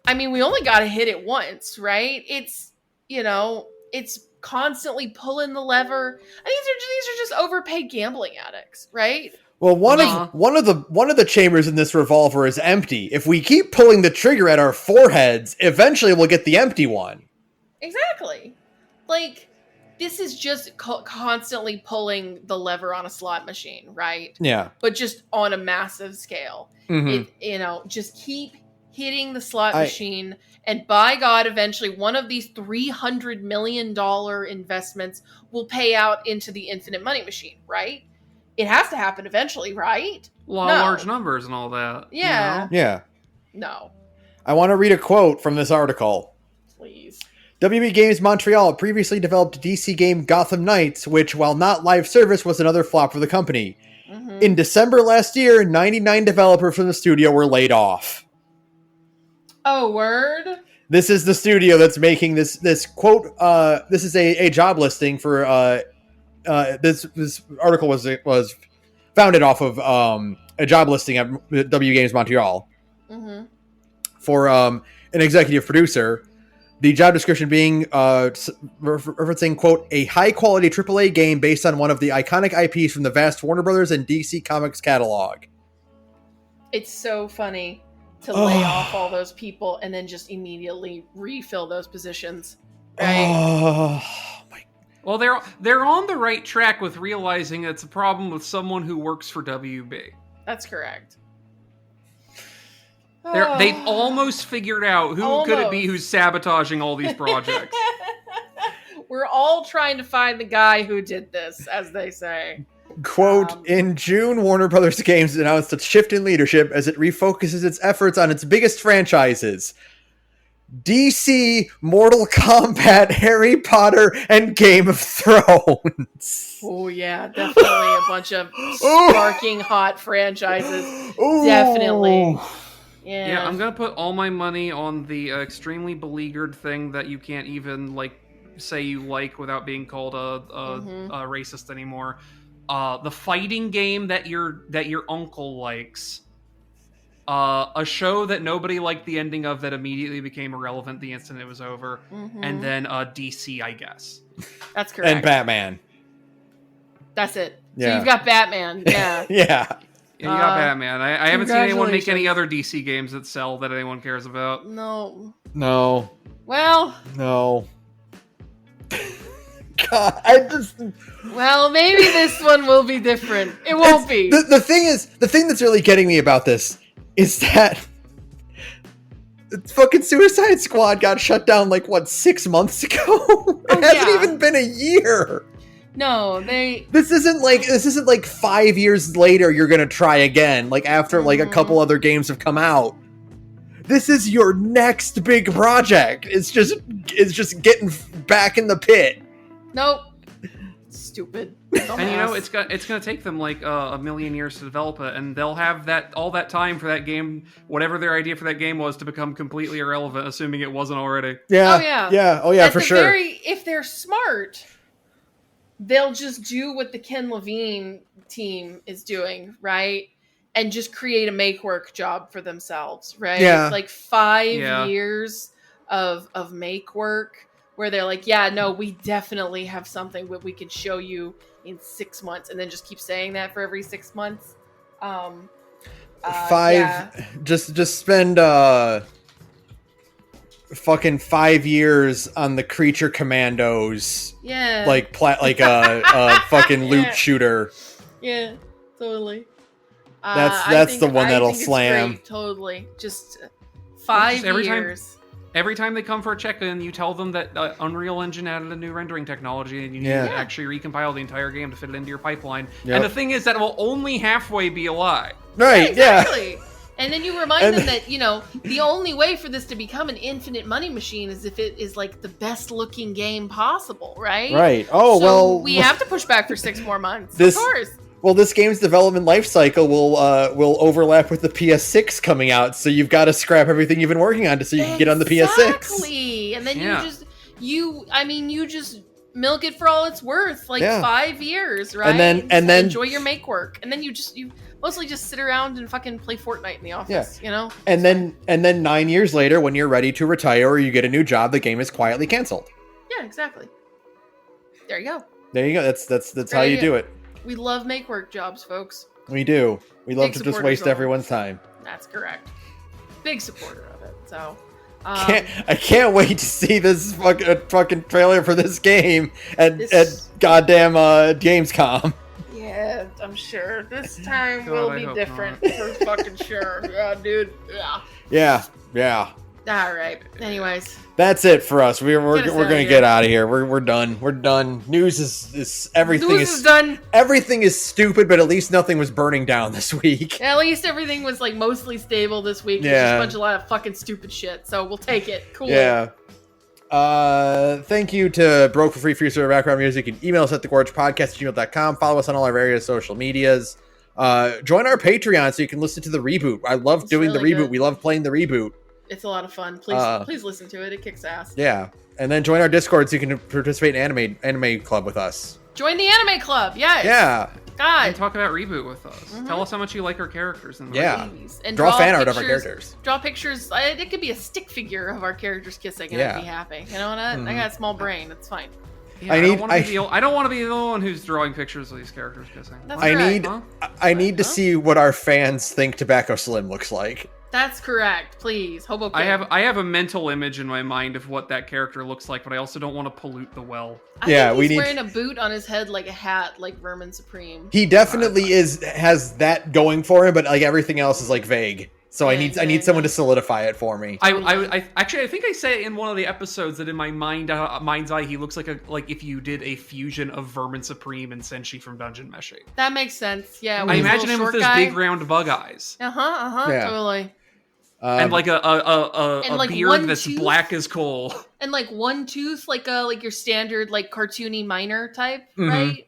I mean, we only got to hit it once, right? It's constantly pulling the lever. And these are just overpaid gambling addicts, right? Well, one of the chambers in this revolver is empty. If we keep pulling the trigger at our foreheads, eventually we'll get the empty one. Exactly. Like, this is just constantly pulling the lever on a slot machine, right? Yeah. But just on a massive scale. Just keep hitting the slot machine, and by God, eventually one of these $300 million investments will pay out into the infinite money machine, right? It has to happen eventually, right? Large numbers and all that. Yeah. Yeah. No. I want to read a quote from this article. Please. WB Games Montreal previously developed DC game Gotham Knights, which, while not live service, was another flop for the company. In December last year, 99 developers from the studio were laid off. Oh, word? This is the studio that's making this quote. This is a job listing for this article was founded off of a job listing at W Games Montreal for an executive producer. The job description being referencing, quote, a high-quality AAA game based on one of the iconic IPs from the vast Warner Brothers and DC Comics catalog. It's so funny to lay off all those people and then just immediately refill those positions. Right? Oh, my. Well, they're on the right track with realizing it's a problem with someone who works for WB. That's correct. They've almost figured out who could it be who's sabotaging all these projects. We're all trying to find the guy who did this, as they say. Quote, in June, Warner Brothers Games announced a shift in leadership as it refocuses its efforts on its biggest franchises. DC, Mortal Kombat, Harry Potter, and Game of Thrones. Oh, yeah, definitely a bunch of sparking hot franchises. Definitely. Yeah, I'm gonna put all my money on the extremely beleaguered thing that you can't even say you like without being called a racist anymore. The fighting game that your uncle likes. A show that nobody liked the ending of that immediately became irrelevant the instant it was over, and then DC, I guess. That's correct. And Batman. That's it. Yeah. So you've got Batman. Yeah. Yeah. Yeah, you got Batman. I haven't seen anyone make any other DC games that sell that anyone cares about. No. Well, no. God, Well, maybe this one will be different. It won't be. The thing that's really getting me about this is that the fucking Suicide Squad got shut down 6 months ago. It hasn't even been a year. No, This isn't like 5 years later you're gonna try again, after a couple other games have come out. This is your next big project. It's just getting back in the pit. Nope. Stupid. And it's gonna take them a million years to develop it, and they'll have all that time for that game, whatever their idea for that game was, to become completely irrelevant, assuming it wasn't already. Yeah. Oh yeah, for sure. If they're smart, they'll just do what the Ken Levine team is doing, right? And just create a make-work job for themselves, right? Yeah. 5 years of make-work where they're we definitely have something that we can show you in 6 months, and then just keep saying that for every 6 months. Just spend fucking 5 years on the creature Commandos. Yeah. A fucking loot shooter. Yeah, totally. That's the one that'll slam. Great, totally. Just 5 years. Every time they come for a check-in, you tell them that Unreal Engine added a new rendering technology, and you need to actually recompile the entire game to fit it into your pipeline. Yep. And the thing is that it will only halfway be a lie. Right, exactly. Yeah. And then you remind them that, the only way for this to become an infinite money machine is if it is the best looking game possible, right? Right. So we have to push back for 6 more months. Of course. Well, this game's development life cycle will overlap with the PS6 coming out, so you've got to scrap everything you've been working on so you can get on the PS6. Exactly. And then you just milk it for all it's worth, 5 years, right? And then enjoy your make work. And then you mostly just sit around and fucking play Fortnite in the office, And then 9 years later, when you're ready to retire or you get a new job, the game is quietly canceled. Yeah, exactly. There you go. That's how you do it. We love make work jobs, folks. We do. We love to just waste everyone's time. That's correct. Big supporter of it. So I can't wait to see this fucking trailer for this game at goddamn Gamescom. Yeah, I'm sure. This time will be different for fucking sure. Yeah, dude. Yeah. Yeah. All right. Anyways, that's it for us. We're gonna get out of here. We're done. We're done. News is everything. News is done. Everything is stupid, but at least nothing was burning down this week. At least everything was mostly stable this week. Yeah. Just a lot of fucking stupid shit. So we'll take it. Cool. Yeah. Thank you to Broke for Free for your background music. You can email us at thegorgepodcast@gmail.com. Follow us on all our various social medias. Join our Patreon so you can listen to the reboot. I love doing the really reboot. good. We love playing the reboot. It's a lot of fun. Please listen to it. It kicks ass. Yeah. And then join our Discord so you can participate in anime club with us. Join the anime club. Yes. Yeah. God. And talk about Reboot with us. Mm-hmm. Tell us how much you like our characters. And And draw fan art of our characters. Draw pictures. It could be a stick figure of our characters kissing, and I'd be happy. You know what? I got a small brain. It's fine. Yeah, I don't want to be the one who's drawing pictures of these characters kissing. That's I need to see what our fans think Tobacco Slim looks like. That's correct. Please, Hobo King. I have a mental image in my mind of what that character looks like, but I also don't want to pollute the well. I think he's wearing a boot on his head like a hat, like Vermin Supreme. He definitely has that going for him, but like everything else is like vague. So I need someone to solidify it for me. I think I said in one of the episodes that in my mind's eye he looks like if you did a fusion of Vermin Supreme and Senshi from Dungeon Meshi. That makes sense. Yeah, I imagine him with those big round bug eyes. Totally. And like a beard that's black as coal. And like one tooth, like your standard like cartoony miner type, right?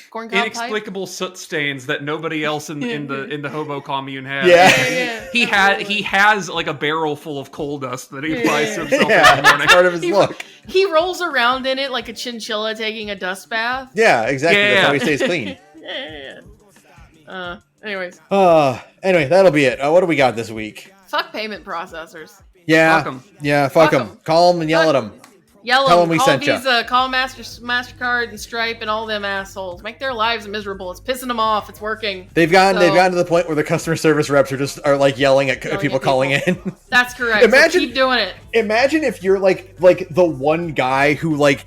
Corncob Inexplicable soot stains that nobody else in the hobo commune has. Yeah. He has like a barrel full of coal dust that he applies to himself every morning. Part of his look. He rolls around in it like a chinchilla taking a dust bath. Yeah, exactly. That's how he stays clean. Anyways. Anyway, that'll be it. What do we got this week? Fuck payment processors. Yeah. Fuck 'em. Yeah, fuck them. Call them and yell at them. Yell Tell them. them we call sent Visa, ya. Call MasterCard and Stripe and all them assholes. Make their lives miserable. It's pissing them off. It's working. They've gotten to the point where the customer service reps are like yelling at people calling in. That's correct. So keep doing it. Imagine if you're like the one guy who like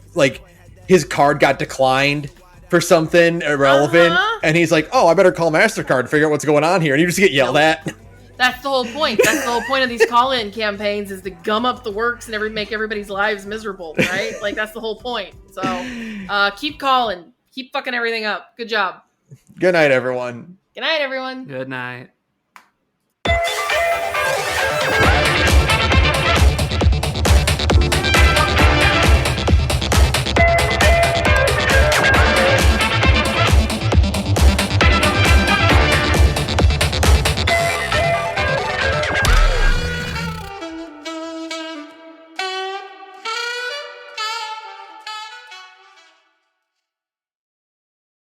his card got declined for something irrelevant, and he's like, "Oh, I better call MasterCard to figure out what's going on here," and you just get yelled at. That's the whole point. That's the whole point of these call-in campaigns is to gum up the works and make everybody's lives miserable, right? Like that's the whole point. So keep calling, keep fucking everything up. Good job. Good night, everyone. Good night, everyone. Good night.